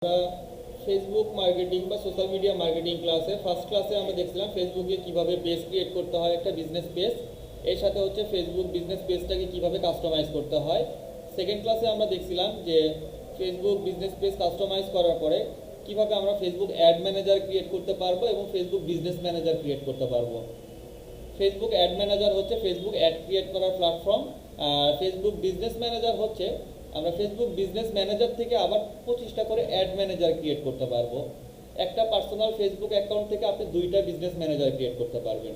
আমরা Facebook marketing বা social media marketing ক্লাসে ফার্স্ট ক্লাসে আমরা দেখছিলাম ফেসবুকে কিভাবে পেজ ক্রিয়েট করতে হয়, একটা বিজনেস পেজ। এর সাথে হচ্ছে ফেসবুক বিজনেস পেজটাকে কিভাবে কাস্টমাইজ করতে হয়। সেকেন্ড ক্লাসে আমরা দেখছিলাম যে ফেসবুক বিজনেস পেজ কাস্টমাইজ করার পরে কিভাবে আমরা ফেসবুক অ্যাড ম্যানেজার ক্রিয়েট করতে পারবো এবং ফেসবুক বিজনেস ম্যানেজার ক্রিয়েট করতে পারবো। ফেসবুক অ্যাড ম্যানেজার হচ্ছে ফেসবুক অ্যাড ক্রিয়েট করার প্ল্যাটফর্ম, আর ফেসবুক বিজনেস ম্যানেজার হচ্ছে আমরা ফেসবুক বিজনেস ম্যানেজার থেকে আবার 25টা করে অ্যাড ম্যানেজার ক্রিয়েট করতে পারবো। একটা পার্সোনাল ফেসবুক অ্যাকাউন্ট থেকে আপনি 2টা বিজনেস ম্যানেজার ক্রিয়েট করতে পারবেন।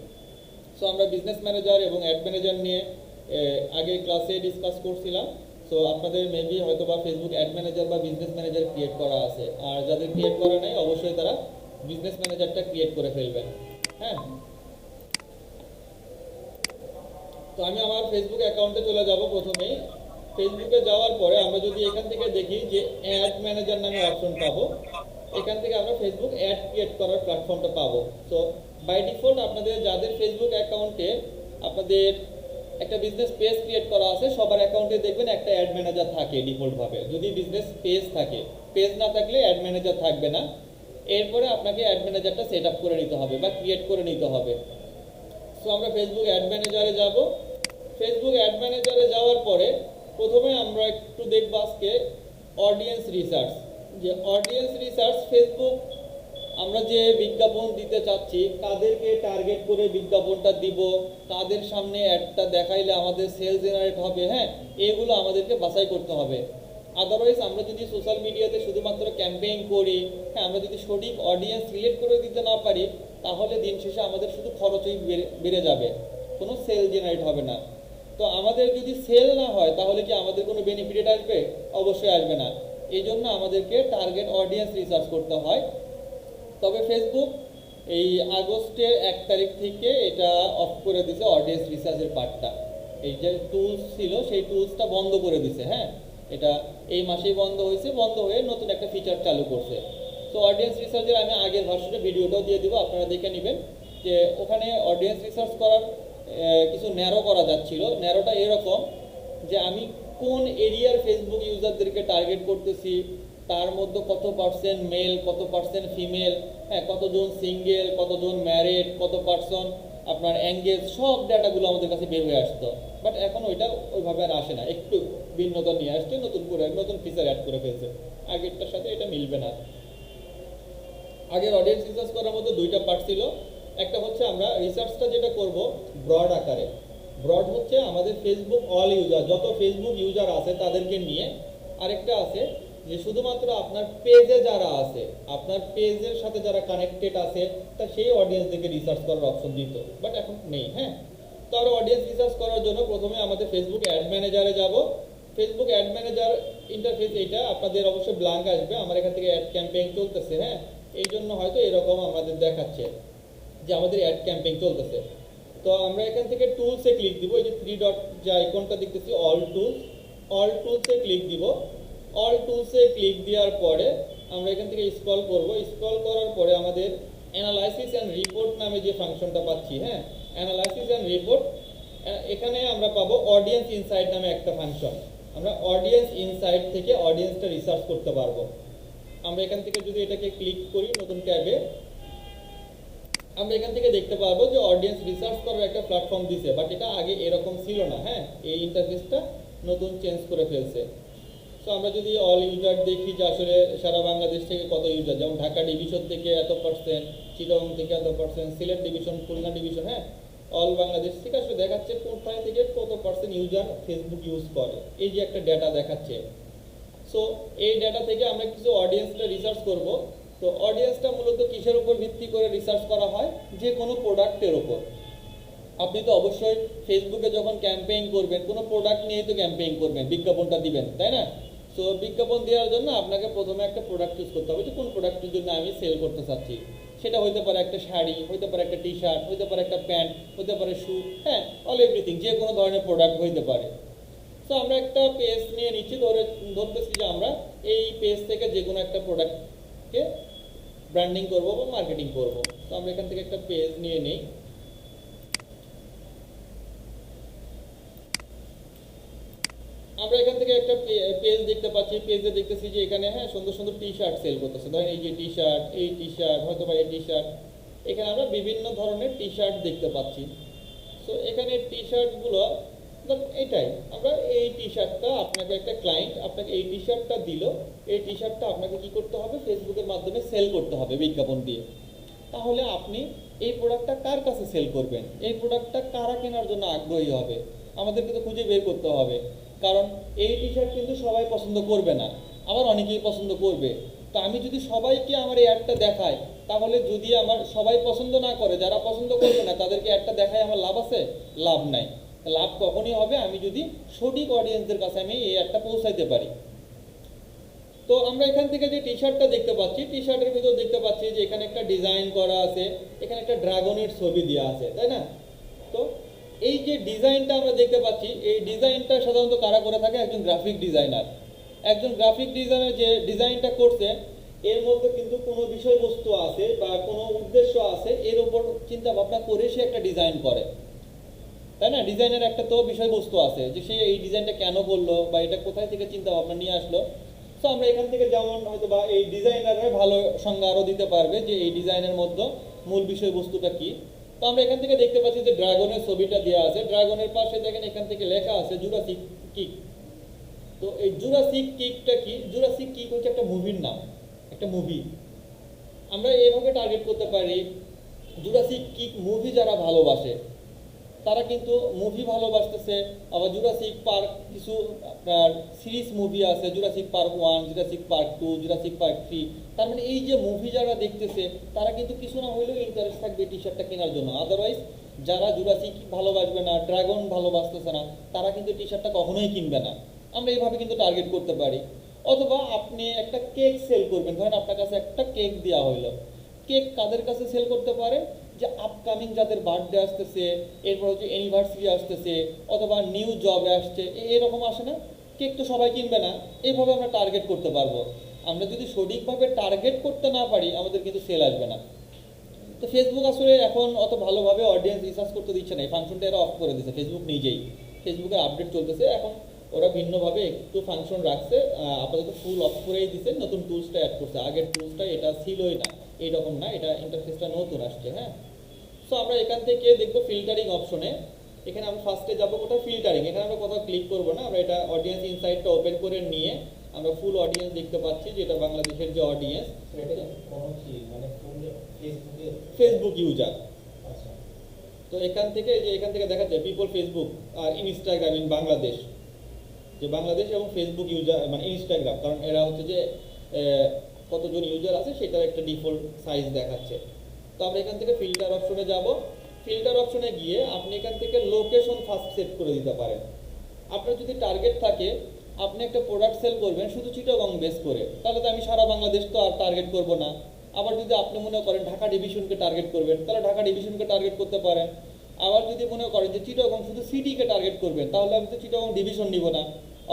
সো আমরা বিজনেস ম্যানেজার এবং অ্যাড ম্যানেজার নিয়ে আগে ক্লাসে ডিসকাস করছিলাম। সো আপনাদের মেবি হয়তো বা ফেসবুক অ্যাড ম্যানেজার বা বিজনেস ম্যানেজার ক্রিয়েট করা আছে, আর যাদের ক্রিয়েট করা নাই অবশ্যই তারা বিজনেস ম্যানেজারটা ক্রিয়েট করে ফেলবেন। হ্যাঁ, তো আমি আমার ফেসবুক অ্যাকাউন্টে চলে যাব। প্রথমেই ফেসবুকে যাওয়ার পরে আমরা যদি এখান থেকে দেখি যে অ্যাড ম্যানেজার নামে অপশন পাবো, এখান থেকে আমরা ফেসবুক অ্যাড ক্রিয়েট করার প্ল্যাটফর্মটা পাবো। সো বাই ডিফল্ট আপনাদের যাদের ফেসবুক অ্যাকাউন্টে আপনাদের একটা বিজনেস পেজ ক্রিয়েট করা আছে, সবার অ্যাকাউন্টে দেখবেন একটা অ্যাড ম্যানেজার থাকে ডিফল্টভাবে। যদি বিজনেস পেজ থাকে, পেজ না থাকলে অ্যাড ম্যানেজার থাকবে না। এরপরে আপনাকে অ্যাড ম্যানেজারটা সেট আপ করে নিতে হবে বা ক্রিয়েট করে নিতে হবে। সো আমরা ফেসবুক অ্যাড ম্যানেজারে যাব। ফেসবুক অ্যাড ম্যানেজারে যাওয়ার পরে প্রথমে আমরা একটু দেখব আজকে অডিয়েন্স রিসার্চ। যে অডিয়েন্স রিসার্চ ফেসবুক আমরা যে বিজ্ঞাপন দিতে চাচ্ছি, কাদেরকে টার্গেট করে বিজ্ঞাপনটা দিব, কাদের সামনে অ্যাডটা দেখাইলে আমাদের সেল জেনারেট হবে, হ্যাঁ, এগুলো আমাদেরকে বাছাই করতে হবে। আদারওয়াইজ আমরা যদি সোশ্যাল মিডিয়াতে শুধুমাত্র ক্যাম্পেইন করি, হ্যাঁ, আমরা যদি সঠিক অডিয়েন্স সিলেক্ট করে দিতে না পারি, তাহলে দিন শেষে আমাদের শুধু খরচই বেড়ে যাবে, কোনো সেল জেনারেট হবে না। তো আমাদের যদি সেল না হয় তাহলে কি আমাদের কোনো বেনিফিট আসবে? অবশ্যই আসবে না। এই জন্য আমাদেরকে টার্গেট অডিয়েন্স রিসার্চ করতে হয়। তবে ফেসবুক এই আগস্টের 1 তারিখ থেকে এটা অফ করে দিছে, অডিয়েন্স রিসার্চের পার্টটা। এই যে টুলস ছিল সেই টুলসটা বন্ধ করে দিছে। হ্যাঁ, এটা এই মাসেই বন্ধ হয়েছে, বন্ধ হয়ে নতুন একটা ফিচার চালু করছে। তো অডিয়েন্স রিসার্চের আমি আগের ভার্সনে ভিডিওটাও দিয়ে দিব, আপনারা দেখে নেবেন। যে ওখানে অডিয়েন্স রিসার্চ করার কিছু ন্যারো করা যাচ্ছিল। ন্যারোটা এরকম যে আমি কোন এরিয়ার ফেসবুক ইউজারদেরকে টার্গেট করতেছি, তার মধ্যে কত পার্সেন্ট মেল, কত পার্সেন্ট ফিমেল, হ্যাঁ, কতজন সিঙ্গেল, কতজন ম্যারিড, কত পার্সন আপনার এঙ্গেজ, সব ডাটাগুলো আমাদের কাছে বের হয়ে আসতো। বাট এখন ওইটা ওইভাবে আর আসে না, একটু ভিন্নতা নিয়ে আসছে, নতুন করে নতুন ফিচার অ্যাড করে ফেলছে। আগেরটার সাথে এটা মিলবে না। আগের অডিয়েন্স রিসার্চ করার মধ্যে 2টা পার্ট ছিল। একটা হচ্ছে আমরা রিসার্চটা যেটা করব ব্রড আকারে। ব্রড হচ্ছে আমাদের ফেসবুক অল ইউজার, যত ফেসবুক ইউজার আছে তাদেরকে নিয়ে। আরেকটা আছে যে শুধুমাত্র আপনার পেজে যারা আছে, আপনার পেজের সাথে যারা কানেক্টেড আছে, তা সেই অডিয়েন্সদেরকে রিসার্চ করার অপশন দিত, বাট এখন নেই। হ্যাঁ, তো আমরা অডিয়েন্স রিসার্চ করার জন্য প্রথমে আমাদের ফেসবুক অ্যাড ম্যানেজারে যাব। ফেসবুক অ্যাড ম্যানেজার ইন্টারফেস এইটা আপনাদের অবশ্যই ব্ল্যাঙ্ক আসবে। আমার এখান থেকে অ্যাড ক্যাম্পেইন চলতেছে, হ্যাঁ, এই জন্য হয়তো এরকম আমাদের দেখাচ্ছে যে আমাদের অ্যাড ক্যাম্পেইন চলতেছে। তো আমরা এখান থেকে টুলসে ক্লিক দিব। এই যে 3 ডট যে আইকনটা দেখতেছি, অল টুলস, অল টুলসে ক্লিক দিব। অল টুলসে ক্লিক দেওয়ার পরে আমরা এখান থেকে স্ক্রল করব। স্ক্রল করার পরে আমাদের অ্যানালাইসিস অ্যান্ড রিপোর্ট নামে যে ফাংশনটা পাচ্ছি, হ্যাঁ, অ্যানালাইসিস অ্যান্ড রিপোর্ট, এখানে আমরা পাবো অডিয়েন্স ইনসাইট নামে একটা ফাংশন। আমরা অডিয়েন্স ইনসাইট থেকে অডিয়েন্সটা রিসার্চ করতে পারবো। আমরা এখান থেকে যদি এটাকে ক্লিক করি নতুন ট্যাবে, আমরা এখান থেকে দেখতে পারবো যে অডিয়েন্স রিসার্চ করার একটা প্ল্যাটফর্ম দিছে, বাট এটা আগে এরকম ছিল না। হ্যাঁ, এই ইন্টারফেসটা নতুন চেঞ্জ করে ফেলছে। সো আমরা যদি অল ইউজার দেখি যে আসলে সারা বাংলাদেশ থেকে কত ইউজার, যেমন ঢাকা ডিভিশন থেকে এত পার্সেন্ট, চিটাগং থেকে এত percent, Sylhet division, Khulna division, হ্যাঁ, অল বাংলাদেশ থেকে আসলে দেখাচ্ছে কোথায় থেকে কত পার্সেন্ট ইউজার ফেসবুক ইউজ করে, এই যে একটা ডেটা দেখাচ্ছে। সো এই ডেটা থেকে আমরা কিছু অডিয়েন্সটা রিসার্চ করব। তো অডিয়েন্সটা মূলত কিসের উপর ভিত্তি করে রিসার্চ করা হয়? যে কোনো প্রোডাক্টের উপর। আপনি তো অবশ্যই ফেসবুকে যখন ক্যাম্পেইন করবেন, কোনো প্রোডাক্ট নিয়েই তো ক্যাম্পেইন করবেন, বিজ্ঞাপনটা দিবেন, তাই না? সো বিজ্ঞাপন দেওয়ার জন্য আপনাকে প্রথমে একটা প্রোডাক্ট চুজ করতে হবে যে কোন প্রোডাক্টের জন্য আমি সেল করতে চাচ্ছি। সেটা হইতে পারে একটা শাড়ি, হইতে পারে একটা টি শার্ট, হইতে পারে একটা প্যান্ট, হইতে পারে শু, হ্যাঁ, অল এভরিথিং, যে কোনো ধরনের প্রোডাক্ট হইতে পারে। সো আমরা একটা পেজ নিয়ে নিচ্ছি, ধরতেছি যে আমরা এই পেজ থেকে যে কোনো একটা প্রোডাক্টকে ব্র্যান্ডিং করবো বা মার্কেটিং করবো। তো আমরা এখান থেকে একটা পেজ নিয়ে নিই। আমরা এখান থেকে একটা পেজ দেখতে পাচ্ছি, পেজে দেখতেছি যে এখানে হ্যাঁ সুন্দর সুন্দর টি শার্ট সেল করতেছে। ধরেন এই যে টি শার্ট, এই টি শার্ট, হয়তো বা এই টি শার্ট, এখানে আমরা বিভিন্ন ধরনের টি শার্ট দেখতে পাচ্ছি। সো এখানে টি শার্টগুলো এটাই, আমরা এই টি শার্টটা আপনাকে একটা ক্লায়েন্ট আপনাকে এই টি শার্টটা দিল, এই টি শার্টটা আপনাকে কি করতে হবে, ফেসবুকের মাধ্যমে সেল করতে হবে বিজ্ঞাপন দিয়ে। তাহলে আপনি এই প্রোডাক্টটা কার কাছে সেল করবেন, এই প্রোডাক্টটা কারা কেনার জন্য আগ্রহী হবে, আমাদেরকে তো খুঁজে বের করতে হবে। কারণ এই টি শার্ট কিন্তু সবাই পছন্দ করবে না, আবার অনেকেই পছন্দ করবে। তো আমি যদি সবাইকে আমার এই অ্যাডটা দেখাই, তাহলে যদি আমার সবাই পছন্দ না করে, যারা পছন্দ করবে না তাদেরকে অ্যাডটা দেখায় আমার লাভ আছে? লাভ নাই। লাভ কখনই হবে আমি যদি সঠিক অডিয়েন্সদের কাছে আমি এই অ্যাডটা পৌঁছাইতে পারি। তো আমরা এখান থেকে যে টি শার্টটা দেখতে পাচ্ছি, টি শার্টের ভিতর দেখতে পাচ্ছি যে এখানে একটা ডিজাইন করা আছে, এখানে একটা ড্রাগনের ছবি দেওয়া আছে, তাই না? তো এই যে ডিজাইনটা আমরা দেখতে পাচ্ছি, এই ডিজাইনটা সাধারণত কারা করে থাকে? একজন গ্রাফিক ডিজাইনার। একজন গ্রাফিক ডিজাইনার যে ডিজাইনটা করছে, এর মধ্যে কিন্তু কোনো বিষয়বস্তু আছে বা কোনো উদ্দেশ্য আছে, এর উপর চিন্তা ভাবনা করে সে একটা ডিজাইন করে, তাই না? ডিজাইনের একটা তো বিষয়বস্তু আছে যে সে এই ডিজাইনটা কেন করলো বা এটা কোথায় থেকে চিন্তা ভাবনা নিয়ে আসলো। তো আমরা এখান থেকে যেমন হয়তো বা এই ডিজাইনাররা ভালো সংজ্ঞা আরও দিতে পারবে যে এই ডিজাইনের মধ্যে মূল বিষয়বস্তুটা কি। তো আমরা এখান থেকে দেখতে পাচ্ছি যে ড্রাগনের ছবিটা দেওয়া আছে, ড্রাগনের পাশে দেখেন এখান থেকে লেখা আছে জুরাসিক কিক। তো এই জুরাসিক কিকটা কি? জুরাসিক কিক হচ্ছে একটা মুভির নাম, একটা মুভি। আমরা এভাবে টার্গেট করতে পারি, জুরাসিক কিক মুভি যারা ভালোবাসে তারা কিন্তু মুভি ভালোবাসতেছে। আবার জুরাসিক পার্ক কিছু আপনার সিরিজ মুভি আছে, Jurassic park 1, Jurassic park 2, Jurassic park 3। তার মানে এই যে মুভি যারা দেখতেছে তারা কিন্তু কিছু না হইলেও ইন্টারেস্ট থাকবে টি শার্টটা কেনার জন্য। আদারওয়াইজ যারা জুরাসিক ভালোবাসবে না, ড্রাগন ভালোবাসতেছে না, তারা কিন্তু টি শার্টটা কখনোই কিনবে না। আমরা এইভাবে কিন্তু টার্গেট করতে পারি। অথবা আপনি একটা কেক সেল করবেন, ধরেন আপনার কাছে একটা কেক দেওয়া হইলো, কেক কাদের কাছে সেল করতে পারে? যে আপকামিং যাদের বার্থডে আসতেছে, এরপর হচ্ছে অ্যানিভার্সারি আসতেছে, অথবা নিউ জবে আসছে, এরকম আসে না? কেক তো সবাই কিনবে না। এইভাবে আমরা টার্গেট করতে পারবো। আমরা যদি সঠিকভাবে টার্গেট করতে না পারি, আমাদের কিন্তু সেল আসবে না। তো ফেসবুক আসলে এখন অত ভালোভাবে অডিয়েন্স রিসার্চ করতে দিচ্ছে না, এই ফাংশনটা এরা অফ করে দিচ্ছে ফেসবুক নিজেই। ফেসবুকের আপডেট চলতেছে এখন, ওরা ভিন্নভাবে একটু ফাংশন রাখছে, আপাতত ফুল অফ করেই দিচ্ছে, নতুন টুলসটা অ্যাড করছে। আগের টুলসটা এটা ছিলই না, এইরকম না, এটা ইন্টারফেসটা নতুন আসছে। হ্যাঁ, সো আমরা এখান থেকে দেখবো ফিল্টারিং অপশনে। এখানে আমরা ফার্স্টে যাবো কোথায়? ফিল্টারিং। এখানে আমরা কোথাও ক্লিক করবো না, আমরা এটা অডিয়েন্স ইনসাইটটা ওপেন করে নিয়ে আমরা ফুল অডিয়েন্স দেখতে পাচ্ছি, যেটা বাংলাদেশের যে অডিয়েন্স, ফেসবুক ইউজার। তো এখান থেকে দেখা যায় পিপল ফেসবুক আর ইনস্টাগ্রাম ইন বাংলাদেশ, যে বাংলাদেশ এবং ফেসবুক ইউজার মানে ইনস্টাগ্রাম, কারণ এরা হচ্ছে যে কতজন ইউজার আছে সেটার একটা ডিফল্ট সাইজ দেখাচ্ছে। তো আমরা এখান থেকে ফিল্টার অপশনে যাব। ফিল্টার অপশনে গিয়ে আপনি এখান থেকে লোকেশন ফার্স্ট সেট করে দিতে পারেন। আপনার যদি টার্গেট থাকে আপনি একটা প্রোডাক্ট সেল করবেন শুধু চিটাগং বেস করে, তাহলে তো আমি সারা বাংলাদেশ তো আর টার্গেট করব না। আবার যদি আপনি মনে করেন ঢাকা ডিভিশনকে টার্গেট করবেন, তাহলে ঢাকা ডিভিশনকে টার্গেট করতে পারেন। আবার যদি মনে করেন যে চিটাগং শুধু সিটিকে টার্গেট করবেন, তাহলে আমি তো চিটাগং ডিভিশন নিব না,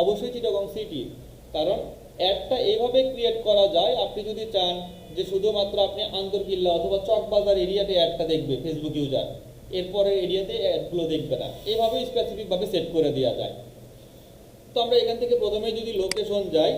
অবশ্যই চিটাগং সিটি। কারণ অ্যাডটা এইভাবে ক্রিয়েট করা যায়, আপনি যদি চান যে শুধুমাত্র আপনি আন্তর্কিল্লা অথবা চকবাজার এরিয়াতে অ্যাডটা দেখবে ফেসবুক ইউজার, এরপরে এরিয়াতে অ্যাডগুলো দেখবে না, এইভাবে স্পেসিফিকভাবে সেট করে দেওয়া যায়। তো আমরা এখান থেকে প্রথমে যদি লোকেশন যাই,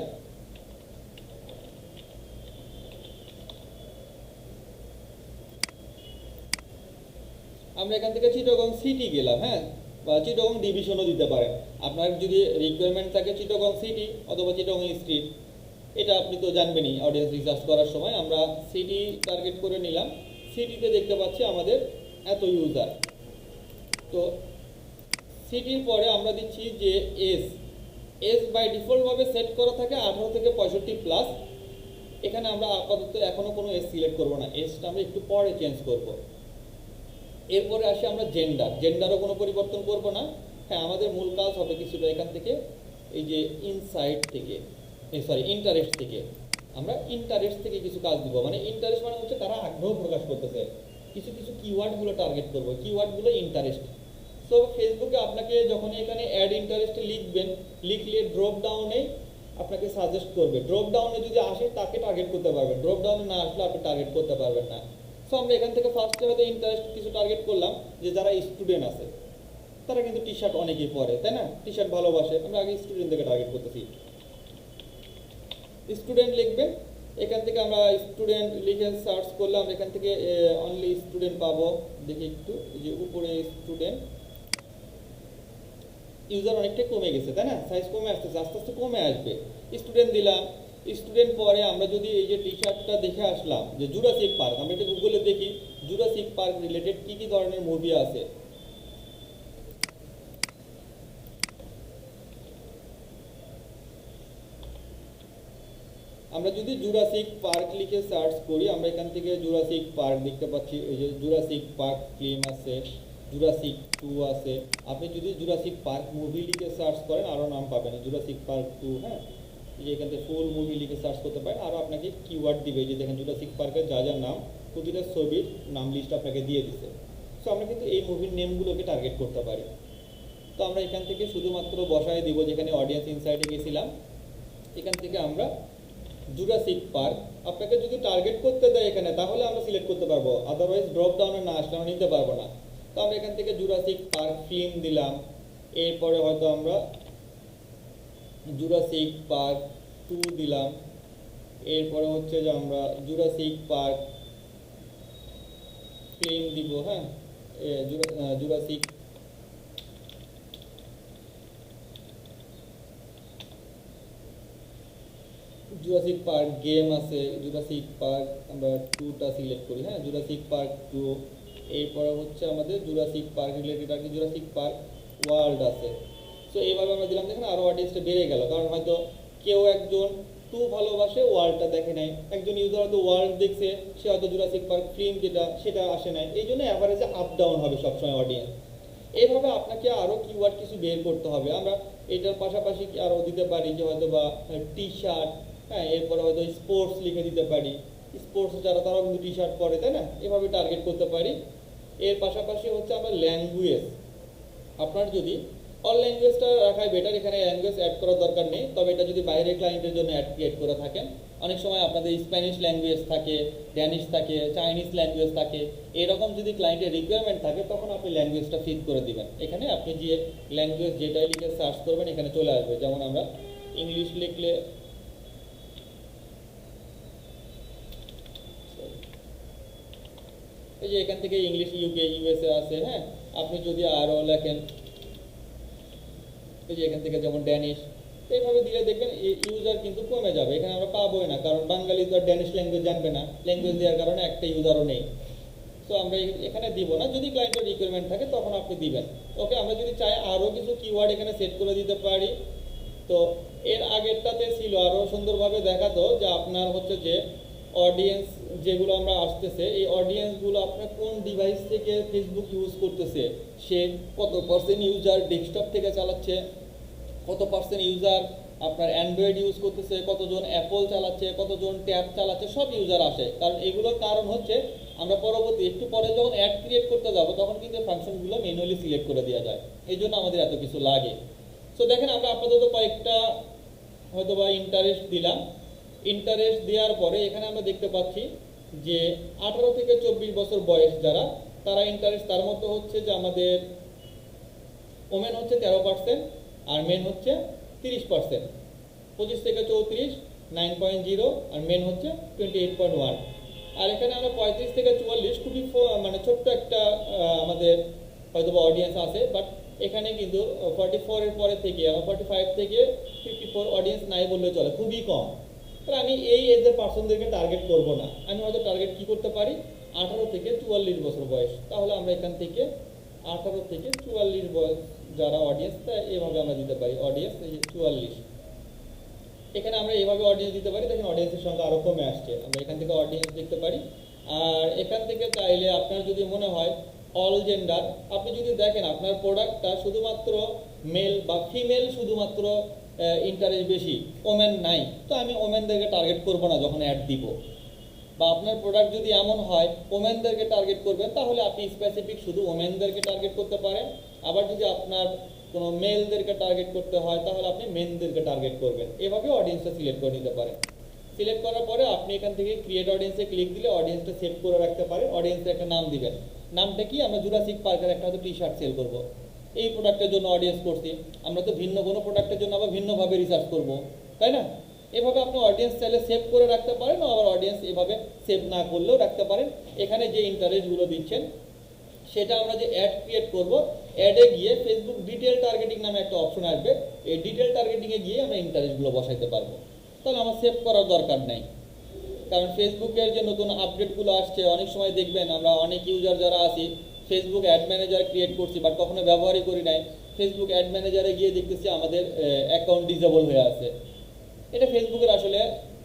আমরা এখান থেকে চিটাগং সিটি গেলাম। হ্যাঁ, বা চিটাগং ডিভিশনও দিতে পারেন। আপনার যদি রিকোয়ারমেন্ট থাকে চিটাগং সিটি অথবা চিটাগং স্ট্রিট, এটা আপনি তো জানবেনই অডিয়েন্স রিসার্চ করার সময়। আমরা সিটি টার্গেট করে নিলাম, সিটিতে দেখতে পাচ্ছি আমাদের এত ইউজার। তো সিটির পরে আমরা দিচ্ছি যে এজ বাই ডিফল্টভাবে সেট করা থাকে 18 থেকে 65 প্লাস। এখানে আমরা আপাতত এখনও কোনো এজ সিলেক্ট করবো না, এজটা আমরা একটু পরে চেঞ্জ করব। এরপরে আসি আমরা জেন্ডারও কোনো পরিবর্তন করব না। হ্যাঁ, আমাদের মূল কাজ হবে কিছুটা এখান থেকে এই যে ইনসাইট থেকে, ইন্টারেস্ট থেকে, আমরা ইন্টারেস্ট থেকে কিছু কাজ দিব। মানে ইন্টারেস্ট মানে হচ্ছে তারা আগ্রহ প্রকাশ করতেছে, কিছু কিওয়ার্ডগুলো টার্গেট করবো, কিওয়ার্ডগুলো ইন্টারেস্ট। সো ফেসবুকে আপনাকে যখনই এখানে অ্যাড ইন্টারেস্টে লিখলে ড্রপ ডাউনে আপনাকে সাজেস্ট করবে। ড্রপ ডাউনে যদি আসে তাকে টার্গেট করতে পারবেন, ড্রপ ডাউনে না আসলে আপনি টার্গেট করতে পারবেন না। সো আমরা এখান থেকে ফার্স্টে হয়তো ইন্টারেস্ট কিছু টার্গেট করলাম, যে যারা স্টুডেন্ট আছে, তারা কিন্তু টি শার্ট অনেকেই পরে, তাই না? টি শার্ট ভালোবাসে। আমরা আগে স্টুডেন্টদেরকে টার্গেট করতেছি। স্টুডেন্ট লিখবেন, এখান থেকে আমরা স্টুডেন্ট লিখে সার্চ করলে আমরা এখান থেকে অনলি স্টুডেন্ট পাবো। দেখি একটু, এই যে উপরে স্টুডেন্ট, ইউজার অনেকটাই কমে গেছে, তাই না? সাইজ কমে আসতেছে, আস্তে আস্তে কমে আসবে। স্টুডেন্ট দিলাম, স্টুডেন্ট পরে আমরা যদি এই যে টি শার্টটা দেখে আসলাম যে জুরাসিক পার্ক, আমরা এটা গুগলে দেখি জুরাসিক পার্ক রিলেটেড কি কি ধরনের মুভি আছে। আমরা যদি জুরাসিক পার্ক লিখে সার্চ করি, আমরা এখান থেকে জুরাসিক পার্ক দেখতে পাচ্ছি। এই যে জুরাসিক পার্ক ফিল্ম আছে, জুরাসিক 2 আছে। আপনি যদি জুরাসিক পার্ক মুভি লিখে সার্চ করেন আরও নাম পাবেন, জুরাসিক পার্ক 2। হ্যাঁ, এই যে এখান থেকে ফুল মুভি লিখে সার্চ করতে পারেন। আরও আপনাকে কিওয়ার্ড দিবে, যে দেখেন জুরাসিক পার্কের যা যা নাম, প্রতিটা ছবির নাম লিস্ট আপনাকে দিয়ে দিচ্ছে। সো আমরা কিন্তু এই মুভির নেমগুলোকে টার্গেট করতে পারি। তো আমরা এখান থেকে শুধুমাত্র বসায় দিব, যেখানে অডিয়েন্স ইনসাইটে গেছিলাম, এখান থেকে আমরা জুরাসিক পার্ক। আপনাকে যদি টার্গেট করতে দেয় এখানে, তাহলে আমরা সিলেক্ট করতে পারবো, আদারওয়াইজ ড্রপ ডাউনে না আসলে আমরা নিতে পারবো না। তো আমরা এখান থেকে জুরাসিক পার্ক ফিল্ম দিলাম, এরপরে হয়তো আমরা জুরাসিক পার্ক 2 দিলাম, এরপরে হচ্ছে যে আমরা জুরাসিক পার্ক ফিল্ম দিব। হ্যাঁ, জুরাসিক জুরাসিক পার্ক গেম আছে, জুরাসিক পার্ক আমরা 2টা সিলেক্ট করি। হ্যাঁ, জুরাসিক পার্ক 2। এরপরে হচ্ছে আমাদের জুরাসিক পার্ক রিলেটেড আর কি জুরাসিক পার্ক ওয়ার্ল্ড আছে। সো এইভাবে আমরা দিলাম, দেখেন আরও অডিয়েন্সটা বেড়ে গেল, কারণ হয়তো কেউ একজন 2 ভালোবাসে, ওয়ার্ল্ডটা দেখে নাই। একজন ইউজার হয়তো ওয়ার্ল্ড দেখছে, সে হয়তো জুরাসিক পার্ক ফিল্ম যেটা সেটা আসে নাই। এই জন্য অ্যাভারেজে আপ ডাউন হবে সবসময় অডিয়েন্স। এইভাবে আপনাকে আরও কিওয়ার্ড কিছু বের করতে হবে। আমরা এটার পাশাপাশি আরও দিতে পারি যে হয়তো বা টি শার্ট, হ্যাঁ, এরপরে হয়তো স্পোর্টস লিখে দিতে পারি। স্পোর্টস যারা, তারাও কিন্তু টি শার্ট পরে, তাই না? এভাবে টার্গেট করতে পারি। এর পাশাপাশি হচ্ছে আমরা ল্যাঙ্গুয়েজ, আপনার যদি অল ল্যাঙ্গুয়েজটা রাখাই বেটার, এখানে ল্যাঙ্গুয়েজ অ্যাড করার দরকার নেই। তবে এটা যদি বাইরের ক্লায়েন্টের জন্য অ্যাড ক্রিয়েট করে থাকেন, অনেক সময় আপনাদের স্প্যানিশ ল্যাঙ্গুয়েজ থাকে, ড্যানিশ থাকে, চাইনিজ ল্যাঙ্গুয়েজ থাকে, এরকম যদি ক্লায়েন্টের রিকোয়ারমেন্ট থাকে, তখন আপনি ল্যাঙ্গুয়েজটা ফিট করে দিবেন। এখানে আপনি যে ল্যাঙ্গুয়েজ যেটাই লিখে সার্চ করবেন এখানে চলে আসবে। যেমন আমরা ইংলিশ লিখলে, এই যে এখান থেকে ইংলিশ ইউকে ইউএসএ আছে। হ্যাঁ, আপনি যদি আরও লেখেন, এই যে এখান থেকে যেমন ড্যানিশ, এইভাবে দিলে দেখবেন ইউজার কিন্তু কমে যাবে। এখানে আমরা পাবোই না, কারণ বাঙালি তো আর ড্যানিশ ল্যাঙ্গুয়েজ জানবে না, ল্যাঙ্গুয়েজ দেওয়ার কারণে একটা ইউজারও নেই। সো আমরা এখানে দিব না, যদি ক্লায়েন্টের রিকোয়ারমেন্ট থাকে তখন আপনি দিবেন। ওকে, আমরা যদি চাই আরও কিছু কিওয়ার্ড এখানে সেট করে দিতে পারি। তো এর আগেরটাতে ছিল আরও সুন্দরভাবে দেখাতো যে আপনার হচ্ছে যে অডিয়েন্স যেগুলো আমরা আসতেছে, এই অডিয়েন্সগুলো আপনার কোন ডিভাইস থেকে ফেসবুক ইউজ করতেছে, সে কত পার্সেন্ট ইউজার ডেস্কটপ থেকে চালাচ্ছে, কত পার্সেন্ট ইউজার আপনার অ্যান্ড্রয়েড ইউজ করতেছে, কতজন অ্যাপল চালাচ্ছে, কতজন ট্যাব চালাচ্ছে, সব ইউজার আসে। কারণ এগুলোর কারণ হচ্ছে আমরা পরবর্তী একটু পরে যখন অ্যাড ক্রিয়েট করতে যাব, তখন কিন্তু ফাংশনগুলো ম্যানুয়ালি সিলেক্ট করে দেওয়া যায়। এই জন্য আমাদের এত কিছু লাগে। সো দেখেন, আমরা আপাতত কয়েকটা হয়তো বা ইন্টারেস্ট দিলাম। ইন্টারেস্ট দেওয়ার পরে এখানে আমরা দেখতে পাচ্ছি যে 18 থেকে 24 বছর বয়স যারা, তারা ইন্টারেস্ট, তার মধ্যে হচ্ছে যে আমাদের ওমেন হচ্ছে 13%, আর মেন হচ্ছে 30%। 25 থেকে 34 9.0, আর মেন হচ্ছে 28.1। আর এখানে আমরা 35 থেকে 44 খুবই মানে ছোট্ট একটা আমাদের হয়তো বা অডিয়েন্স আছে, বাট এখানে কিন্তু 44 এর পরে থেকে আমার 45 থেকে 54 অডিয়েন্স নাই বললে চলে, খুবই কম। তাহলে আমি এই এজের পার্সনদেরকে টার্গেট করব না, আমি হয়তো টার্গেট কি করতে পারি 18 থেকে 44 বছর বয়স। তাহলে আমরা এখান থেকে 18 থেকে 44 বয়স যারা অডিয়েন্স, এভাবে আমরা দিতে পারি অডিয়েন্স 44। এখানে আমরা এভাবে অডিয়েন্স দিতে পারি। দেখেন অডিয়েন্সের সংখ্যা আরও কমে আসছে। আমরা এখান থেকে অডিয়েন্স দেখতে পারি। আর এখান থেকে চাইলে আপনার যদি মনে হয় অল জেন্ডার, আপনি যদি দেখেন আপনার প্রোডাক্টটা শুধুমাত্র মেল বা ফিমেল শুধুমাত্র ইন্টারেস্ট বেশি, ওমেন নাই, তো আমি ওমেনদেরকে টার্গেট করব না যখন অ্যাড দিব। বা আপনার প্রোডাক্ট যদি এমন হয় ওমেনদেরকে টার্গেট করবেন, তাহলে আপনি স্পেসিফিক শুধু ওমেনদেরকে টার্গেট করতে পারেন। আবার যদি আপনার কোনো মেলদেরকে টার্গেট করতে হয়, তাহলে আপনি মেনদেরকে টার্গেট করবেন। এভাবে অডিয়েন্সটা সিলেক্ট করে নিতে পারেন। সিলেক্ট করার পরে আপনি এখান থেকে ক্রিয়েট অডিয়েন্সে ক্লিক দিলে অডিয়েন্সটা সেভ করে রাখতে পারেন। অডিয়েন্সে একটা নাম দিবেন। নামটা কি? আমরা জুরাসিক পার্কের একটা হয়তো টি শার্ট সেল করবো, এই প্রোডাক্টের জন্য অডিয়েন্স করছি, আমরা তো ভিন্ন কোনো প্রোডাক্টের জন্য আবার ভিন্নভাবে রিসার্চ করব, তাই না? এভাবে আপনি অডিয়েন্স চাইলে সেভ করে রাখতে পারেন, আবার অডিয়েন্স এভাবে সেভ না করলেও রাখতে পারেন। এখানে যে ইন্টারেস্টগুলো দিচ্ছেন সেটা আমরা যে অ্যাড ক্রিয়েট করব, অ্যাডে গিয়ে ফেসবুক ডিটেল টার্গেটিং নামে একটা অপশন আসবে, এই ডিটেল টার্গেটিংয়ে গিয়ে আমরা ইন্টারেস্টগুলো বসাইতে পারবো। তাহলে আমার সেভ করার দরকার নাই, কারণ ফেসবুকের যে নতুন আপডেটগুলো আসছে অনেক সময় দেখবেন আমরা অনেক ইউজার যারা আছি ফেসবুক অ্যাড ম্যানেজার ক্রিয়েট করছি বাট কখনো ব্যবহারই করি নাই, ফেসবুক অ্যাড ম্যানেজারে গিয়ে দেখতেছি আমাদের অ্যাকাউন্ট ডিসেবল হয়ে আছে। এটা ফেসবুকের আসলে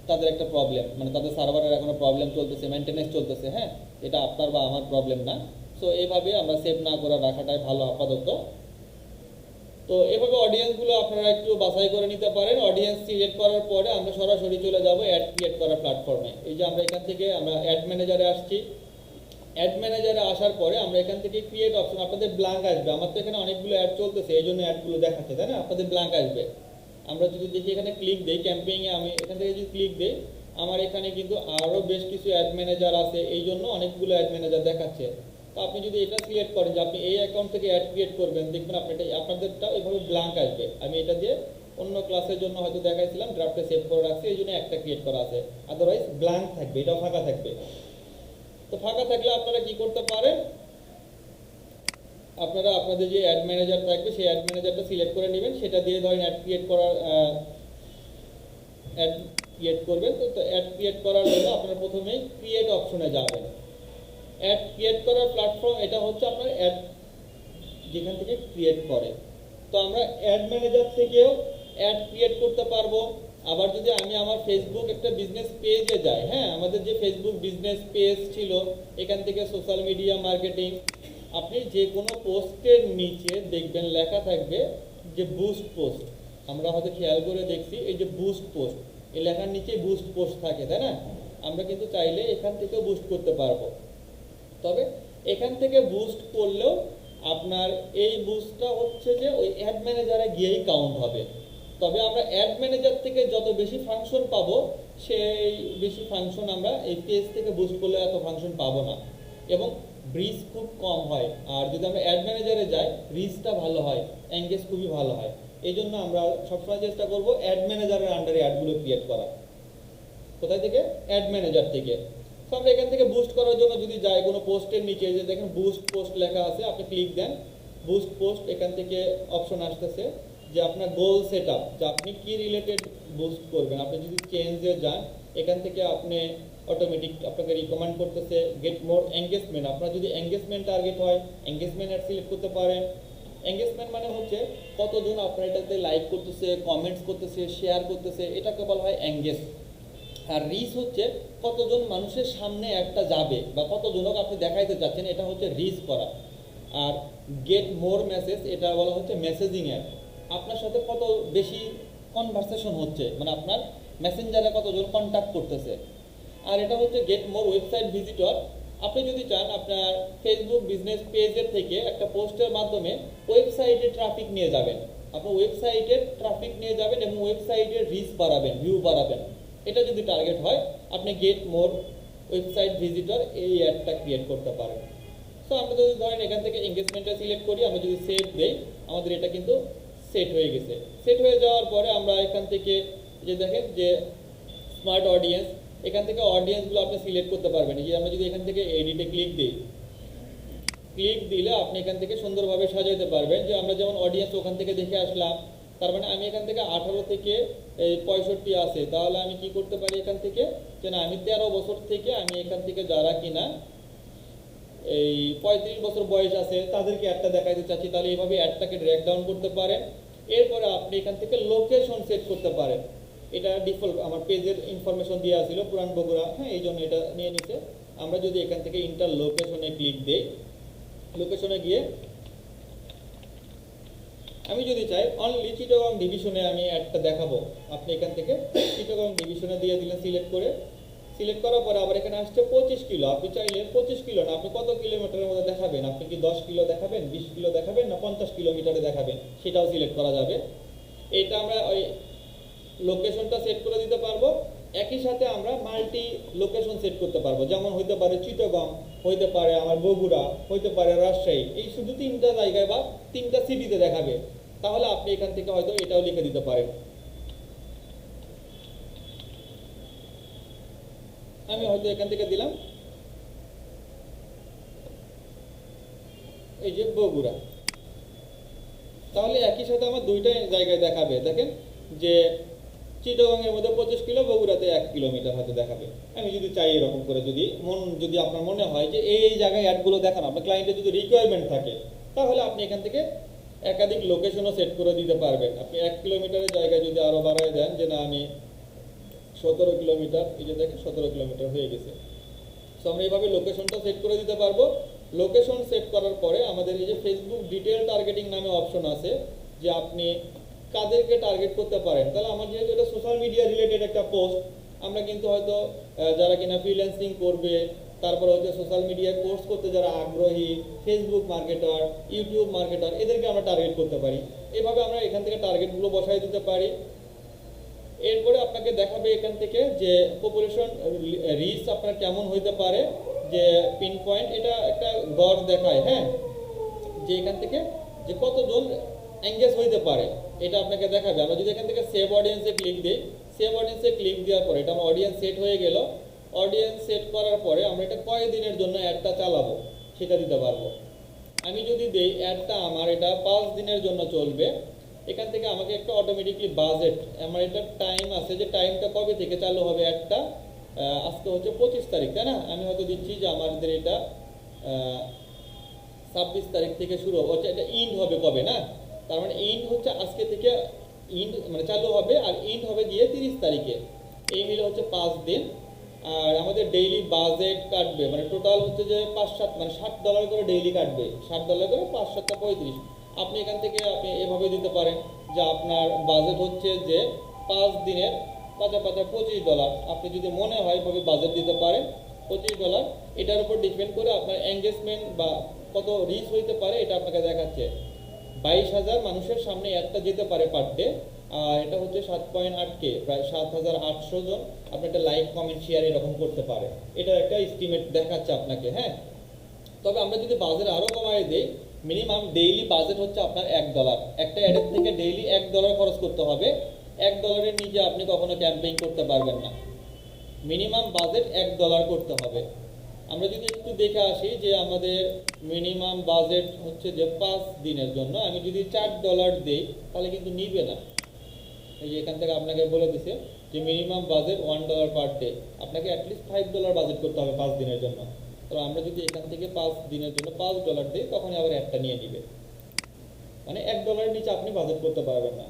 তাদের একটা প্রবলেম, মানে তাদের সার্ভারের এখনো প্রবলেম চলতেছে, মেনটেনেন্স চলতেছে, হ্যাঁ, এটা আপনার বা আমার প্রবলেম না। সো এইভাবে আমরা সেভ না করে রাখাটাই ভালো আপাতত। তো এভাবে অডিয়েন্সগুলো আপনারা একটু বাছাই করে নিতে পারেন। অডিয়েন্স সিলেক্ট করার পরে আমরা সরাসরি চলে যাব অ্যাড ক্রিয়েট করার প্ল্যাটফর্মে। এই যে আমরা এখান থেকে আমরা অ্যাড ম্যানেজারে আসছি, অ্যাড ম্যানেজারে আসার পরে আমরা এখান থেকে ক্রিয়েট অপশন, আপনাদের ব্ল্যাঙ্ক আসবে। আমার তো এখানে অনেকগুলো অ্যাড চলতেছে এই জন্য অ্যাডগুলো দেখাচ্ছে, তাই না? আপনাদের ব্ল্যাঙ্ক আসবে। আমরা যদি দেখি এখানে ক্লিক দিই ক্যাম্পেইনে, আমি এখান থেকে যদি ক্লিক দিই আমার এখানে কিন্তু আরও বেশ কিছু অ্যাড ম্যানেজার আছে, এই জন্য অনেকগুলো অ্যাড ম্যানেজার দেখাচ্ছে। তো আপনি যদি এটা সিলেক্ট করেন যে আপনি এই অ্যাকাউন্ট থেকে অ্যাড ক্রিয়েট করবেন, দেখবেন আপনাদেরটা এইভাবে ব্ল্যাঙ্ক আসবে। আমি এটা দিয়ে অন্য ক্লাসের জন্য হয়তো দেখাইছিলাম, ড্রাফটে সেভ করে রাখছি, এই জন্য একটা ক্রিয়েট করা আছে, আদারওয়াইজ ব্ল্যাঙ্ক থাকবে, এটা ফাঁকা থাকবে। তো ফাঁকা থাকলে আপনারা কি করতে পারেন, আপনারা আপনাদের যে অ্যাড ম্যানেজার থাকবে সেই অ্যাড ম্যানেজারটা সিলেক্ট করে নেবেন, সেটা দিয়ে ধরেন অ্যাড ক্রিয়েট করার অ্যাড ক্রিয়েট করবেন। তো অ্যাড ক্রিয়েট করার জন্য আপনারা প্রথমেই ক্রিয়েট অপশনে যাবেন। অ্যাড ক্রিয়েট করার প্ল্যাটফর্ম এটা হচ্ছে আপনার অ্যাড যেখান থেকে ক্রিয়েট করে। তো আমরা অ্যাড ম্যানেজার থেকেও অ্যাড ক্রিয়েট করতে পারবো। আবার যদি আমি আমার ফেসবুক একটা বিজনেস পেজে যাই, হ্যাঁ, আমাদের যে ফেসবুক বিজনেস পেজ ছিল এখান থেকে সোশ্যাল মিডিয়া মার্কেটিং, আপনি যে কোনো পোস্টের নিচে দেখবেন লেখা থাকবে যে বুস্ট পোস্ট। আমরা হয়তো খেয়াল করে দেখছি এই যে বুস্ট পোস্ট, এই লেখার নিচে বুস্ট পোস্ট থাকে, তাই না? আমরা কিন্তু চাইলে এখান থেকেও বুস্ট করতে পারবো। তবে এখান থেকে বুস্ট করলেও আপনার এই বুস্টটা হচ্ছে যে ওই অ্যাড ম্যানেজারে গিয়েই কাউন্ট হবে। তবে আমরা অ্যাড ম্যানেজার থেকে যত বেশি ফাংশন পাবো সেই বেশি ফাংশন আমরা এই পেজ থেকে বুস্ট করলে এত ফাংশন পাবো না, এবং রিচ খুব কম হয়। আর যদি আমরা অ্যাড ম্যানেজারে যাই রিচটা ভালো হয়, এঙ্গেজ খুবই ভালো হয়। এই জন্য আমরা সবসময় চেষ্টা করবো অ্যাড ম্যানেজারের আন্ডারে অ্যাডগুলো ক্রিয়েট করা। কোথায় থেকে? অ্যাড ম্যানেজার থেকে। তো আমরা এখান থেকে বুস্ট করার জন্য যদি যাই কোনো পোস্টের নিচে যে দেখেন বুস্ট পোস্ট লেখা আছে, আপনি ক্লিক দেন বুস্ট পোস্ট, এখান থেকে অপশন আসতেছে যে আপনার গোল সেট আপ, যে আপনি কি রিলেটেড বুস্ট করবেন। আপনি যদি চেঞ্জে যান এখান থেকে আপনি অটোমেটিক আপনাকে রিকমেন্ড করতেছে গেট মোর এঙ্গেজমেন্ট। আপনার যদি এঙ্গেজমেন্ট টার্গেট হয় এঙ্গেজমেন্ট অ্যাড সিলেক্ট করতে পারেন। এঙ্গেজমেন্ট মানে হচ্ছে কতজন আপনার এটাতে লাইক করতেছে, কমেন্টস করতেছে, শেয়ার করতেছে, এটাকে বলা হয় এঙ্গেজ। আর রিচ হচ্ছে কতজন মানুষের সামনে একটা যাবে বা কতজনকে আপনি দেখাইতে চাচ্ছেন, এটা হচ্ছে রিচ করা। আর গেট মোর মেসেজ, এটা বলা হচ্ছে মেসেজিং অ্যাড, আপনার সাথে কত বেশি কনভারসেশন হচ্ছে, মানে আপনার মেসেঞ্জারে কতজন কন্ট্যাক্ট করতেছে। আর এটা হচ্ছে গেট মোর ওয়েবসাইট ভিজিটর, আপনি যদি চান আপনার ফেসবুক বিজনেস পেজের থেকে একটা পোস্টের মাধ্যমে ওয়েবসাইটে ট্রাফিক নিয়ে যাবেন, আপনার ওয়েবসাইটের ট্রাফিক নিয়ে যাবেন এবং ওয়েবসাইটের রিচ বাড়াবেন, ভিউ বাড়াবেন। এটা যদি টার্গেট হয় আপনি গেট মোর ওয়েবসাইট ভিজিটর এই অ্যাডটা ক্রিয়েট করতে পারেন। সো আমরা যদি ধরেন এখান থেকে এঙ্গেজমেন্টটা সিলেক্ট করি, আমরা যদি সেভ দেই আমাদের এটা কিন্তু সেট হয়ে গেছে। সেট হয়ে যাওয়ার পরে আমরা এখান থেকে যে দেখেন যে স্মার্ট অডিয়েন্স, এখান থেকে অডিয়েন্সগুলো আপনি সিলেক্ট করতে পারবেন। যে আমরা যদি এখান থেকে এডিটে ক্লিক দিই, ক্লিক দিলে আপনি এখান থেকে সুন্দরভাবে সাজাইতে পারবেন। যে আমরা যেমন অডিয়েন্স ওখান থেকে দেখে আসলাম, তার মানে আমি এখান থেকে 18 থেকে 65 আছে, তাহলে আমি কি করতে পারি এখান থেকে যে না আমি 13 বছর থেকে আমি এখান থেকে যারা কিনা এই 35 বছর বয়স আছে তাদেরকে অ্যাডটা দেখাইতে চাচ্ছি, তাহলে এইভাবে অ্যাডটাকে ড্র্যাগ ডাউন করতে পারেন। এরপরে আপনি এখান থেকে লোকেশন সেট করতে পারেন। এটা ডিফল্ট আমার পেজের ইনফরমেশন দেওয়া ছিল পুরান বগুড়া, হ্যাঁ, এই জন্য এটা নিয়ে নিতে। আমরা যদি এখান থেকে ইন্টার লোকেশনে ক্লিক দিই, লোকেশনে গিয়ে আমি যদি চাই অনলি চিটাগং ডিভিশনে আমি অ্যাডটা দেখাবো, আপনি এখান থেকে চিটাগং ডিভিশনে দিয়ে দিলেন সিলেক্ট করে। সিলেক্ট করার পরে আবার এখানে আসছে 25 কিলো, আপনি চাইলে 25 কিলো না আপনি কত কিলোমিটারের মধ্যে দেখাবেন, আপনি কি 10 কিলো দেখাবেন, 20 কিলো দেখাবেন না 50 কিলোমিটারে দেখাবেন, সেটাও সিলেক্ট করা যাবে। এটা আমরা ওই লোকেশনটা সেট করে দিতে পারবো। একই সাথে আমরা মাল্টি লোকেশন সেট করতে পারবো, যেমন হইতে পারে চিটাগং, হইতে পারে আমার বগুড়া, হইতে পারে রাজশাহী, এই শুধু 3টা জায়গায় বা 3টা সিটিতে দেখাবে। তাহলে আপনি এখান থেকে হয়তো এটাও লিখে দিতে পারেন। আমি হয়তো এখান থেকে দিলাম এই যে বগুড়া, তাহলে একই সাথে আমার 2টা জায়গায় দেখাবে। দেখেন যে চিটাগংয়ের মধ্যে 25 কিলো, বগুড়াতে 1 কিলোমিটার হয়তো দেখাবে। আমি যদি চাই এরকম করে, যদি আপনার মনে হয় যে এই জায়গায় অ্যাডগুলো দেখানো, আপনার ক্লায়েন্টের যদি রিকোয়ারমেন্ট থাকে, তাহলে আপনি এখান থেকে একাধিক লোকেশনও সেট করে দিতে পারবেন। আপনি 1 কিলোমিটারের জায়গায় যদি আরো বাড়ায় দেন যে না আমি 17 কিলোমিটার, এই যে দেখেন 17 কিলোমিটার হয়ে গেছে। সো আমরা এইভাবে লোকেশনটা সেট করে দিতে পারবো। লোকেশন সেট করার পরে আমাদের এই যে ফেসবুক ডিটেল টার্গেটিং নামে অপশন আছে, যে আপনি কাদেরকে টার্গেট করতে পারেন। তাহলে আমার যেহেতু এটা সোশ্যাল মিডিয়া রিলেটেড একটা পোস্ট, আমরা কিন্তু হয়তো যারা কিনা ফ্রিল্যান্সিং করবে, তারপরে হচ্ছে সোশ্যাল মিডিয়ায় কোর্স করতে যারা আগ্রহী, ফেসবুক মার্কেটার, ইউটিউব মার্কেটার, এদেরকে আমরা টার্গেট করতে পারি। এভাবে আমরা এখান থেকে টার্গেটগুলো বসাই দিতে পারি। এরপরে আপনাকে দেখাবে এখান থেকে যে পপুলেশন রিচ আপনার কেমন হইতে পারে, যে পিন পয়েন্ট, এটা একটা গড় দেখায়, হ্যাঁ, যে এখান থেকে যে কতজন এঙ্গেজ হইতে পারে এটা আপনাকে দেখাবে। আমরা যদি এখান থেকে সেভ অডিয়েন্সে ক্লিক দিই, সেভ অডিয়েন্সে ক্লিক দেওয়ার পরে এটা আমার অডিয়েন্স সেট হয়ে গেল। অডিয়েন্স সেট করার পরে আমরা এটা কয় দিনের জন্য অ্যাডটা চালাবো সেটা দিতে পারবো। আমি যদি দেই অ্যাডটা আমার এটা 5 দিনের জন্য চলবে, এখান থেকে আমাকে একটা অটোমেটিকলি বাজেট, আমার এটা টাইম আছে যে টাইমটা কবে থেকে চালু হবে অ্যাডটা। আজকে হচ্ছে 25 তারিখ, তাই না? আমি হয়তো দিচ্ছি যে আমাদের এটা 26 তারিখ থেকে শুরু হচ্ছে, এটা ইন্ড হবে কবে, না? তার মানে ইন্ড হচ্ছে আজকে থেকে ইন্ড মানে চালু হবে, আর ইন্ড হবে গিয়ে 30 তারিখে। এই মিলে হচ্ছে 5 দিন। আর আমাদের ডেইলি বাজেট কাটবে, মানে টোটাল হচ্ছে যে মানে $60 করে ডেইলি কাটবে, $60 করে 5 7 35। আপনি এখান থেকে আপনি এভাবে দিতে পারেন যে আপনার বাজেট হচ্ছে যে 5 দিনের পাঁচা পাঁচা $25। আপনি যদি মনে হয় এভাবে বাজেট দিতে পারেন $25। এটার উপর ডিপেন্ড করে আপনার এঙ্গেজমেন্ট বা কত রিচ হইতে পারে এটা আপনাকে দেখাচ্ছে। 22,000 মানুষের সামনে একটা যেতে পারে পার ডে, আর এটা হচ্ছে 7.8K, প্রায় 7,800 জন আপনি একটা লাইক কমেন্ট শেয়ার এরকম করতে পারে। এটা একটা এস্টিমেট দেখাচ্ছে আপনাকে, হ্যাঁ। তবে আমরা যদি বাজেট আরো কমাই দেই, মিনিমাম ডেইলি বাজেট হচ্ছে আপনার $1। একটা অ্যাডের থেকে ডেইলি $1 খরচ করতে হবে। $1 নিচে আপনি কখনো ক্যাম্পেইন করতে পারবেন না। মিনিমাম বাজেট $1 করতে হবে। আমরা যদি একটু দেখে আসি যে আমাদের মিনিমাম বাজেট হচ্ছে যে 5 দিনের জন্য, আমি যদি $4 দেই তাহলে কিন্তু নিবে না। এই যে এখান থেকে আপনাকে বলে দিছে যে মিনিমাম বাজেট $1 পার ডে, আপনাকে অ্যাটলিস্ট $5 বাজেট করতে হবে 5 দিনের জন্য। তো আমরা যদি এখান থেকে 5 দিনের জন্য $5 দিই, তখনই আবার একটা নিয়ে নিবে, মানে $1 নিচে আপনি বাজেট করতে পারবেন না।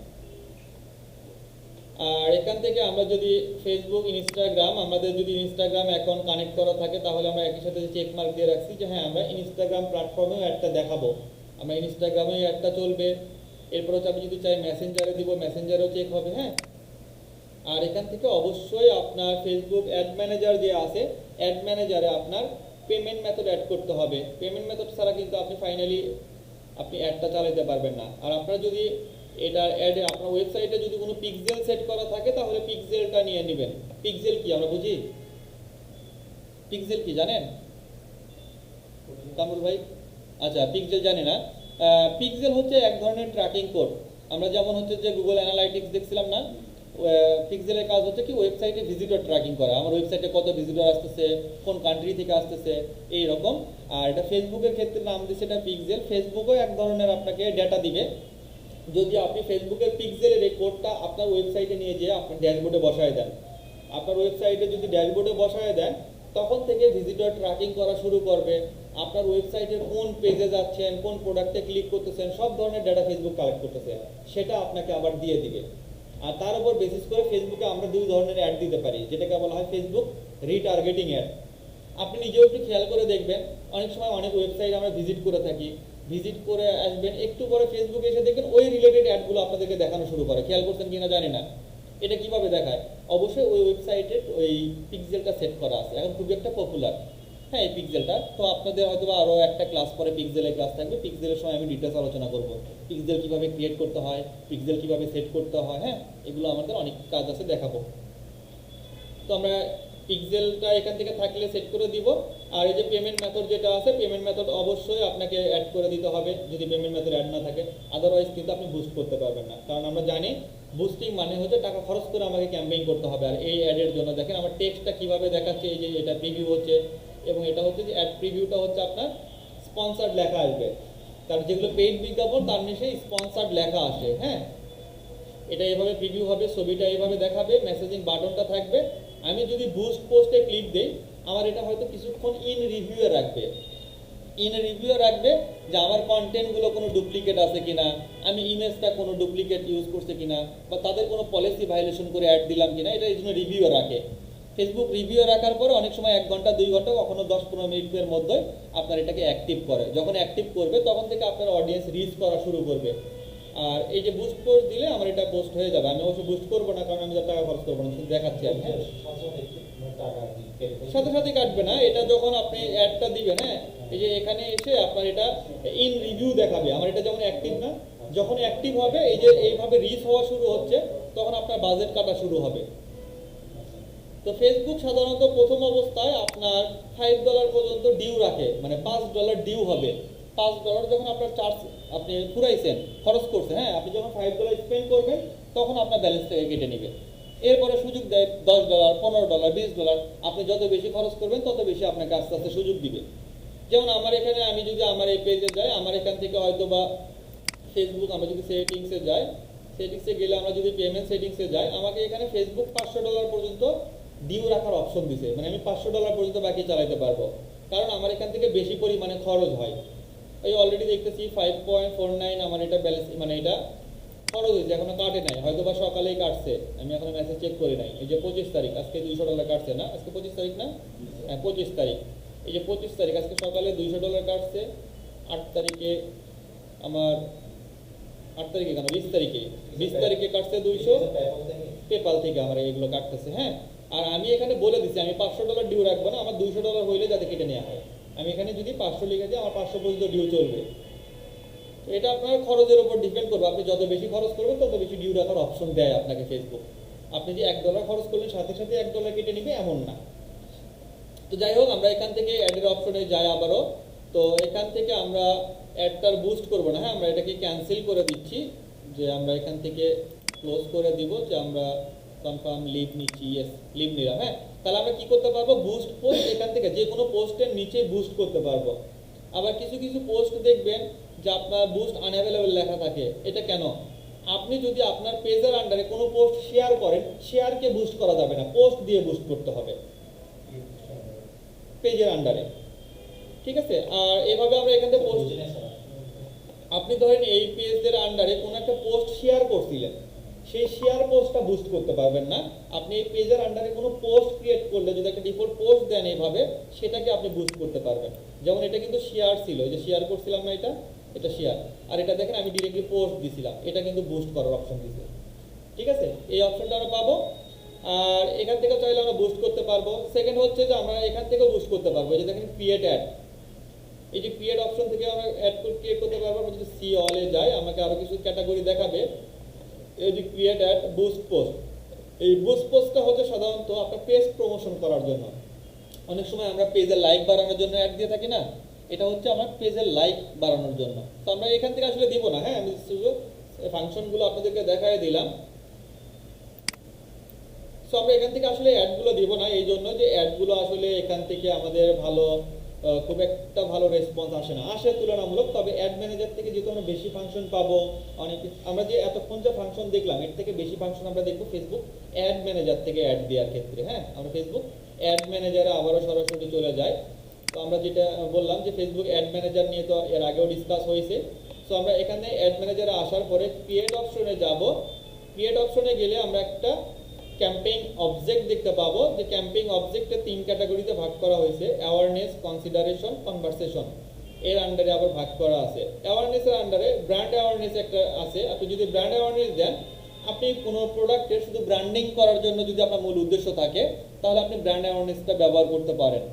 আর এখান থেকে আমরা যদি ফেসবুক, ইনস্টাগ্রাম, আমাদের যদি ইনস্টাগ্রাম অ্যাকাউন্ট কানেক্ট করা থাকে, তাহলে আমরা একই সাথে চেক মার্ক দিয়ে রাখছি যে হ্যাঁ আমরা ইনস্টাগ্রাম প্ল্যাটফর্মেও অ্যাডটা দেখাবো, আমরা ইনস্টাগ্রামেও অ্যাডটা চলবে। এরপর হচ্ছে আমি যদি চাই মেসেঞ্জারে দিব, মেসেঞ্জারেও চেক হবে, হ্যাঁ। আর এখান থেকে অবশ্যই আপনার ফেসবুক অ্যাড ম্যানেজার যে আছে, অ্যাড ম্যানেজারে আপনার পেমেন্ট মেথড অ্যাড করতে হবে। পেমেন্ট মেথড ছাড়া কিন্তু আপনি ফাইনালি আপনি অ্যাডটা চালাতে পারবেন না। আর আপনারা যদি এটা অ্যাডে আপনার ওয়েবসাইটে যদি কোনো পিক্সেল সেট করা থাকে, তাহলে পিক্সেলটা নিয়ে নেবেন। পিক্সেল কি আমরা বুঝি? পিক্সেল কি জানেন কামরুল ভাই? আচ্ছা, পিক্সেল জানি না। পিক্সেল হচ্ছে এক ধরনের ট্র্যাকিং কোড। আমরা যেমন হচ্ছে যে গুগল অ্যানালাইটিক্স দেখছিলাম না, পিক্সেলের কাজ হচ্ছে কি ওয়েবসাইটে ভিজিটর ট্র্যাকিং করা, আমার ওয়েবসাইটে কত ভিজিটর আসতেছে, কোন কান্ট্রি থেকে আসতেছে, এই রকম। আর এটা ফেসবুকের ক্ষেত্রে নাম দিচ্ছে এটা পিক্সেল। ফেসবুকও এক ধরনের আপনাকে ডেটা দিবে। যদি আপনি ফেসবুকের পিক্সেলের এই কোডটা আপনার ওয়েবসাইটে নিয়ে যেয়ে আপনি ড্যাশবোর্ডে বসায় দেন, আপনার ওয়েবসাইটে যদি ড্যাশবোর্ডে বসায় দেন, তখন থেকে ভিজিটর ট্র্যাকিং করা শুরু করবে। আপনার ওয়েবসাইটে কোন পেজে যাচ্ছেন, কোন প্রোডাক্টে ক্লিক করতেছেন, সব ধরনের ডেটা ফেসবুক কালেক্ট করতেছে, সেটা আপনাকে আবার দিয়ে দিবে। আর তার উপর বেসিস করে ফেসবুকে আমরা 2 ধরনের অ্যাড দিতে পারি, যেটাকে বলা হয় ফেসবুক রিটার্গেটিং অ্যাড। আপনি নিজেও একটু খেয়াল করে দেখবেন, অনেক সময় অনেক ওয়েবসাইট আমরা ভিজিট করে থাকি, ভিজিট করে আসবেন, একটু পরে ফেসবুকে এসে দেখবেন ওই রিলেটেড অ্যাডগুলো আপনাদেরকে দেখানো শুরু করে। খেয়াল করছেন কিনা জানি না। এটা কিভাবে দেখায়? অবশ্যই ওই ওয়েবসাইটে ওই পিক্সেলটা সেট করা আছে, এখন খুবই একটা পপুলার, হ্যাঁ, এই পিক্সেলটা। তো আপনাদের হয়তো আরও একটা ক্লাস পরে পিক্সেলের ক্লাস থাকবে, পিক্সেলের সময় আমি ডিটেলস আলোচনা করব, পিক্সেল কিভাবে ক্রিয়েট করতে হয়, পিক্সেল কিভাবে সেট করতে হয়, হ্যাঁ, এগুলো আমাদের অনেক কাজ আছে, দেখাবো। তো আমরা পিক্সেলটা এখান থেকে থাকলে সেট করে দিব। আর এই যে পেমেন্ট মেথড যেটা আছে, পেমেন্ট মেথড অবশ্যই আপনাকে অ্যাড করে দিতে হবে, যদি পেমেন্ট মেথড অ্যাড না থাকে, আদারওয়াইজ কিন্তু আপনি বুস্ট করতে পারবেন না। কারণ আমরা জানি বুস্টিং মানে হচ্ছে টাকা খরচ করে আমাকে ক্যাম্পেইন করতে হবে। আর এই অ্যাডের জন্য দেখেন আমার টেক্সটটা কিভাবে দেখাচ্ছে, এই যে এটা প্রিভিউ হচ্ছে, এবং এটা হচ্ছে যে অ্যাড প্রিভিউটা হচ্ছে আপনার স্পন্সার্ড লেখা আসবে, কারণ যেগুলো পেইড বিজ্ঞাপন তার নিচে স্পন্সার্ড লেখা আসে। হ্যাঁ, এটা এভাবে প্রিভিউ হবে, ছবিটা এইভাবে দেখাবে, মেসেজিং বাটনটা থাকবে। আমি যদি বুস্ট পোস্টে ক্লিক দেই, আমার এটা হয়তো কিছুক্ষণ ইন রিভিউয়ে রাখবে, যে আমার কন্টেন্টগুলো কোনো ডুপ্লিকেট আছে কিনা, আমি ইমেজটা কোনো ডুপ্লিকেট ইউজ করছে কিনা, বা তাদের কোনো পলিসি ভায়োলেশন করে অ্যাড দিলাম কিনা, এটা এই জন্য রিভিউয়ে রাখে। ফেসবুক রিভিউ রাখার পরে অনেক সময় 1 ঘন্টা 2 ঘন্টা, কখনো 10-15 মিনিটের মধ্যে আপনার এটাকে অ্যাক্টিভ করে। যখন অ্যাক্টিভ করবে তখন থেকে আপনার অডিয়েন্স রিচ করা শুরু করবে। আর এই যে বুস্ট পোস্ট দিলে আমার এটা পোস্ট হয়ে যাবে। আমি অবশ্য বুস্ট করবো না, কারণ আমি টাকা খরচ করবো না, শুধু দেখাচ্ছি আমি। সাথে সাথে কাটবে না, এটা যখন আপনি অ্যাডটা দিবেন, হ্যাঁ, এই যে এখানে এসে আপনার এটা ইন রিভিউ দেখাবে। আমার এটা যেমন অ্যাক্টিভ না, যখন অ্যাক্টিভ হবে এই যে এইভাবে রিচ হওয়া শুরু হচ্ছে, তখন আপনার বাজেট কাটা শুরু হবে। তো ফেসবুক সাধারণত প্রথম অবস্থায় আপনার $5 পর্যন্ত ডিউ রাখে, মানে $5 ডিউ হবে। $5 যখন আপনার চার্জ আপনি পুরাইছেন, খরচ করছেন, হ্যাঁ, আপনি যখন $5 স্পেন্ড করবেন তখন আপনার ব্যালেন্স থেকে কেটে নেবে। এরপরে সুযোগ দেয় $10, $15, $20, আপনি যত বেশি খরচ করবেন তত বেশি আপনাকে আস্তে আস্তে সুযোগ দিবে। যেমন আমার এখানে, আমি যদি আমার এই পেজে যাই, আমার এখান থেকে হয়তো বা ফেসবুক, আমরা যদি সেটিংসে যাই, সেটিংসে গেলে আমরা যদি পেমেন্ট সেটিংসে যাই, আমাকে এখানে ফেসবুক $500 পর্যন্ত ডিউ রাখার অপশন দিছে, মানে আমি $500 পর্যন্ত বাকি চালাতে পারবো, কারণ আমার এখান থেকে বেশি পরিমাণে খরচ হয়। এই অলরেডি দেখতেছি 5.49 আমার এটা ব্যালেন্স, মানে এটা খরচ হয়েছে, এখনো কাটে নাই, হয়তো বা সকালেই কাটছে, আমি এখনো মেসেজ চেক করি নাই। এই যে 25 তারিখ, আজকে $200 কাটছে না, আজকে 25 তারিখ না, হ্যাঁ 25 তারিখ, এই যে 25 তারিখ, আজকে সকালে $200 কাটছে। 8 তারিখে আমার, 8 তারিখে কেন, 20 তারিখে কাটছে 200 পেপাল থেকে আমার এগুলো কাটতেছে। হ্যাঁ, আর আমি এখানে বলে দিচ্ছি আমি $500 ডিউ রাখবো না, আমার $200 হইলে যাতে কেটে নেওয়া হয়। আমি এখানে যদি 500 লিখে দিই, আমার 500 পর্যন্ত ডিউ চলবে। তো এটা আপনার খরচের উপর ডিপেন্ড করবে, আপনি যত বেশি খরচ করবেন তত বেশি ডিউ রাখার অপশন দেয় আপনাকে ফেসবুক। আপনি যে $1 খরচ করলেন সাথে সাথে $1 কেটে নিবে এমন না। তো যাই হোক, আমরা এখান থেকে অ্যাডের অপশনে যাই আবারও। তো এখান থেকে আমরা অ্যাডটার বুস্ট করবো না, হ্যাঁ, আমরা এটাকে ক্যান্সেল করে দিচ্ছি, যে আমরা এখান থেকে ক্লোজ করে দিব, যে আমরা কনফার্ম লিভ নিচ্ছি, ইয়েস লিভ নিলাম। হ্যাঁ, তাহলে আমরা কি করতে পারবো, বুস্ট পোস্ট এখান থেকে যে কোনো পোস্টের নিচে বুস্ট করতে পারবো। আবার কিছু কিছু পোস্ট দেখবেন যে আপনার বুস্ট আনঅ্যাভেলেবল লেখা থাকে। এটা কেন? আপনি যদি আপনার পেজের আন্ডারে কোনো পোস্ট শেয়ার করেন, শেয়ারকে বুস্ট করা যাবে না, পোস্ট দিয়ে বুস্ট করতে হবে পেজের আন্ডারে, ঠিক আছে? আর এভাবে আমরা এখান থেকে পোস্ট, আপনি ধরেন এই পেজের আন্ডারে কোনো একটা পোস্ট শেয়ার করছিলেন, সেই শেয়ার পোস্টটা বুস্ট করতে পারবেন না। আপনি এই পেজের আন্ডারে কোনো পোস্ট ক্রিয়েট করলে যদি একটা ডিফল্ট পোস্ট দেন এইভাবে, সেটাকে আপনি বুস্ট করতে পারবেন। যেমন এটা কিন্তু শেয়ার ছিল, এই যে শেয়ার করছিলাম না, এটা শেয়ার, আর এটা দেখেন আমি ডিরেক্টলি পোস্ট দিছিলাম, এটা কিন্তু বুস্ট করার অপশন দিছে, ঠিক আছে? এই অপশনটা আমরা পাবো। আর এখান থেকে চাইলে আমরা বুস্ট করতে পারবো। সেকেন্ড হচ্ছে যে আমরা এখান থেকেও বুস্ট করতে পারবো, এই যে দেখেন ক্রিয়েট অ্যাড, এই যে ক্রিয়েট অপশন থেকে আমরা অ্যাড ক্রিয়েট করতে পারবো। আমরা যদি সি অলে যাই, আমাকে আরো কিছু ক্যাটাগরি দেখাবে। এই যে ক্রিয়েট অ্যাড, বুস্ট পোস্ট, এই বুস্ট পোস্টটা হচ্ছে সাধারণত আপনার পেজ প্রমোশন করার জন্য। অনেক সময় আমরা পেজের লাইক বাড়ানোর জন্য অ্যাড দিয়ে থাকি না, এটা হচ্ছে আমার পেজের লাইক বাড়ানোর জন্য। তো আমরা এখান থেকে আসলে দিব না, হ্যাঁ, আমি শুধু ফাংশনগুলো আপনাদেরকে দেখাই দিলাম। সো আমরা এখান থেকে আসলে অ্যাডগুলো দিব না, এই জন্য যে অ্যাডগুলো আসলে এখান থেকে আমাদের ভালো, খুব একটা ভালো রেসপন্স আসে না, আসে তুলনামূলক। তবে অ্যাড ম্যানেজার থেকে যেহেতু আমরা বেশি ফাংশন পাবো, অনেক আমরা যে এতক্ষণ যে ফাংশন দেখলাম এর থেকে বেশি ফাংশন আমরা দেখবো ফেসবুক অ্যাড ম্যানেজার থেকে অ্যাড দেওয়ার ক্ষেত্রে। হ্যাঁ, আমরা ফেসবুক অ্যাড ম্যানেজারে আবারও সরাসরি চলে যাই। তো আমরা যেটা বললাম যে ফেসবুক অ্যাড ম্যানেজার নিয়ে তো এর আগেও ডিসকাস হয়েছে। সো আমরা এখানে অ্যাড ম্যানেজারে আসার পরে ক্রিয়েট অপশনে যাব। ক্রিয়েট অপশনে গেলে আমরা একটা ক্যাম্পেইন অবজেক্ট দেখতে পাবো, যে ক্যাম্পেইন অবজেক্টে 3 ক্যাটাগরিতে ভাগ করা হয়েছে, অ্যাওয়ারনেস, কনসিডারেশন, কনভারসেশন। এর আন্ডারে আবার ভাগ করা আছে। অ্যাওয়ারনেসের আন্ডারে ব্র্যান্ড অ্যাওয়ারনেস একটা আছে। আপনি যদি ব্র্যান্ড অ্যাওয়ারনেস দেন, আপনি কোনো প্রোডাক্টের শুধু ব্র্যান্ডিং করার জন্য যদি আপনার মূল উদ্দেশ্য থাকে, তাহলে আপনি ব্র্যান্ড অ্যাওয়ারনেসটা ব্যবহার করতে পারেন।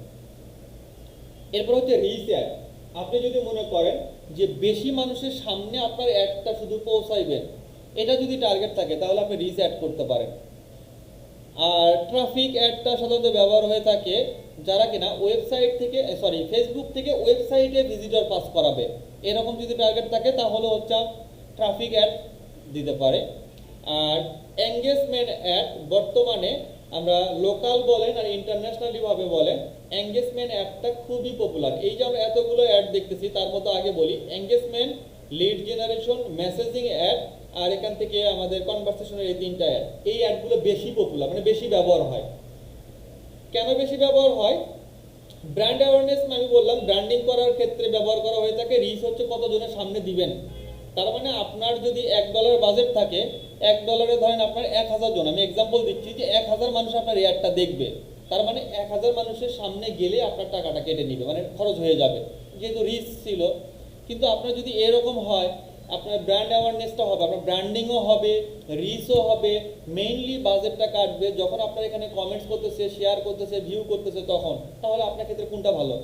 এরপর হচ্ছে রিচ অ্যাড। আপনি যদি মনে করেন যে বেশি মানুষের সামনে আপনার অ্যাডটা শুধু পৌঁছাইবেন, এটা যদি টার্গেট থাকে, তাহলে আপনি রিচ অ্যাড করতে পারেন। আর ট্রাফিক অ্যাডটা সাধারণত ব্যবহার হয়ে থাকে যারা কিনা ওয়েবসাইট থেকে ফেসবুক থেকে ওয়েবসাইটে ভিজিটর পাস করাবে, এরকম যদি টার্গেট থাকে তাহলে হচ্ছে ট্রাফিক অ্যাড দিতে পারে। আর এঙ্গেজমেন্ট অ্যাড বর্তমানে আমরা লোকাল বলেন আর ইন্টারন্যাশনালি ভাবে বলেন, এঙ্গেজমেন্ট অ্যাডটা খুবই পপুলার। এই যে আমরা এতগুলো অ্যাড দেখতেছি তার মধ্যে আগে বলি engagement, lead generation, messaging ad আর এখান থেকে আমাদের কনভারসেশনের এই তিনটা অ্যাড, এই অ্যাডগুলো বেশি পপুলার, মানে বেশি ব্যবহার হয়। কেন বেশি ব্যবহার হয়? ব্র্যান্ড অ্যাওয়ারনেস আমি বললাম, ব্র্যান্ডিং করার ক্ষেত্রে ব্যবহার করা হয়ে থাকে। রিচ হচ্ছে কতজনের সামনে দিবেন, তার মানে আপনার যদি $1 বাজেট থাকে, $1 ধরেন আপনার 1000 জন, আমি এক্সাম্পল দিচ্ছি যে 1000 মানুষ আপনার অ্যাডটা দেখবে, তার মানে 1000 মানুষের সামনে গেলে আপনার টাকাটা কেটে নিবে, মানে খরচ হয়ে যাবে, যেহেতু রিচ ছিল। কিন্তু আপনার যদি এরকম হয়, আপনার ব্র্যান্ড অ্যাওয়ারনেসটা হবে, আপনার ব্র্যান্ডিংও হবে, রিচও হবে, মেইনলি বাজেটটা কাটবে যখন আপনার এখানে কমেন্টস করতেছে, শেয়ার করতেছে, ভিউ করতেছে, তখন তাহলে আপনার ক্ষেত্রে কোনটা ভালো?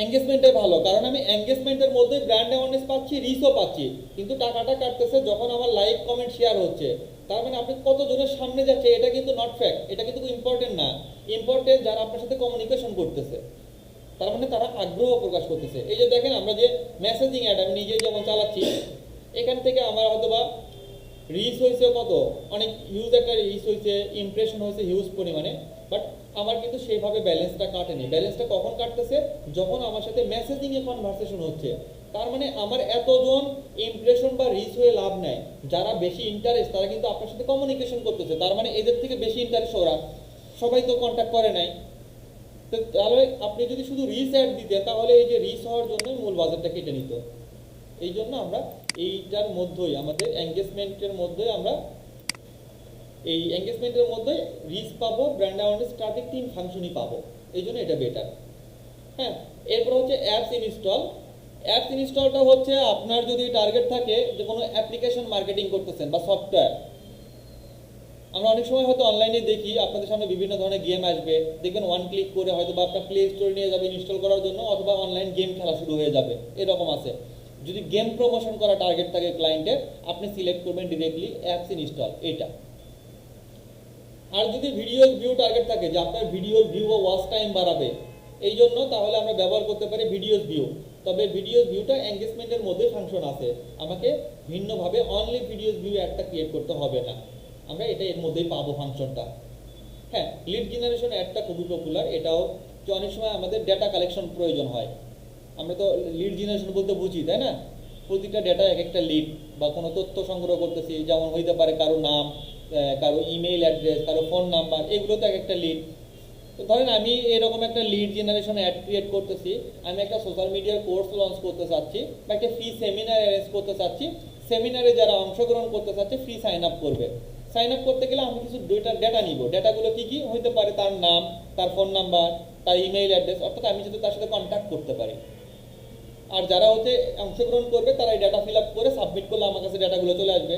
এঙ্গেজমেন্টটাই ভালো, কারণ আমি এঙ্গেজমেন্টের মধ্যে ব্র্যান্ড অ্যাওয়ারনেস পাচ্ছি, রিচও পাচ্ছি, কিন্তু টাকাটা কাটতেছে যখন আমার লাইক কমেন্ট শেয়ার হচ্ছে। তার মানে আপনি কতজনের সামনে যাচ্ছে এটা কিন্তু নট ফ্যাক্ট, এটা কিন্তু ইম্পর্টেন্ট না। ইম্পর্টেন্ট যারা আপনার সাথে কমিউনিকেশন করতেছে, তার মানে তারা আগ্রহ প্রকাশ করতেছে। এই যে দেখেন আমরা যে মেসেজিং অ্যাড আমি নিজেই যেমন চালাচ্ছি, এখান থেকে আমার হয়তোবা রিচ হয়েছে কত, অনেক হিউজ একটা রিচ হয়েছে, ইমপ্রেশন হয়েছে হিউজ পরিমাণে, বাট আমার কিন্তু সেইভাবে ব্যালেন্সটা কাটেনি। ব্যালেন্সটা কখন কাটতেছে? যখন আমার সাথে মেসেজিংয়ে কনভারসেশন হচ্ছে। তার মানে আমার এতজন ইমপ্রেশন বা রিচ হয়ে লাভ নাই, যারা বেশি ইন্টারেস্ট তারা কিন্তু আপনার সাথে কমিউনিকেশন করতেছে, তার মানে এদের থেকে বেশি ইন্টারেস্ট ওরা, সবাই তো কন্ট্যাক্ট করে নাই। তাহলে আপনি যদি শুধু রিচ অ্যাড দিতেন তাহলে এই যে রিচ হওয়ার জন্য মূল বাজেটটা কেটে নিত। এই জন্য আমরা এইটার মধ্যেই আমাদের এঙ্গেজমেন্টের মধ্যে আমরা এই এঙ্গেজমেন্টের মধ্যে রিচ পাবো, ব্র্যান্ড অ্যাওয়ারনেস, ট্রাফিক, 3 ফাংশনই পাবো, এই জন্য এটা বেটার। হ্যাঁ, এরপর হচ্ছে অ্যাপস ইনস্টল। অ্যাপস ইনস্টলটা হচ্ছে আপনার যদি টার্গেট থাকে যে কোনো অ্যাপ্লিকেশন মার্কেটিং করতেছেন বা সফটওয়্যার। আমরা অনেক সময় হয়তো অনলাইনে দেখি আপনাদের সামনে বিভিন্ন ধরনের গেম আসবে, দেখবেন ওয়ান ক্লিক করে হয়তো বা আপনার প্লে স্টোরে নিয়ে যাবে ইনস্টল করার জন্য, অথবা অনলাইন গেম খেলা শুরু হয়ে যাবে, এরকম আছে। যদি গেম প্রমোশন করা টার্গেট থাকে ক্লায়েন্টের, আপনি সিলেক্ট করবেন ডিরেক্টলি অ্যাপস ইনস্টল এটা। আর যদি ভিডিও ভিউ টার্গেট থাকে যে আপনার ভিডিওর ভিউ ও ওয়াচ টাইম বাড়াবে, এই জন্য তাহলে আমরা ব্যবহার করতে পারি ভিডিওস ভিউ। তবে ভিডিওস ভিউটা এঙ্গেজমেন্টের মধ্যে ফাংশন আছে, আমাকে ভিন্নভাবে অনলি ভিডিওস ভিউ একটা ক্রিয়েট করতে হবে না, আমরা এটা এর মধ্যেই পাবো ফাংশনটা। হ্যাঁ, লিড জেনারেশন অ্যাডটা খুবই পপুলার। এটাও যে অনেক সময় আমাদের ডেটা কালেকশন প্রয়োজন হয়, আমরা তো লিড জেনারেশন বলতে বুঝি, তাই না? প্রতিটা ডেটা এক একটা লিড বা কোনো তথ্য সংগ্রহ করতেছি, যেমন হইতে পারে কারো নাম, কারো ইমেইল অ্যাড্রেস, কারো ফোন নাম্বার, এগুলো তো এক একটা লিড। তো ধরেন আমি এরকম একটা লিড জেনারেশন অ্যাড ক্রিয়েট করতেছি, আমি একটা সোশ্যাল মিডিয়ার কোর্স লঞ্চ করতে চাচ্ছি বা একটা ফ্রি সেমিনার অ্যারেঞ্জ করতে চাচ্ছি, সেমিনারে যারা অংশগ্রহণ করতে চাচ্ছে ফ্রি সাইন আপ করবে। সাইন আপ করতে গেলে আমি কিছু ডেটা নিব। ডেটাগুলো কি কি হইতে পারে? তার নাম, তার ফোন নাম্বার, তার ইমেইল অ্যাড্রেস, অর্থাৎ আমি যাতে তার সাথে কন্ট্যাক্ট করতে পারি। আর যারা হচ্ছে অংশগ্রহণ করবে তারা এই ডাটা ফিল আপ করে সাবমিট করলে আমার কাছে ডাটাগুলো চলে আসবে।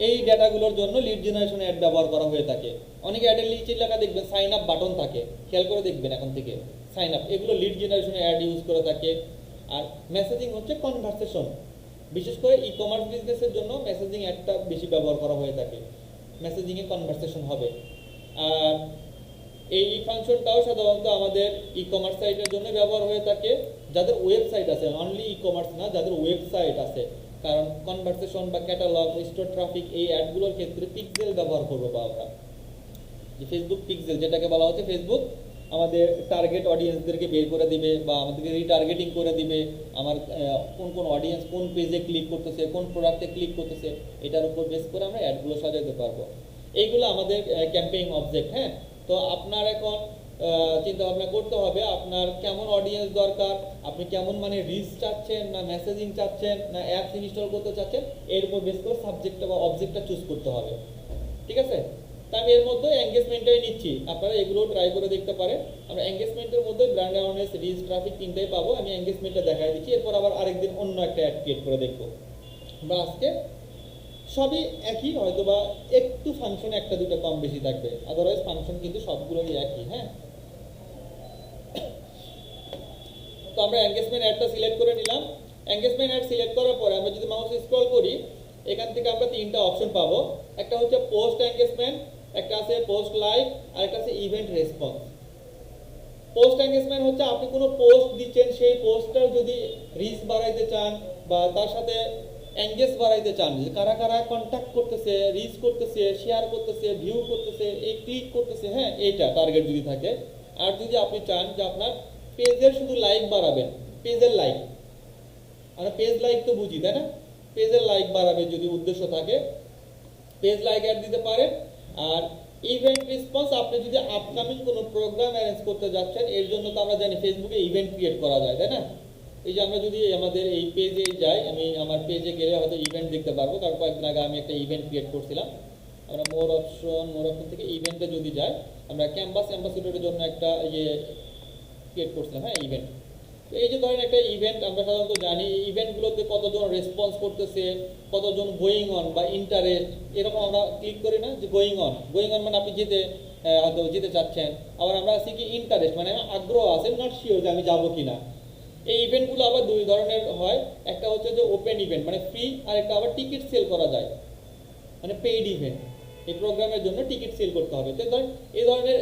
এই ডাটাগুলোর জন্য লিড জেনারেশন অ্যাড ব্যবহার করা হয়ে থাকে। অনেকে অ্যাডের নিচে লেখা দেখবেন সাইন আপ বাটন থাকে, খেয়াল করে দেখবেন এখন থেকে সাইন আপ, এগুলো লিড জেনারেশনে অ্যাড ইউজ করে থাকে। আর মেসেজিং হচ্ছে কনভারসেশন, বিশেষ করে ই কমার্স বিজনেসের জন্য মেসেজিং অ্যাডটা বেশি ব্যবহার করা হয়ে থাকে, মেসেজিংয়ে কনভারসেশন হবে। আর এই ফাংশনটাও সাধারণত আমাদের ই কমার্স সাইটের জন্য ব্যবহার হয়ে থাকে, যাদের ওয়েবসাইট আছে, অনলি ই কমার্স না, যাদের ওয়েবসাইট আছে। কারণ কনভারসেশন বা ক্যাটালগ, স্টোর ট্রাফিক, এই অ্যাডগুলোর ক্ষেত্রে পিক্সেল ব্যবহার করবো বা আমরা যে ফেসবুক পিক্সেল যেটাকে বলা হচ্ছে, ফেসবুক আমাদের টার্গেট অডিয়েন্সদেরকে বের করে দিবে বা আমাদেরকে রিটার্গেটিং করে দিবে, আমার কোন কোন অডিয়েন্স কোন পেজে ক্লিক করতেছে, কোন প্রোডাক্টে ক্লিক করতেছে, এটার উপর বেস করে আমরা অ্যাডগুলো সাজাতে পারবো। এইগুলো আমাদের ক্যাম্পেইন অবজেক্ট। হ্যাঁ, তো আপনার এখন চিন্তা ভাবনা করতে হবে আপনার কেমন অডিয়েন্স দরকার, আপনি কেমন মানে রিচ চাচ্ছেন, না মেসেজিং চাচ্ছেন, না অ্যাপস ইনস্টল করতে চাচ্ছেন, এর উপর বেস করে সাবজেক্টটা বা অবজেক্টটা চুজ করতে হবে। ঠিক আছে, তা আমি এর মধ্যে এঙ্গেজমেন্টটাই নিচ্ছি, আপনারা এগুলো ট্রাই করে দেখতে পারেন। আমরা এঙ্গেজমেন্টের মধ্যে ব্র্যান্ড অ্যাওয়ারনেস, রিচ, ট্রাফিক তিনটাই পাবো। আমি এঙ্গেজমেন্টটা দেখাই দিচ্ছি, এরপর আবার আরেকদিন অন্য একটা অ্যাড ক্রিয়েট করে দেখবো। আমরা আজকে সবই একই, হয়তো বা একটু ফাংশন একটা দুটো কম বেশি থাকবে, আদারওয়াইজ ফাংশন কিন্তু সবগুলোই একই। হ্যাঁ, তো আমরা এঙ্গেজমেন্ট অ্যাডটা সিলেক্ট করে নিলাম। এঙ্গেজমেন্ট অ্যাড সিলেক্ট করার পরে আমরা যদি মাউস স্ক্রল করি, এখান থেকে আমরা তিনটা অপশন পাবো। একটা হচ্ছে পোস্ট এঙ্গেজমেন্ট, একটা আছে পোস্ট লাইক, আর একটা আছে ইভেন্ট রেসপন্স। পোস্ট এঙ্গেজমেন্ট হচ্ছে আপনি কোনো পোস্ট দিচ্ছেন, সেই পোস্টটার যদি রিচ বাড়াইতে চান বা তার সাথে এঙ্গেজ বাড়াইতে চান, যে কারা কারা কন্ট্যাক্ট করতেছে, রিচ করতেছে, শেয়ার করতেছে, ভিউ করতেছে, এই ক্লিক করতেছে, হ্যাঁ এইটা টার্গেট যদি থাকে। আর যদি আপনি চান যে আপনার পেজের শুধু লাইক বাড়াবেন, পেজের লাইক, আমরা পেজ লাইক তো বুঝি তাই না, পেজের লাইক বাড়াবে যদি উদ্দেশ্য থাকে, পেজ লাইক অ্যাড দিতে পারেন। আর ইভেন্ট রেসপন্স, আপনি যদি আপকামিং কোনো প্রোগ্রাম অ্যারেঞ্জ করতে যাচ্ছেন, এর জন্য তো আমরা জানি ফেসবুকে ইভেন্ট ক্রিয়েট করা যায় তাই না। এই যে আমরা যদি আমাদের এই পেজে যাই, আমি আমার পেজে গেলে হয়তো ইভেন্ট দেখতে পারবো, কারণ কয়েকদিন আগে আমি একটা ইভেন্ট ক্রিয়েট করছিলাম। আমরা মোর অপশন থেকে ইভেন্টে যদি যাই, আমরা ক্যাম্পাস অ্যাম্বাসেডরের জন্য একটা ইয়ে ক্রিয়েট করছিলাম, হ্যাঁ ইভেন্ট। এই যে ধরেন একটা ইভেন্ট, আমরা সাধারণত জানি ইভেন্টগুলোতে কতজন রেসপন্স করতেছে, কতজন গোয়িং অন বা ইন্টারেস্ট, এরকম আমরা ক্লিক করি না, যে গোয়িং অন মানে আপনি হয়তো যেতে চাচ্ছেন। আবার আমরা আছি কি ইন্টারেস্ট, মানে আগ্রহ আছে, নট শিওর যে আমি যাবো কিনা। এই ইভেন্টগুলো আবার দুই ধরনের হয়, একটা হচ্ছে যে ওপেন ইভেন্ট মানে ফ্রি, আর একটা আবার টিকিট সেল করা যায় মানে পেইড ইভেন্ট। এই প্রোগ্রামের জন্য টিকিট সেল করতে হবে। তো ধরেন এই ধরনের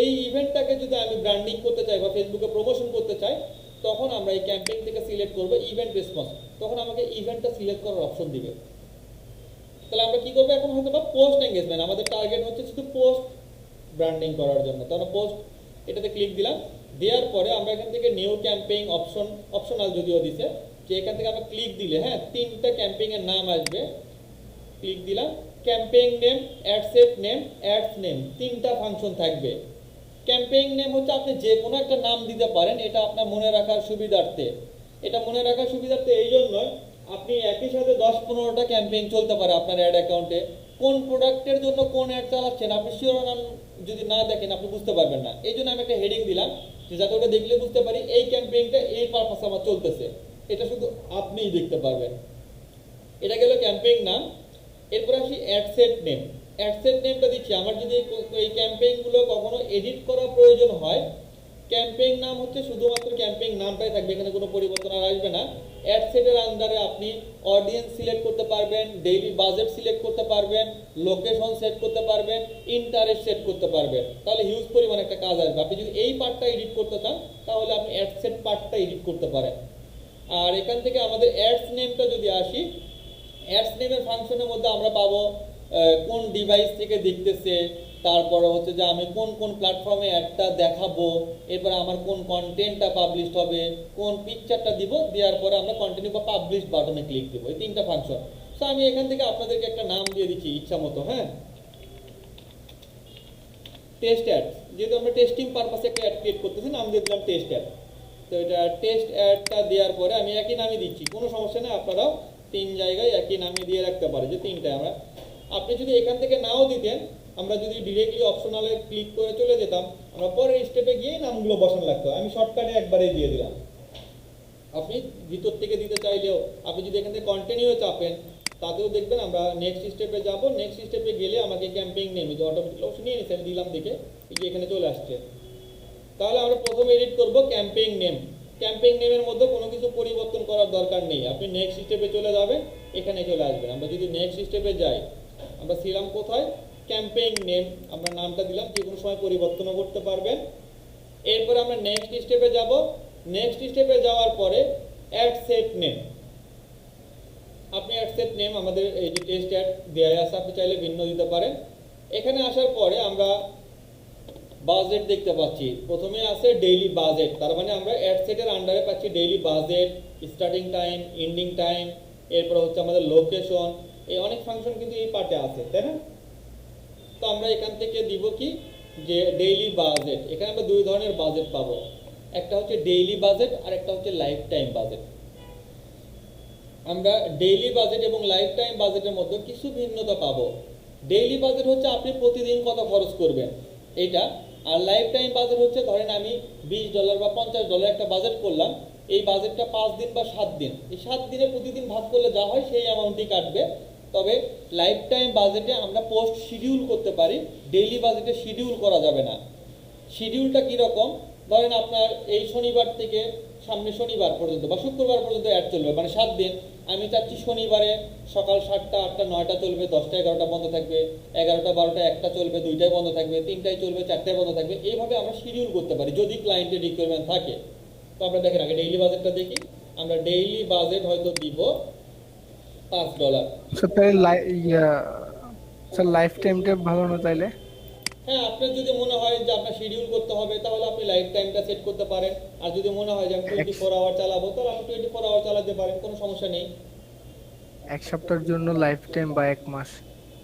এই ইভেন্টটাকে যদি আমি ব্র্যান্ডিং করতে চাই বা ফেসবুকে প্রমোশন করতে চাই, তখন আমরা এই ক্যাম্পেইন থেকে সিলেক্ট করব ইভেন্ট রেসপন্স, তখন আমাকে ইভেন্টটা সিলেক্ট করার অপশন দিবে। তাহলে আমরা কি করবো এখন, হয়তো বা পোস্ট এঙ্গেজমেন্ট, আমাদের টার্গেট হচ্ছে শুধু পোস্ট ব্র্যান্ডিং করার জন্য, তাহলে পোস্ট এটাতে ক্লিক দিলাম। দেওয়ার পরে আমরা এখান থেকে নিউ ক্যাম্পেইন অপশনাল যদিও দিছে, যে এখান থেকে আমরা ক্লিক দিলে হ্যাঁ তিনটা ক্যাম্পেইন এর নাম আসবে, ক্লিক দিলাম। Campaign name, ad set name, ads name, তিনটা ফাংশন থাকবে। ক্যাম্পেইন নেম হচ্ছে আপনি যে কোনো একটা নাম দিতে পারেন, এটা আপনার মনে রাখার সুবিধার্থে। এটা মনে রাখার সুবিধার্থে এই জন্যই, আপনি একই সাথে 10-15টা ক্যাম্পেইন চলতে পারে আপনার অ্যাড অ্যাকাউন্টে। কোন প্রোডাক্টের জন্য কোন অ্যাড চালাচ্ছেন আপনি শিরোনাম যদি না দেখেন আপনি বুঝতে পারবেন না। এই জন্য আমি একটা হেডিং দিলাম, যে যাতে ওটা দেখলে বুঝতে পারি এই ক্যাম্পেইনটা এই পারপাসে আমার চলতেছে, এটা শুধু আপনিই দেখতে পারবেন। এটা গেল ক্যাম্পেইন নাম। এরপর আসি অ্যাডসেট নেম। অ্যাডসেট নেমটা দিচ্ছি, আমার যদি এই ক্যাম্পেইনগুলো কখনো এডিট করা প্রয়োজন হয়, ক্যাম্পেইন নাম হচ্ছে শুধুমাত্র ক্যাম্পেইন নামটাই থাকবে, এখানে কোনো পরিবর্তন আর আসবে না। অ্যাডসেটের আন্ডারে আপনি অডিয়েন্স সিলেক্ট করতে পারবেন, ডেইলি বাজেট সিলেক্ট করতে পারবেন, লোকেশন সেট করতে পারবেন, ইন্টারেস্ট সেট করতে পারবেন। তাহলে হিউজ পরিমাণ একটা কাজ আসবে। আপনি যদি এই পার্টটা এডিট করতে চান তাহলে আপনি অ্যাডসেট পার্টটা এডিট করতে পারেন। আর এখান থেকে আমাদের অ্যাডস নেমটা যদি আসি, অ্যাডস নেমের ফাংশনের মধ্যে আমরা পাবো কোন ডিভাইস থেকে দেখতেছে, তারপরে হচ্ছে যে আমি কোন কোন প্ল্যাটফর্মে অ্যাডটা দেখাবো, এরপর আমার কোন কন্টেন্টটা পাবলিশ হবে, কোন পিকচারটা দিব, দেওয়ার পরে আমরা কন্টিনিউ বা পাবলিশ বাটনে ক্লিক দিব। এই তিনটা ফাংশন। সো আমি এখান থেকে আপনাদেরকে একটা নাম দিয়ে দিচ্ছি ইচ্ছা মতো, হ্যাঁ টেস্ট অ্যাড, যেহেতু আমরা টেস্টিং পারপাসে একটা অ্যাড ক্রিয়েট করতেছি, নাম দিয়ে দিলাম টেস্ট অ্যাড। তো এটা টেস্ট অ্যাডটা দেওয়ার পরে আমি একই নামই দিচ্ছি, কোনো সমস্যা নেই, আপনারাও 3 জায়গায় একই নামে দিয়ে রাখতে পারে, যে 3টায় আমরা। আপনি যদি এখান থেকে নাও দিতেন, আমরা যদি ডিরেক্টলি অপশনালে ক্লিক করে চলে যেতাম, আমরা পরের স্টেপে গিয়ে নামগুলো বসানো লাগতো। আমি শর্টকাটে একবারেই দিয়ে দিলাম। আপনি ভিতর থেকে দিতে চাইলেও, আপনি যদি এখান থেকে কন্টিনিউ চাপেন তাতেও দেখবেন আমরা নেক্সট স্টেপে যাব। নেক্সট স্টেপে গেলে আমাকে ক্যাম্পেইন নেম যে অটোমেটিক অপশন নিয়ে নিচ্ছে, আমি দিলাম দেখে এই যে এখানে চলে আসছে। তাহলে আমরা প্রথমে এডিট করব ক্যাম্পেইন নেম। ক্যাম্পেইন নেমের মধ্যে কোনো কিছু পরিবর্তন করার দরকার নেই, আপনি নেক্সট স্টেপে চলে যাবেন, এখানে চলে আসবেন। আমরা যদি নেক্সট স্টেপে যাই, আমরা ছিলাম কোথায়, ক্যাম্পেইন নেম, আমরা নামটা দিলাম, যে কোনো সময় পরিবর্তনও করতে পারবেন। এরপর আমরা নেক্সট স্টেপে যাব। নেক্সট স্টেপে যাওয়ার পরে অ্যাড সেট নেম, আপনি অ্যাড সেট নেম আমাদের এই যে টেস্ট অ্যাড দেয়া আছে, আপনি চাইলে ভিন্ন দিতে পারেন। এখানে আসার পরে আমরা বাজেট দেখতে পাচ্ছি, প্রথমে আছে ডেইলি বাজেট, তার মানে আমরা অ্যাড সেটের আন্ডারে পাচ্ছি daily budget, starting time, ending time, এরপর হচ্ছে আমাদের লোকেশন, এই অনেক ফাংশন কিন্তু এই পার্টে আছে তাই না। তো আমরা এখান থেকে দিব কি, যে ডেইলি বাজেট। এখানে আমরা দুই ধরনের বাজেট পাবো, একটা হচ্ছে ডেইলি বাজেট আর একটা হচ্ছে লাইফ টাইম বাজেট। আমরা ডেইলি বাজেট এবং লাইফ টাইম বাজেটের মধ্যে কিছু ভিন্নতা পাবো। ডেইলি বাজেট হচ্ছে আপনি প্রতিদিন কত খরচ করবেন এইটা, আর লাইফ টাইম বাজেট হচ্ছে ধরেন আমি $20 বা $50 একটা বাজেট করলাম, এই বাজেটটা 5 দিন বা 7 দিন, এই 7 দিনে প্রতিদিন ভাগ করলে যা হয় সেই অ্যামাউন্টই কাটবে। তবে লাইফ টাইম বাজেটে আমরা পোস্ট শিডিউল করতে পারি, ডেইলি বাজেটে শিডিউল করা যাবে না। শিডিউলটা কীরকম, ধরেন আপনার এই শনিবার থেকে সামনে শনিবার পর্যন্ত বা শুক্রবার পর্যন্ত অ্যাড চলবে, মানে 7 দিন। আমি চাচ্ছি শনিবারে সকাল 7টা 8টা 9টা চলবে, 10টা 11টা বন্ধ থাকবে, 11টা 12টা 1টা চলবে, 2টায় বন্ধ থাকবে, 3টায় চলবে, 4টায় বন্ধ থাকবে। এইভাবে আমরা শিডিউল করতে পারি যদি ক্লায়েন্টের রিকোয়ারমেন্ট থাকে। তো আমরা দেখেন আগে ডেইলি বাজেটটা দেখি। আমরা ডেইলি বাজেট হয়তো দিব $5। স্যার তাহলে স্যার লাইফ টাইমটা ভালো না তাইলে? হ্যাঁ, আপনার যদি মনে হয় যে আপনার শিডিউল করতে হবে তাহলে আপনি লাইফ টাইমটা সেট করতে পারেন। আর যদি মনে হয় যে আমি 24 আওয়ার চালাবো তাহলে আপনি 24 আওয়ার চালাতে পারেন, কোনো সমস্যা নেই। এক সপ্তাহের জন্য লাইফ টাইম বা 1 মাস?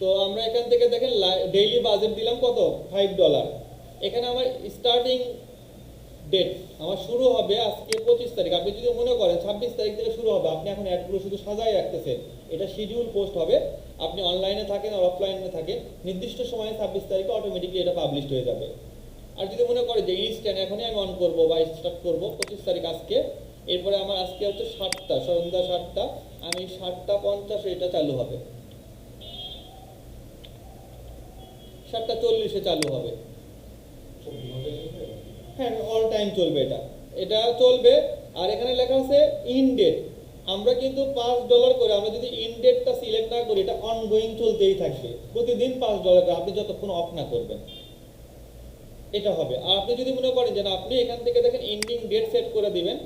তো আমরা এখান থেকে দেখেন ডেইলি বাজেট দিলাম কত, $5। এখানে আমার স্টার্টিং ডেট আমার শুরু হবে আজকে 25 তারিখ। আপনি যদি মনে করেন 26 তারিখ থেকে শুরু হবে, আপনি এখন অ্যাডগুলো শুধু সাজাই রাখতেছেন, এটা শিডিউল পোস্ট হবে। আপনি অনলাইনে থাকেন আর অফলাইনে থাকেন, নির্দিষ্ট সময়ে 26 তারিখে অটোমেটিকলি এটা পাবলিশ হয়ে যাবে। আর যদি মনে করে যে ইনস্ট্যান্ট এখনই আমি অন করবো বা স্টার্ট করবো 25 তারিখ আজকে, এরপরে আমার আজকে হচ্ছে 7টা, সন্ধ্যা 7টা, আমি 7টা 50 এটা চালু হবে, 7টা 40 চালু হবে। হ্যাঁ, অল টাইম চলবে, এটা এটা চলবে। আর এখানে লেখা আছে ইন ডেট। আমরা কিন্তু $5 করে, আমরা যদি ইন ডেটটা সিলেক্ট না করি, এটা অনগোয়িং চলতেই থাকবে, প্রতিদিন $5 করে, আপনি যতক্ষণ অফ না করবেন এটা হবে। আর আপনি যদি মনে করেন যে না, আপনি এখান থেকে দেখেন এন্ডিং ডেট সেট করে দিবেন,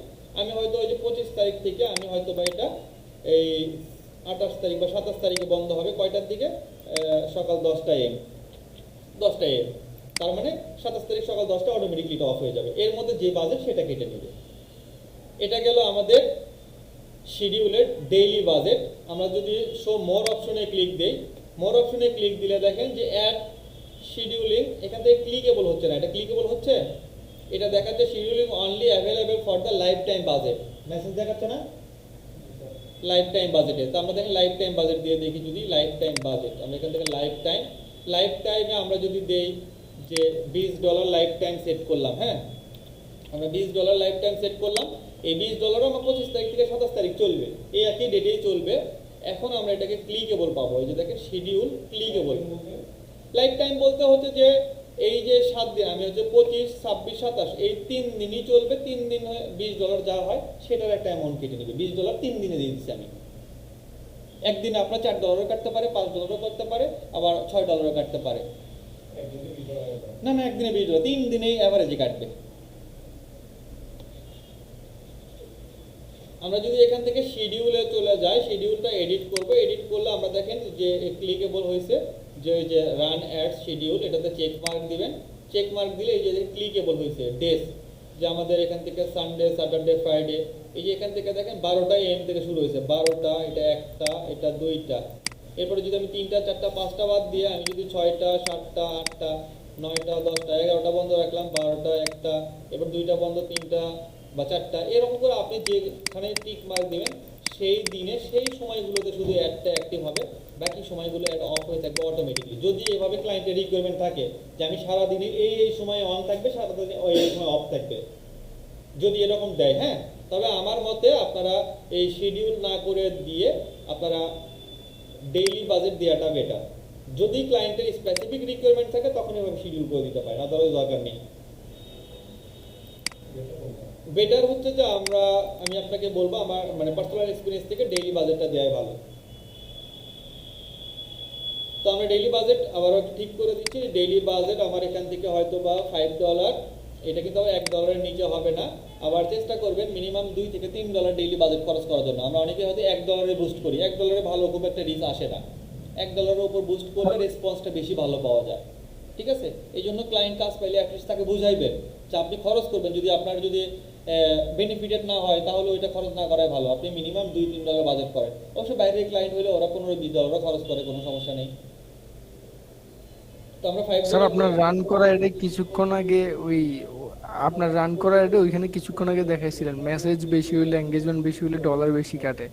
আমি হয়তো ওই যে 25 তারিখ থেকে আমি হয়তো বা এটা এই 28 তারিখ বা 27 তারিখে বন্ধ হবে, কয়টার দিকে, সকাল 10টা AM, 10টা AM, তার মানে 27 তারিখ সকাল 10টা অটোমেটিকলি এটা অফ হয়ে যাবে। এর মধ্যে যে বাজেট সেটা কেটে নেবে। এটা গেল আমাদের শিডিউলের ডেইলি বাজেট। আমরা যদি শো মোর অপশনে ক্লিক দেই, মোর অপশনে ক্লিক দিলে দেখেন যে অ্যাড শিডিউলিং, এখান থেকে ক্লিকেবল হচ্ছে না, এটা ক্লিকেবল হচ্ছে, এটা দেখাচ্ছে scheduling only available for the life time budget, message দেখাচ্ছে না লাইফ টাইম বাজেটে। তো আমরা দেখেন লাইফ টাইম বাজেট দিয়ে দেখি, যদি লাইফ টাইম বাজেট আমরা এখান থেকে লাইফ টাইমে আমরা যদি দেই যে $20 লাইফ টাইম সেট করলাম, হ্যাঁ আমরা $20 লাইফ টাইম সেট করলাম, এই $20 আমার 25 তারিখ থেকে 27 তারিখ চলবে, এই একই ডেটেই চলবে। এখন আমরা এটাকে ক্লিকেবল পাবো, এই যে দেখেন শিডিউল ক্লিকেবল। লাইফ টাইম বলতে হচ্ছে যে এই যে 7 দিন, আমি হচ্ছে 25, 26, 27 এই 3 দিনই চলবে, 3 দিন $20 যা হয় সেটার একটা অ্যামাউন্ট কেটে নেবে। $20 3 দিনে দিয়ে দিচ্ছি আমি। একদিনে আপনার $4 কাটতে পারে, $5 কাটতে পারে, আবার $6 কাটতে পারে। না না, একদিনে $20, 3 দিনেই অ্যাভারেজে কাটবে। আমরা যদি এখান থেকে শিডিউলে চলে যাই, শিডিউলটা এডিট করব, এডিট করলে আমরা দেখেন যে ক্লিকেবল হয়েছে, যে ওই যে রান অ্যাড শিডিউল, এটাতে চেক মার্ক দিবেন, চেক মার্ক দিলে এই যে ক্লিকেবল হয়েছে ডেস, যে আমাদের এখান থেকে সানডে, স্যাটারডে, ফ্রাইডে, এই যে এখান থেকে দেখেন 12টা AM থেকে শুরু হয়েছে, 12টা, এটা 1টা, এটা 2টা। এরপরে যদি আমি 3টা 4টা 5টা বাদ দিয়ে আমি যদি 6টা 7টা 8টা 9টা 10টা 11টা বন্ধ রাখলাম, 12টা 1টা, এবার 2টা বন্ধ, 3টা বা 4টা, এরকম করে আপনি যেখানে টিক মার্ক দেবেন সেই দিনে সেই সময়গুলোতে শুধু অ্যাডটা অ্যাক্টিভ হবে, বাকি সময়গুলো অ্যাড অফ হয়ে থাকবে অটোমেটিকলি। যদি এভাবে ক্লায়েন্টের রিকোয়ারমেন্ট থাকে যে আমি সারাদিনে এই সময় অন থাকবে, সারাদিনে এই সময় অফ থাকবে, যদি এরকম দেয়, হ্যাঁ, তবে আমার মতে আপনারা এই শিডিউল না করে দিয়ে আপনারা ডেইলি বাজেট দেওয়াটা বেটার। যদি ক্লায়েন্টের স্পেসিফিক রিকোয়ারমেন্ট থাকে তখন এভাবে শিডিউল করে দিতে পারেন, আদারওয়াইজ দরকার নেই। বেটার হচ্ছে যে আমি আপনাকে বলবো আমার মানে পার্সোনাল এক্সপিরিয়েন্স থেকে ডেইলি বাজেটটা দেওয়াই ভালো। তো আমরা ডেইলি বাজেট আবারও ঠিক করে দিচ্ছি। ডেইলি বাজেট আমার এখান থেকে হয়তো বা $5, এটা কিন্তু আবার $1 নিচে হবে না। আবার চেষ্টা করবেন মিনিমাম $2 থেকে $3 ডেইলি বাজেট খরচ করার জন্য। আমরা অনেকে হয়তো $1 বুস্ট করি, $1 ভালো খুব একটা রিচ আসে না, $1 উপর বুস্ট করলে রেসপন্সটা বেশি ভালো পাওয়া যায়, ঠিক আছে। এই জন্য ক্লায়েন্ট কাজ পাইলে অ্যাটলিস্ট তাকে বুঝাইবেন যে আপনি খরচ করবেন, যদি আপনার যদি বেনিফিটেড না হয় তাহলে ওইটা খরচ না করাই ভালো। আপনি মিনিমাম $2-3 বাজেট করেন। অবশ্যই বাইরের ক্লায়েন্ট হলে ওরা $15-20 খরচ করে, কোনো সমস্যা নেই। তো আমরা স্যার আপনার রান করা এটা কিছুক্ষণ আগে আপনার রান করা এটা ওইখানে কিছুক্ষণ আগে দেখাইছিলেন মেসেজ বেশি হইলে, এঙ্গেজমেন্ট বেশি হইলে ডলার বেশি কাটে।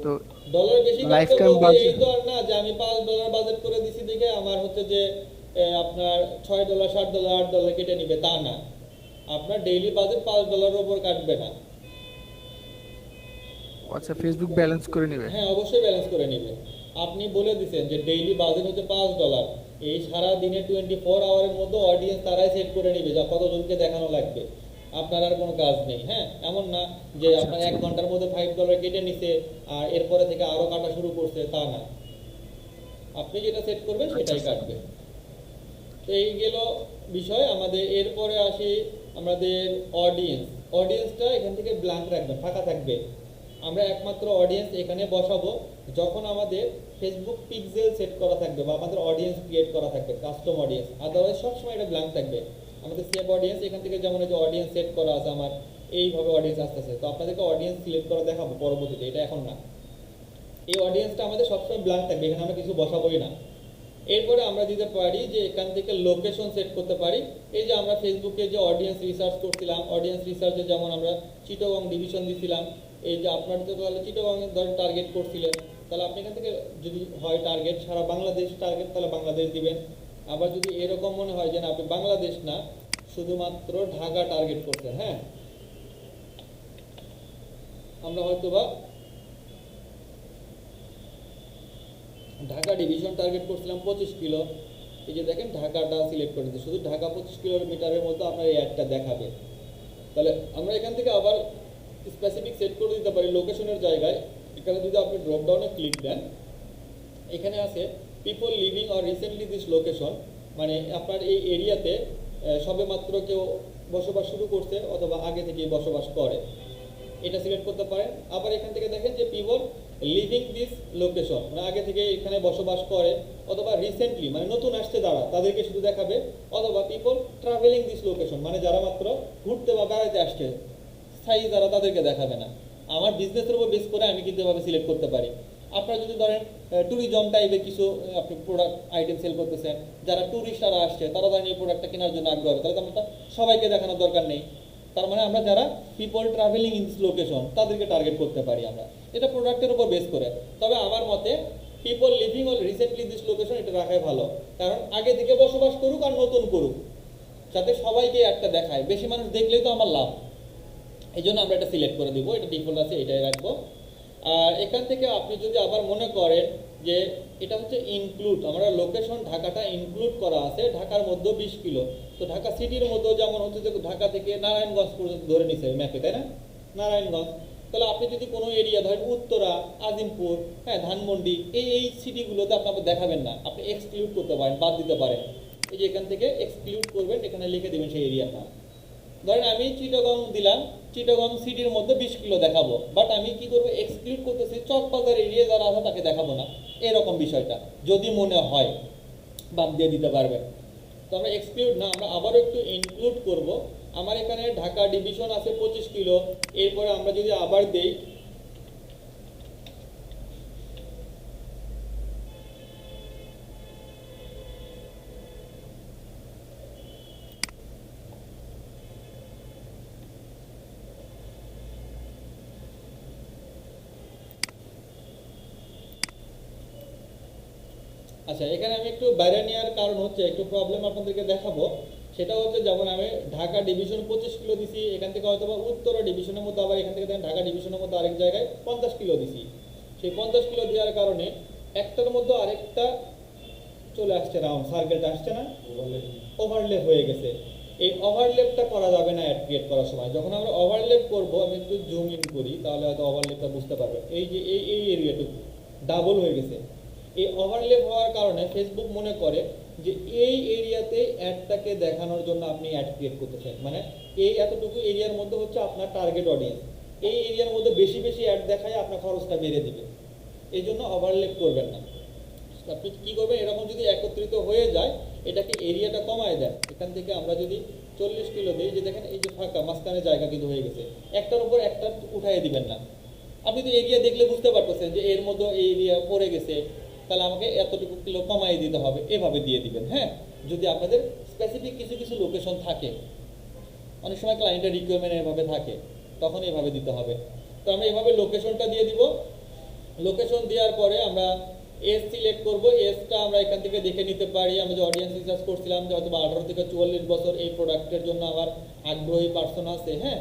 তো ডলার বেশি লাইফ কাটতে টাইম বলতে বাজেট এই তো আর না যে আমি $5 বাজেট করে দিছি দেখে আমার হচ্ছে যে আপনার $6 $7 $8 কেটে নিবে, তা না। আপনার ডেইলি বাজেট $5 উপর কাটবে না। আচ্ছা, ফেসবুক ব্যালেন্স করে নেবে? হ্যাঁ, অবশ্যই ব্যালেন্স করে নেবে। আপনি বলে দিচ্ছেন যে ডেইলি বাজেট হচ্ছে $5, এই সারা দিনে 24 আওয়ারের মধ্যে অডিয়েন্স তারাই সেট করে নেবে যা কতজনকে দেখানো লাগবে। আপনার আর কোনো কাজ নেই। হ্যাঁ, এমন না যে আচ্ছা আপনার আচ্ছা 1 ঘন্টার মধ্যে $5 কেটে নিছে আর এরপরে থেকে আরো কাটা শুরু করছে, তা না। আপনি যেটা সেট করবেন আচ্ছা সেটাই কাটবে। তো এই গেল বিষয় আমাদের। এরপরে আসি আমাদের অডিয়েন্স। অডিয়েন্সটা এখান থেকে ব্ল্যাঙ্ক রাখবেন, ফাঁকা থাকবে। আমরা একমাত্র অডিয়েন্স এখানে বসাবো যখন আমাদের ফেসবুক পিক্সেল সেট করা থাকবে বা আমাদের অডিয়েন্স ক্রিয়েট করা থাকবে, কাস্টম অডিয়েন্স। আদারওয়াইজ সবসময় এটা ব্ল্যাঙ্ক থাকবে। আমাদের সেভ অডিয়েন্স এখান থেকে যেমন এই যে অডিয়েন্স সেট করা আছে আমার, এইভাবে অডিয়েন্স আসতেছে। তো আপনাদেরকে অডিয়েন্স সিলেক্ট করা দেখাবো পরবর্তীতে, এটা এখন না। এই অডিয়েন্সটা আমাদের সবসময় ব্ল্যাঙ্ক থাকবে, এখানে আমরা কিছু বসাবোই না। এরপরে আমরা দিতে পারি যে এখান থেকে লোকেশন সেট করতে পারি। এই যে আমরা ফেসবুকে যে অডিয়েন্স রিসার্চ করছিলাম, অডিয়েন্স রিসার্চে যেমন আমরা চিটাগং ডিভিশন দিছিলাম। এই যে আপনার তো তাহলে চিটাগং ধরেন টার্গেট করছিলেন, তাহলে আপনি এখান থেকে যদি হয় টার্গেট সারা বাংলাদেশ টার্গেট, তাহলে বাংলাদেশ দিবেন। আবার যদি এরকম মনে হয় যে না আপনি বাংলাদেশ না, শুধুমাত্র ঢাকা টার্গেট করছেন, হ্যাঁ, আমরা হয়তোবা ঢাকা ডিভিশন টার্গেট করছিলাম 25 কিলো। এই যে দেখেন ঢাকাটা সিলেক্ট করে দিচ্ছি, শুধু ঢাকা 25 কিলোমিটারের মধ্যে আপনার এই অ্যাডটা দেখাবে। তাহলে আমরা এখান থেকে আবার স্পেসিফিক সেট করে দিতে পারি লোকেশনের জায়গায়। এখানে যদি আপনি ড্রপ ডাউনে ক্লিক দেন, এখানে আছে people living or recently this location, মানে আপনার এই এরিয়াতে সবেমাত্র কেউ বসবাস শুরু করছে অথবা আগে থেকেই বসবাস করে, এটা সিলেক্ট করতে পারেন। আবার এখান থেকে দেখেন যে পিপল লিভিং দিস লোকেশন, মানে আগে থেকে এখানে বসবাস করে, অথবা রিসেন্টলি মানে নতুন আসছে যারা, তাদেরকে শুধু দেখাবে। অথবা পিপল ট্রাভেলিং দিস লোকেশন, মানে যারা মাত্র ঘুরতে বা বেড়াতে আসছে, স্থায়ী যারা, তাদেরকে দেখাবে না। আমার বিজনেসের উপর বেস করে আমি কিন্তু এভাবে সিলেক্ট করতে পারি। আপনারা যদি ধরেন ট্যুরিজম টাইপের কিছু আপনি প্রোডাক্ট আইটেম সেল করতেছেন, যারা ট্যুরিস্টরা আসছে তারা ধরেন এই প্রোডাক্টটা কেনার জন্য আগ্রহ হবে, তাহলে তো আমরা সবাইকে দেখানোর দরকার নেই। তার মানে আমরা যারা people travelling in this location তাদেরকে টার্গেট করতে পারি আমরা, এটা প্রোডাক্টের উপর বেস করে। তবে আমার মতে people living or recently this location এটা রাখাই ভালো, কারণ আগে থেকে বসবাস করুক আর নতুন করুক, যাতে সবাইকে একটা দেখায়, বেশি মানুষ দেখলেই তো আমার লাভ। এই জন্য আমরা এটা সিলেক্ট করে দিব, এটা ডিফল্ট আছে, এটাই রাখবো। আর এখান থেকে আপনি যদি আবার মনে করেন যে এটা হচ্ছে ইনক্লুড, আমরা লোকেশন ঢাকাটা ইনক্লুড করা আছে, ঢাকার মধ্যে 20 কিলো, তো ঢাকা সিটির মধ্যে যেমন হচ্ছে যে ঢাকা থেকে নারায়ণগঞ্জ পর্যন্ত ধরে নিছে ম্যাপে, তাই না, নারায়ণগঞ্জ। তাহলে আপনি যদি কোনো এরিয়া ধরেন উত্তরা, আজিমপুর, হ্যাঁ, ধানমন্ডি, এই সিটিগুলোতে আপনাকে দেখাবেন না, আপনি এক্সক্লুড করতে পারেন, বাদ দিতে পারেন। এই যে এখান থেকে এক্সক্লুড করবেন, এখানে লিখে দেবেন সেই এরিয়ার নাম। ধরেন আমি চিটাগং দিলাম, চিটাগং সিটির মধ্যে 20 কিলো দেখাবো, বাট আমি কি করবো, এক্সক্লুড করতেছি চকবাজার এরিয়া যারা আছে তাকে দেখাবো না, এরকম বিষয়টা যদি মনে হয় বাদ দিয়ে দিতে পারবেন। তো আমরা এক্সক্লুড না, আমরা আবারও একটু ইনক্লুড করব। আমার এখানে ঢাকা ডিভিশন আছে 25 কিলো, এরপরে আমরা যদি আবার দেই আচ্ছা, এখানে আমি একটু বাইরে নেওয়ার কারণ হচ্ছে একটু প্রবলেম আপনাদেরকে দেখাবো। সেটা হচ্ছে যেমন আমি ঢাকা ডিভিশন 25 কিলো দিছি, এখান থেকে হয়তো বা উত্তরা ডিভিশনের মধ্যে, আবার এখান থেকে দেখেন ঢাকা ডিভিশনের মধ্যে আরেক জায়গায় 50 কিলো দিছি। সেই 50 কিলো দেওয়ার কারণে একটার মধ্যে আরেকটা চলে আসছে, রাউন্ড সার্কেলটা আসছে না, ওভারলেপ হয়ে গেছে। এই ওভারলেপটা করা যাবে না অ্যাড ক্রিয়েট করার সময়। যখন আমরা ওভারলেপ করব, আমি একটু জুম ইন করি তাহলে হয়তো ওভারলেপটা বুঝতে পারবেন। এই যে এই এরিয়াটুকু ডাবল হয়ে গেছে। এই ওভারলেপ হওয়ার কারণে ফেসবুক মনে করে যে এই এরিয়াতে অ্যাডটাকে দেখানোর জন্য আপনি অ্যাড ক্রিয়েট করতেছেন, মানে এই এতটুকু এরিয়ার মধ্যে হচ্ছে আপনার টার্গেট অডিয়েন্স, এই এরিয়ার মধ্যে বেশি বেশি অ্যাড দেখায় আপনার খরচটা বেড়ে দিবে। এই জন্য ওভারলেপ করবেন না। আপনি কি করবেন, এরকম যদি একত্রিত হয়ে যায় এটাকে এরিয়াটা কমায় দেন। এখান থেকে আমরা যদি 40 কিলো দিই, যে দেখেন এই যে ফাঁকা মাঝখানে জায়গা কিন্তু হয়ে গেছে, একটার উপর একটা উঠাই দিবেন না। আপনি তো এরিয়া দেখলে বুঝতে পারতেছেন যে এর মধ্যে এই এরিয়া পড়ে গেছে, তাহলে আমাকে এতটুকু কিলো কমাই দিতে হবে, এভাবে দিয়ে দিবেন। হ্যাঁ, যদি আপনাদের স্পেসিফিক কিছু কিছু লোকেশন থাকে, অনেক সময় ক্লায়েন্টের রিকোয়ারমেন্ট এভাবে থাকে, তখন এভাবে দিতে হবে। তো আমরা এভাবে লোকেশনটা দিয়ে দিব। লোকেশন দেওয়ার পরে আমরা এজ সিলেক্ট করব। এজটা আমরা এখান থেকে দেখে নিতে পারি। আমরা যে অডিয়েন্স রিসার্চ করছিলাম যে হয়তো 18 থেকে 44 বছর এই প্রোডাক্টের জন্য আমার আগ্রহী পার্সন আছে, হ্যাঁ,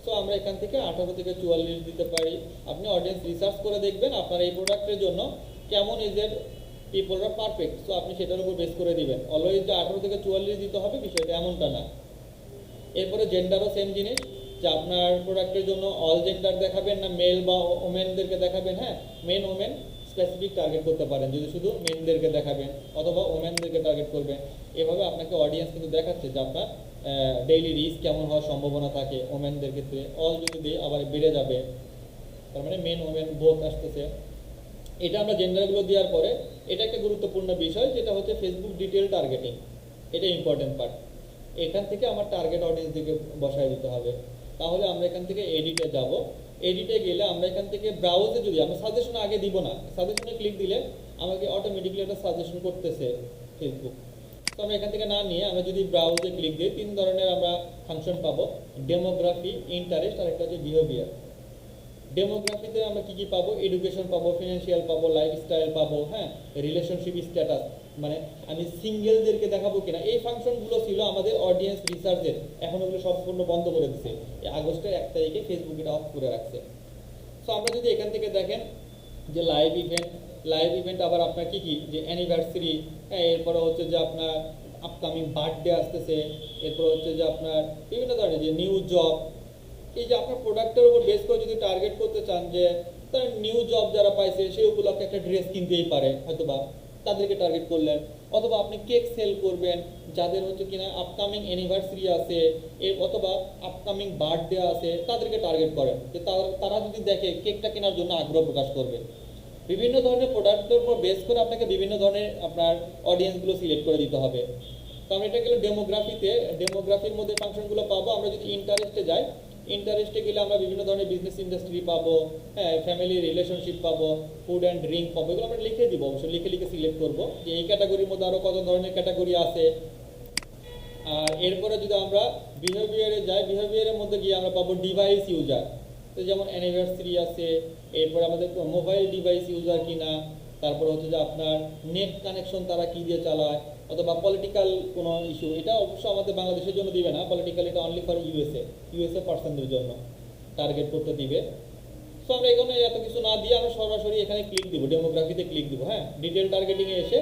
সো আমরা এখান থেকে 18 থেকে 44 দিতে পারি। আপনি অডিয়েন্স রিসার্চ করে দেখবেন আপনার এই প্রোডাক্টের জন্য কেমন এজের পিপলরা পারফেক্ট, সো আপনি সেটার উপর বেস করে দিবেন। অলওয়েজ যে 18 থেকে 44 দিতে হবে বিষয়টা এমনটা না। এরপরে জেন্ডারও সেম জিনিস, যে আপনার প্রোডাক্টের জন্য অল জেন্ডার দেখাবেন না মেল বা ওমেনদেরকে দেখাবেন। হ্যাঁ, মেন ওমেন স্পেসিফিক টার্গেট করতে পারেন, যদি শুধু মেনদেরকে দেখাবেন অথবা ওমেনদেরকে টার্গেট করবেন। এভাবে আপনাকে অডিয়েন্স কিন্তু দেখাচ্ছে যে আপনার ডেইলি রিচ কেমন হওয়ার সম্ভাবনা থাকে ওমেনদের ক্ষেত্রে। অল যদি দিই আবার বেড়ে যাবে, তার মানে মেন ওমেন বোথ আসতেছে। এটা আমরা জেন্ডারগুলো দেওয়ার পরে এটা একটা গুরুত্বপূর্ণ বিষয়, যেটা হচ্ছে ফেসবুক ডিটেল টার্গেটিং। এটা ইম্পর্টেন্ট পার্ট। এখান থেকে আমার টার্গেট অডিয়েন্স দিকে বসায় দিতে হবে। তাহলে আমরা এখান থেকে এডিটে যাব। এডিটে গেলে আমরা এখান থেকে ব্রাউজে, যদি আমরা সাজেশন আগে দিব না, সাজেশনে ক্লিক দিলে আমাকে অটোমেটিকলি একটা সাজেশন করতেছে ফেসবুক। তো আমরা এখান থেকে না নিয়ে আমরা যদি ব্রাউজে ক্লিক দিই, 3 ধরনের আমরা ফাংশন পাবো: ডেমোগ্রাফি, ইন্টারেস্ট, আর একটা হচ্ছে বিহেভিয়ার। ডেমোগ্রাফিতে আমরা কি কি পাবো? এডুকেশন পাবো, ফিনান্সিয়াল পাবো, লাইফস্টাইল পাবো, হ্যাঁ, রিলেশনশিপ স্ট্যাটাস, মানে আমি সিঙ্গেলদেরকে দেখাবো কিনা। এই ফাংশনগুলো ছিল আমাদের অডিয়েন্স রিসার্চের, এখন ওগুলো সম্পূর্ণ বন্ধ করে দিচ্ছে। এই আগস্টের 1 তারিখে ফেসবুক এটা অফ করে রাখছে। সো আমরা যদি এখান থেকে দেখেন যে লাইভ ইভেন্ট আবার আপনার কি কি, যে অ্যানিভার্সারি, হ্যাঁ, এরপরে হচ্ছে যে আপনার আপকামিং বার্থডে আসতেছে, এরপর হচ্ছে যে আপনার বিভিন্ন ধরনের যে নিউ জব। এই যে আপনার প্রোডাক্টের উপর বেস করে যদি টার্গেট করতে চান যে তার নিউ জব যারা পাইছে সেই উপলক্ষে একটা ড্রেস কিনতেই পারে হয়তোবা, তাদেরকে টার্গেট করলেন। অথবা আপনি কেক সেল করবেন যাদের হচ্ছে কিনা আপকামিং অ্যানিভার্সারি আছে, অথবা আপকামিং বার্থডে আছে, তাদেরকে টার্গেট করেন যে তারা যদি দেখে কেকটা কেনার জন্য আগ্রহ প্রকাশ করবে। বিভিন্ন ধরনের প্রোডাক্টের উপর বেস করে আপনাকে বিভিন্ন ধরনের আপনার অডিয়েন্সগুলো সিলেক্ট করে দিতে হবে। তো আমরা এটা গেলে ডেমোগ্রাফির মধ্যে ফাংশনগুলো পাবো। আমরা যদি ইন্টারেস্টে যাই, ইন্টারেস্টে গেলে আমরা বিভিন্ন ধরনের বিজনেস ইন্ডাস্ট্রি পাবো, হ্যাঁ, ফ্যামিলি রিলেশনশিপ পাবো, ফুড অ্যান্ড ড্রিঙ্ক পাবো। এগুলো আমরা লিখে দিব, অবশ্যই লিখে সিলেক্ট করবো যে এই ক্যাটাগরির মধ্যে আরও কত ধরনের ক্যাটাগরি আছে। আর এরপরে যদি আমরা বিহেভিয়ারে যাই, বিহেভিয়ারের মধ্যে গিয়ে আমরা পাবো ডিভাইস ইউজার। তো যেমন অ্যানিভার্সারি আছে, এরপরে আমাদের মোবাইল ডিভাইস ইউজার কিনা, তারপর হচ্ছে যে আপনার নেট কানেকশন তারা কি দিয়ে চালায়, অথবা পলিটিক্যাল কোনো ইস্যু। এটা অবশ্য আমাদের বাংলাদেশের জন্য দিবে না, পলিটিক্যাল এটা অনলি ফর ইউএসএ পার্সনদের জন্য টার্গেট করতে দিবে। সো আমরা এখানে এত কিছু না দিয়ে আমরা সরাসরি এখানে ক্লিক দিব, ডেমোগ্রাফিতে ক্লিক দিব। হ্যাঁ, ডিটেল টার্গেটিংয়ে এসে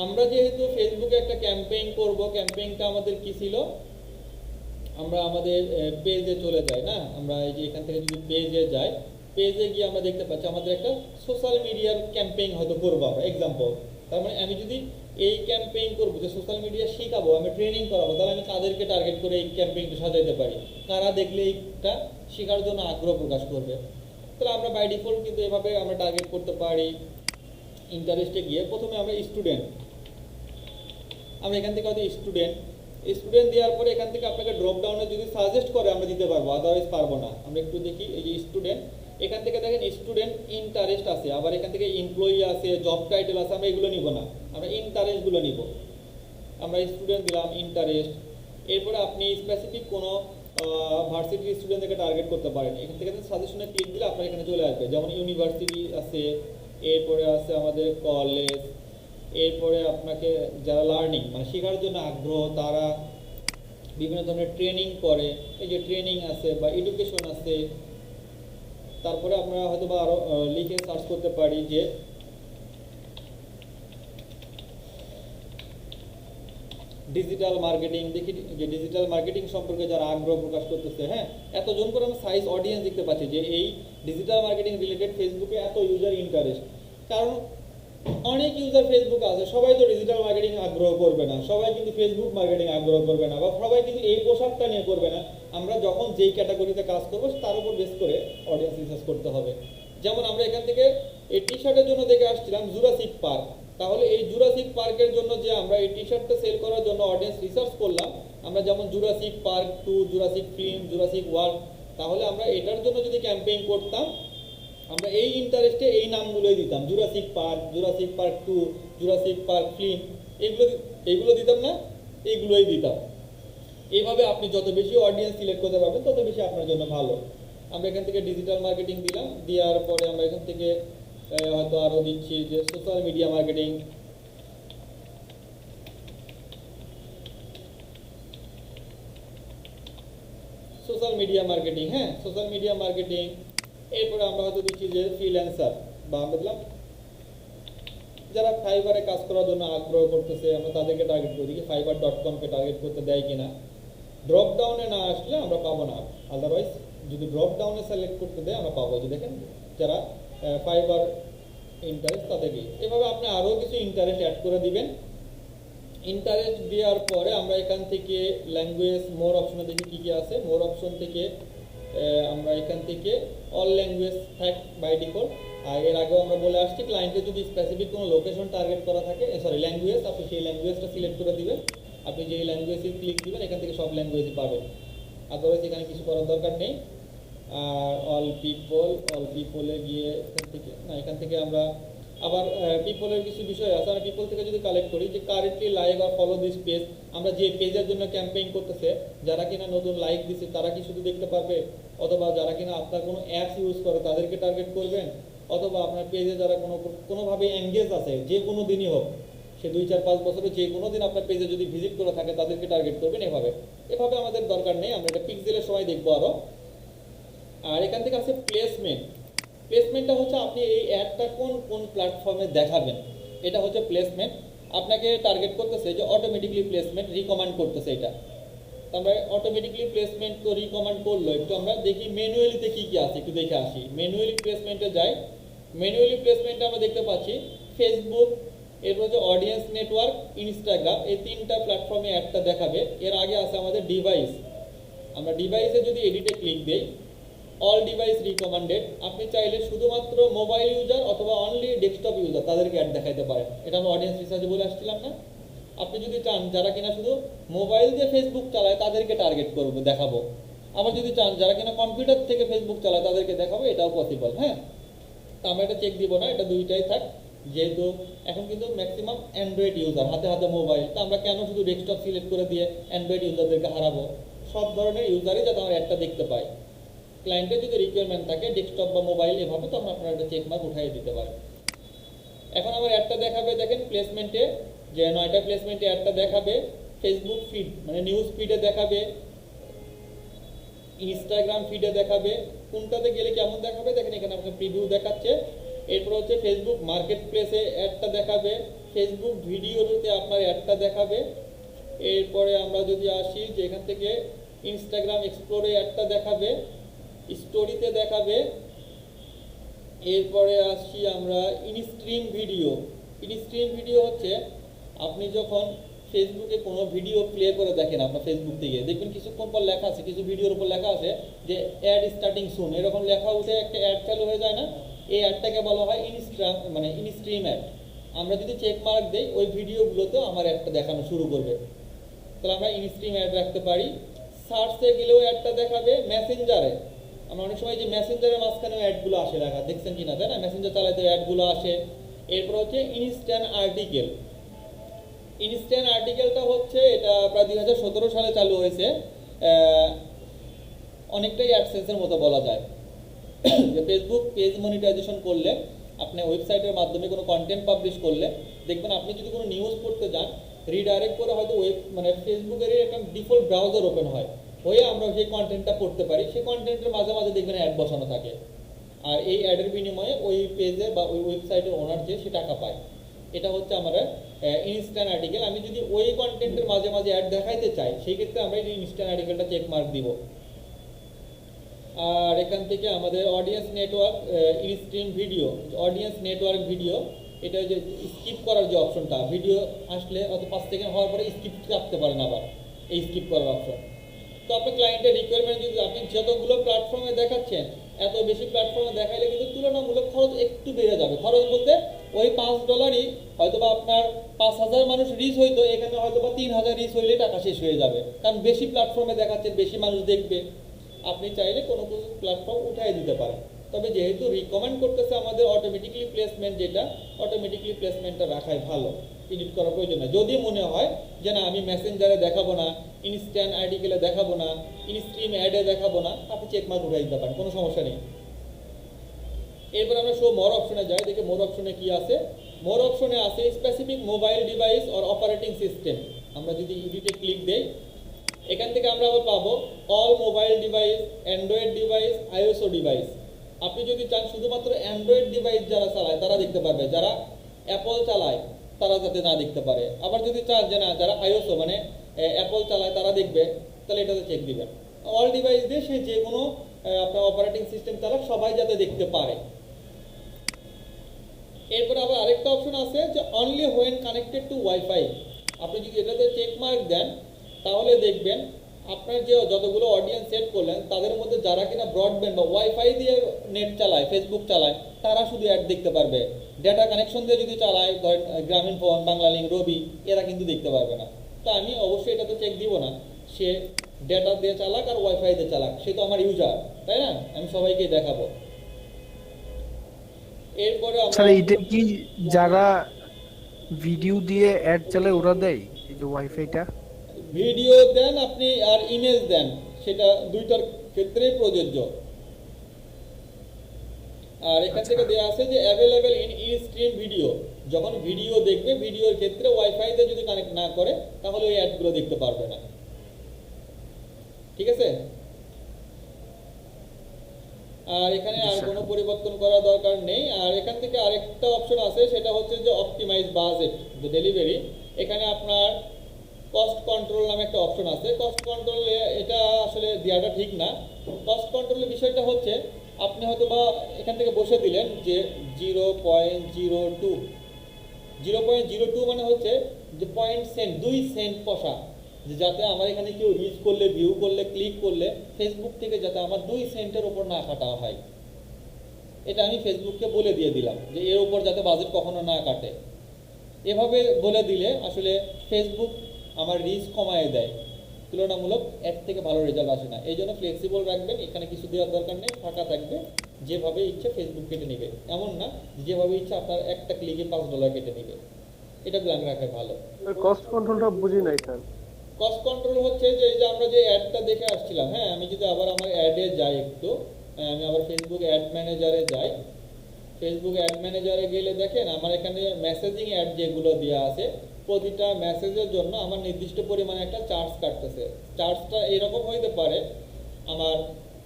আমরা যেহেতু ফেসবুকে একটা ক্যাম্পেইন করব, ক্যাম্পেইনটা আমাদের কি ছিল, আমরা আমাদের পেজে চলে যাই না, আমরা এই যে এখান থেকে যদি পেজে যাই, পেজে গিয়ে আমরা দেখতে পাচ্ছি আমাদের একটা সোশ্যাল মিডিয়ার ক্যাম্পেইন হয়তো করবো আমরা, এক্সাম্পল। তার মানে আমি যদি এই ক্যাম্পেইন করবো যে সোশ্যাল মিডিয়া শেখাবো, আমি ট্রেনিং করাবো, তাহলে আমি তাদেরকে টার্গেট করে এই ক্যাম্পেইনটা সাজাইতে পারি, কারা দেখলে এইটা শেখার জন্য আগ্রহ প্রকাশ করবে। তাহলে আমরা বাই ডিফল্ট কিন্তু এভাবে আমরা টার্গেট করতে পারি। ইন্টারেস্টে গিয়ে প্রথমে আমরা স্টুডেন্ট, আমরা এখান থেকে হয়তো স্টুডেন্ট দেওয়ার পরে এখান থেকে আপনাকে ড্রপ ডাউনে যদি সাজেস্ট করে আমরা দিতে পারবো, আদারওয়াইজ পারবো না। আমরা একটু দেখি, এই যে স্টুডেন্ট, এখান থেকে দেখেন স্টুডেন্ট ইন্টারেস্ট আছে, আবার এখান থেকে এমপ্লয়ি আছে, জব টাইটেল আছে, আমরা এগুলো নিব না, আমরা ইন্টারেস্টগুলো নিব। আমরা স্টুডেন্ট দিলাম ইন্টারেস্ট। এরপরে আপনি স্পেসিফিক কোনো ভার্সিটির স্টুডেন্টদেরকে টার্গেট করতে পারেন। এখান থেকে সাজেশনে ক্লিক দিলে আপনার এখানে চলে আসবে, যেমন ইউনিভার্সিটি আছে, এরপরে আছে আমাদের কলেজ, এরপরে আপনাকে যারা লার্নিং মানে শেখার জন্য আগ্রহ, তারা বিভিন্ন ধরনের ট্রেনিং করে, এই যে ট্রেনিং আছে বা এডুকেশন আছে। তারপরে আমরা হয়তো বা আরও লিখে সার্চ করতে পারি যে ডিজিটাল মার্কেটিং, দেখি যে ডিজিটাল মার্কেটিং সম্পর্কে যারা আগ্রহ প্রকাশ করতেছে। হ্যাঁ, এতজন করে আমরা সাইজ অডিয়েন্স দেখতে পাচ্ছি যে এই ডিজিটাল মার্কেটিং রিলেটেড ফেসবুকে এত ইউজার ইন্টারেস্ট। কারণ অনেক ইউজার ফেসবুক আছে, সবাই তো ডিজিটাল মার্কেটিং আগ্রহ করবে না, সবাই কিন্তু ফেসবুক মার্কেটিং আগ্রহ করবে না, বা সবাই কিন্তু এই পোশাকটা নিয়ে করবে না। আমরা যখন যেই ক্যাটাগরিতে কাজ করবো তার উপর বেস করে অডিয়েন্স রিসার্চ করতে হবে। যেমন আমরা এখান থেকে এই টি শার্টের জন্য দেখে আসছিলাম জুরাসিক পার্ক, তাহলে এই জুরাসিক পার্কের জন্য যে আমরা এই টি শার্টটা সেল করার জন্য অডিয়েন্স রিসার্চ করলাম, আমরা যেমন Jurassic park 2, Jurassic film, Jurassic world, তাহলে আমরা এটার জন্য যদি ক্যাম্পেইন করতাম, আমরা এই ইন্টারেস্টে এই নামগুলোই দিতাম, Jurassic park 2, Jurassic park film, এগুলো দিতাম না, এইগুলোই দিতাম। এইভাবে আপনি যত বেশি অডিয়েন্স সিলেক্ট করতে পারবেন তত বেশি আপনার জন্য ভালো। আমরা এখান থেকে ডিজিটাল মার্কেটিং দিলাম, দেওয়ার পরে আমরা এখান থেকে হয়তো আরও দিচ্ছি যে সোশ্যাল মিডিয়া মার্কেটিং। হ্যাঁ, সোশ্যাল মিডিয়া মার্কেটিং। এরপরে আমরা হয়তো দিচ্ছি যে ফ্রিল্যান্সার, বা আমরা দিলাম যারা ফাইবারে কাজ করার জন্য আগ্রহ করতেছে, আমরা তাদেরকে টার্গেট করি, ফাইবার.com কে টার্গেট করতে দেয় কিনা। ড্রপ ডাউনে না আসলে আমরা পাবো না, আদারওয়াইজ যদি ড্রপ ডাউনে সিলেক্ট করতে দেয় আমরা পাবো। যে দেখেন যারা ফাইবার ইন্টারেস্ট তাদেরকে, এভাবে আপনি আরও কিছু ইন্টারেস্ট অ্যাড করে দিবেন। ইন্টারেস্ট দেওয়ার পরে আমরা এখান থেকে ল্যাঙ্গুয়েজ মোর অপশনে দেখি কী কী আছে। মোর অপশন থেকে আমরা এখান থেকে অল ল্যাঙ্গুয়েজ থাক বাই ডিফল্ট। আর এর আগেও আমরা বলে আসছি ক্লায়েন্টের যদি স্পেসিফিক কোনো লোকেশন টার্গেট করা থাকে, সরি ল্যাঙ্গুয়েজ, আপনি সেই ল্যাঙ্গুয়েজটা সিলেক্ট করে দিবেন। আপনি যেই ল্যাঙ্গুয়েজে ক্লিক দিবেন এখান থেকে সব ল্যাঙ্গুয়েজই পাবেন, আদারওয়াইজ এখানে কিছু করার দরকার নেই। আর অল পিপলে গিয়ে এখান থেকে আমরা আবার পিপলের কিছু বিষয় আছে। আমরা পিপল থেকে যদি কালেক্ট করি যে কারেন্টলি লাইক আর ফলো দিস পেজ, আমরা যে পেজের জন্য ক্যাম্পেইন করতেছে যারা কিনা নতুন লাইক দিচ্ছে তারা কি শুধু দেখতে পারবে, অথবা যারা কিনা আপনার কোনো অ্যাপস ইউজ করে তাদেরকে টার্গেট করবেন, অথবা আপনার পেজে যারা কোনোভাবে এঙ্গেজ আছে যে কোনো দিনই হোক, সে 2-4-5 বছরে যে কোনো দিন আপনার পেজে যদি ভিজিট করে থাকে তাদেরকে টার্গেট করবেন। এভাবে আমাদের দরকার নেই, আমরা এটা পিক্সেলের সময় দেখবো আরও। আর এখান থেকে আছে প্লেসমেন্ট। প্লেসমেন্টটা হচ্ছে আপনি এই অ্যাডটা কোন কোন প্ল্যাটফর্মে দেখাবেন, এটা হচ্ছে প্লেসমেন্ট। আপনাকে টার্গেট করতেছে যে অটোমেটিকলি প্লেসমেন্ট রিকমেন্ড করতেছে এটা। তো আমরা অটোমেটিকলি প্লেসমেন্ট তো রিকমেন্ড করলো, একটু আমরা দেখি ম্যানুয়ালিতে কী কী আছে একটু দেখে আসি। ম্যানুয়ালি প্লেসমেন্টে যাই। ম্যানুয়ালি প্লেসমেন্টে আমরা দেখতে পাচ্ছি ফেসবুক, এরপর হচ্ছে অডিয়েন্স নেটওয়ার্ক, ইনস্টাগ্রাম, এই 3টা প্ল্যাটফর্মে অ্যাডটা দেখাবে। এর আগে আছে আমাদের ডিভাইস। আমরা ডিভাইসে যদি এডিটে ক্লিক দিই, অল ডিভাইস রিকমেন্ডেড, আপনি চাইলে শুধুমাত্র মোবাইল ইউজার অথবা অনলি ডেস্কটপ ইউজার তাদেরকে অ্যাড দেখাইতে পারেন। এটা আমরা অডিয়েন্স রিসার্চে বলে আসছিলাম না। আপনি যদি চান যারা কিনা শুধু মোবাইল দিয়ে ফেসবুক চালায় তাদেরকে টার্গেট করবো, দেখাবো। আবার যদি চান যারা কিনা কম্পিউটার থেকে ফেসবুক চালায় তাদেরকে দেখাবো, এটাও পসিবল। হ্যাঁ, তো আমরা এটা চেক দিব না, এটা দুইটাই থাক। যেহেতু এখন কিন্তু ম্যাক্সিমাম অ্যান্ড্রয়েড ইউজার, হাতে হাতে মোবাইল, তো আমরা কেন শুধু ডেস্কটপ সিলেক্ট করে দিয়ে অ্যান্ড্রয়েড ইউজারদেরকে হারাবো। সব ধরনের ইউজারই যাতে আমার অ্যাডটা দেখতে পায়। ক্লায়েন্টের যদি রিকোয়ারমেন্ট থাকে ডেস্কটপ বা মোবাইল এভাবে, তো আপনারা একটা চেক মার্ক উঠাই দিতে পারেন। এখন আমার অ্যাডটা দেখাবে, দেখেন প্লেসমেন্টে যে 9টা প্লেসমেন্টে অ্যাডটা দেখাবে। ফেসবুক ফিড মানে নিউজ ফিডে দেখাবে, ইনস্টাগ্রাম ফিডে দেখাবে। কোনটাতে গেলে কেমন দেখাবে দেখেন, এখানে আপনার প্রিভিউ দেখাচ্ছে। এরপর হচ্ছে ফেসবুক মার্কেট প্লেসে অ্যাডটা দেখাবে, ফেসবুক ভিডিওতে আপনার অ্যাডটা দেখাবে। এরপরে আমরা যদি আসি যে এখান থেকে ইনস্টাগ্রাম এক্সপ্লোরে অ্যাডটা দেখাবে, স্টোরিতে দেখাবে। এরপরে আসি আমরা ইনস্ট্রিম ভিডিও। ইনস্ট্রিম ভিডিও হচ্ছে আপনি যখন ফেসবুকে কোনো ভিডিও প্লে করে দেখেন আপনার ফেসবুক থেকে, দেখবেন কিছুক্ষণ পর লেখা আছে, কিছু ভিডিওর উপর লেখা আছে যে অ্যাড স্টার্টিং সুন, এরকম লেখা উঠে একটা অ্যাড চালু হয়ে যায় না, এই অ্যাডটাকে বলা হয় ইনস্ট্রিম অ্যাড। আমরা যদি চেক মার্ক দেই ওই ভিডিওগুলোতেও আমার অ্যাডটা দেখানো শুরু করবে, তাহলে আমরা ইনস্ট্রিম অ্যাড রাখতে পারি। সার্চে গেলেও অ্যাডটা দেখাবে। মেসেঞ্জারে আমরা অনেক সময় যে মেসেঞ্জারের মাঝখানেও অ্যাডগুলো আসে, লেখা দেখছেন কিনা, তাই না? মেসেঞ্জার চালাতে অ্যাডগুলো আসে। এরপর হচ্ছে ইনস্ট্যান্ট আর্টিকেল। ইনস্ট্যান্ট আর্টিকেলটা হচ্ছে এটা প্রায় 2017 সালে চালু হয়েছে। অনেকটাই অ্যাডসেন্সের মতো বলা যায়। যে ফেসবুক পেজ মনিটাইজেশন করলে, আপনি ওয়েবসাইটের মাধ্যমে কোনো কন্টেন্ট পাবলিশ করলে দেখবেন আপনি যদি কোনো নিউজ পড়তে যান, রিডাইরেক্ট করে হয়তো ফেসবুকেরই একটা ডিফল্ট ব্রাউজার ওপেন হয়, হয়ে আমরা সেই কন্টেন্টটা পড়তে পারি। সেই কন্টেন্টের মাঝে মাঝে দেখবেন অ্যাড বসানো থাকে, আর এই অ্যাডের বিনিময়ে ওই পেজের বা ওই ওয়েবসাইটের ওনার যে সে টাকা পায়। এটা হচ্ছে আমরা ইনস্ট্যান্ট আর্টিকেল। আমি যদি ওই কন্টেন্টের মাঝে মাঝে অ্যাড দেখাইতে চাই, সেই ক্ষেত্রে আমরা এই ইনস্ট্যান্ট আর্টিকেলটা চেক মার্ক দিব। আর এখান থেকে আমাদের audience network, instream video, audience network video, এটা যে স্কিপ করার যে অপশনটা, ভিডিও আসলে অত 5 সেকেন্ড হওয়ার পরে স্কিপ রাখতে পারেন, আবার এই স্কিপ করার অপশন। তো আপনার ক্লায়েন্টের রিকোয়ারমেন্ট যদি আপনি যতগুলো প্ল্যাটফর্মে দেখাচ্ছেন, এত বেশি প্ল্যাটফর্মে দেখাইলে কিন্তু তুলনামূলক খরচ একটু বেড়ে যাবে। খরচ বলতে ওই $5 হয়তো বা আপনার 5,000 মানুষ রিচ হইতো, এখানে হয়তো বা 3,000 রিচ হইলে টাকা শেষ হয়ে যাবে, কারণ বেশি প্ল্যাটফর্মে দেখাচ্ছেন, বেশি মানুষ দেখবে। আপনি চাইলে কোনো কোনো প্ল্যাটফর্ম উঠাই দিতে পারেন। তবে যেহেতু রিকমেন্ড করতেছে আমাদের অটোমেটিকলি প্লেসমেন্ট, যেটা অটোমেটিকলি প্লেসমেন্টটা রাখাই ভালো, এডিট করার প্রয়োজন না। যদি মনে হয় যে না আমি মেসেঞ্জারে দেখাবো না, ইনস্ট্যান্ট আর্টিকেলে দেখাবো না, ইনস্ট্রিম অ্যাডে দেখাবো না, আপনি চেক মার্ক উঠাই দিতে পারেন, কোনো সমস্যা নেই। এরপর আমরা শো মোর অপশনে যাই, দেখে মোর অপশনে কি আছে। মোর অপশনে আছে specific mobile device or operating system. আমরা যদি এডিটে ক্লিক দেই, এখান থেকে আমরা আবার পাবো all mobile device, Android device, আইওএসও ডিভাইস। আপনি যদি চান শুধুমাত্র অ্যান্ড্রয়েড ডিভাইস যারা চালায় তারা দেখতে পারবে, যারা অ্যাপল চালায় তারা যাতে না দেখতে পারে। আবার যদি চান যে না যারা আইওএসও অ্যাপল চালায় তারা দেখবে, তো তাহলে এটাতে চেক দিবেন। অল ডিভাইস দিয়ে সে যে কোনো আপনার অপারেটিং সিস্টেম চালাক সবাই যাতে দেখতে পারে। এরপরে আবার আরেকটা অপশন আছে যে only when connected to wifi. আপনি যদি এটাতে চেক মার্ক দেন তাহলে দেখবেন আপনার যে যতগুলো অডিয়েন্স সেট করলেন তাদের মধ্যে যারা কিনা ব্রডব্যান্ড বা ওয়াইফাই দিয়ে নেট চালায়, ফেসবুক চালায়, তারা শুধু অ্যাড দেখতে পারবে। ডেটা কানেকশন দিয়ে যদি চালায়, ধরেন গ্রামীণ ফোন, বাংলালিংক, রবি, এরা কিন্তু দেখতে পারবে না। তো আমি অবশ্যই এটা তো চেক দিব না, সে ডেটা দিয়ে চালাক আর ওয়াইফাই দিয়ে চালাক, সে তো আমার ইউজার, তাই না? আমি সবাইকেই দেখাবো। এরপরে স্যার এইটা কি যারা ভিডিও দিয়ে অ্যাড চালায় ওরা দেয় এই যে ওয়াইফাইটা? ভিডিও দেন আপনি আর ইমেজ দেন, সেটা দুইটার ক্ষেত্রেই প্রযোজ্য। আর এখান থেকে দেওয়া আছে যে available in E stream video. যখন ভিডিও দেখবে, ভিডিওর ক্ষেত্রে ওয়াইফাইতে যদি কানেক্ট না করে তাহলে ওই অ্যাডগুলো দেখতে পারবে না। ঠিক আছে? আর এখানে আর কোনো পরিবর্তন করার দরকার নেই। আর এখান থেকে আরেকটা অপশন আছে, সেটা হচ্ছে যে অপটিমাইজ বাজেট ডেলিভারি। এখানে আপনার কস্ট কন্ট্রোল নামে একটা অপশন আছে। কস্ট কন্ট্রোলে এটা আসলে দেওয়াটা ঠিক না। কস্ট কন্ট্রোলের বিষয়টা হচ্ছে আপনি হয়তো বা এখান থেকে বসে দিলেন যে 0.02, 0.02 মানে হচ্ছে যে 0.2 সেন্ট কষা, যে যাতে আমার এখানে কেউ রিচ করলে, ভিউ করলে, ক্লিক করলে ফেসবুক থেকে যাতে আমার 2 সেন্টের ওপর না কাটা হয়। এটা আমি ফেসবুককে বলে দিয়ে দিলাম যে এর উপর যাতে বাজেট কখনো না কাটে। এভাবে বলে দিলে আসলে ফেসবুক আমার রিচ কমায় দেয়, তুলনামূলক এর থেকে ভালো রেজাল্ট আসে না। এই জন্য ফ্লেক্সিবল রাখবেন, এখানে কিছু দেওয়ার দরকার নেই, ফাঁকা থাকবে। যেভাবে ইচ্ছা ফেসবুক কেটে নেবে, এমন না যেভাবে ইচ্ছা আপনার একটা ক্লিকে $5 কেটে নেবে। এটা ব্ল্যাঙ্ক রাখা ভালো। কস্ট কন্ট্রোলটা বুঝি নাই স্যার। কস্ট কন্ট্রোল হচ্ছে যে এই যে আমরা যে অ্যাডটা দেখে আসছিলাম, হ্যাঁ, আমি যদি আবার আমার অ্যাডে যাই একটু, আমি আবার ফেসবুক অ্যাড ম্যানেজারে যাই। ফেসবুক অ্যাড ম্যানেজারে গেলে দেখেন আমার এখানে মেসেজিং অ্যাড যেগুলো দেওয়া আছে, প্রতিটা মেসেজের জন্য আমার নির্দিষ্ট পরিমাণে একটা চার্জ কাটতেছে। চার্জটা এরকম হইতে পারে আমার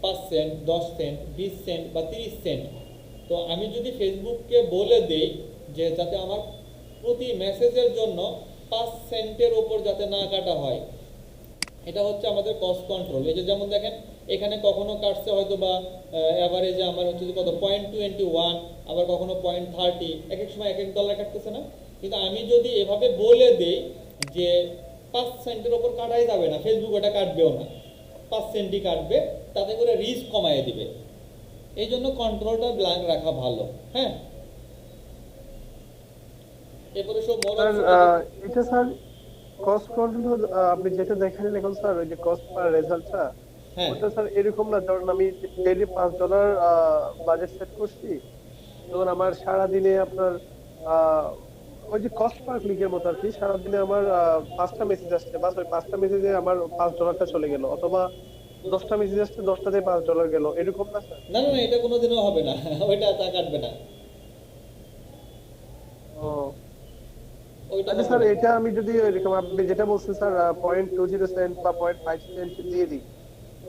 5 সেন্ট, 10 সেন্ট, 20 সেন্ট বা 30 সেন্ট। তো আমি যদি ফেসবুককে বলে দেই যে যাতে আমার প্রতি মেসেজের জন্য 5 সেন্টের ওপর যাতে না কাটা হয়, এটা হচ্ছে আমাদের কস্ট কন্ট্রোল। এই যে যেমন দেখেন এখানে কখনো কাটছে হয়তো বা অ্যাভারেজে আমার হচ্ছে যে কত 0.21, আবার কখনো 0.30, এক এক সময় এক এক ডলার কাটতেছে না। কিন্তু আমি যদি এভাবে বলে দেই যে 5 সেন্টের ওপর কাটাই যাবে না, ফেসবুক ওটা কাটবেও না, 5 সেন্টই কাটবে, তাতে করে রিস্ক কমায় দিবে। এই জন্য কন্ট্রোলটা ব্ল্যাঙ্ক রাখা ভালো। হ্যাঁ, এরপরে সব স্যার এটা স্যার কস্ট কন্ট্রোল আপনি যেটা দেখালেন এখন স্যার, ওই যে কস্ট পার রেজাল্টটা, হ্যাঁ ওটা স্যার এরকম না। ধরুন আমি ডেইলি $5 বাজেট সেট করছি, তখন আমার সারা দিনে আপনার ওই যে কস্ট পার ক্লিকের মতো আর কি, সারাদিনে আমার 5টা মেসেজ আসছে, বাস ওই 5টা মেসেজে আমার $5টা চলে গেল, অথবা 10টা মেসেজ আসছে, 10টাতে $5 গেল, এরকম না স্যার? না না না, এটা কোনোদিনও হবে না। ওইটা তা কাটবে না, ও ওইটা আচ্ছা হবে স্যার, না। এটা আমি যদি এরকম আপনি যেটা বলছেন স্যার 0.20 সেন্ট বা 0.5 সেন্ট দিয়ে দিই,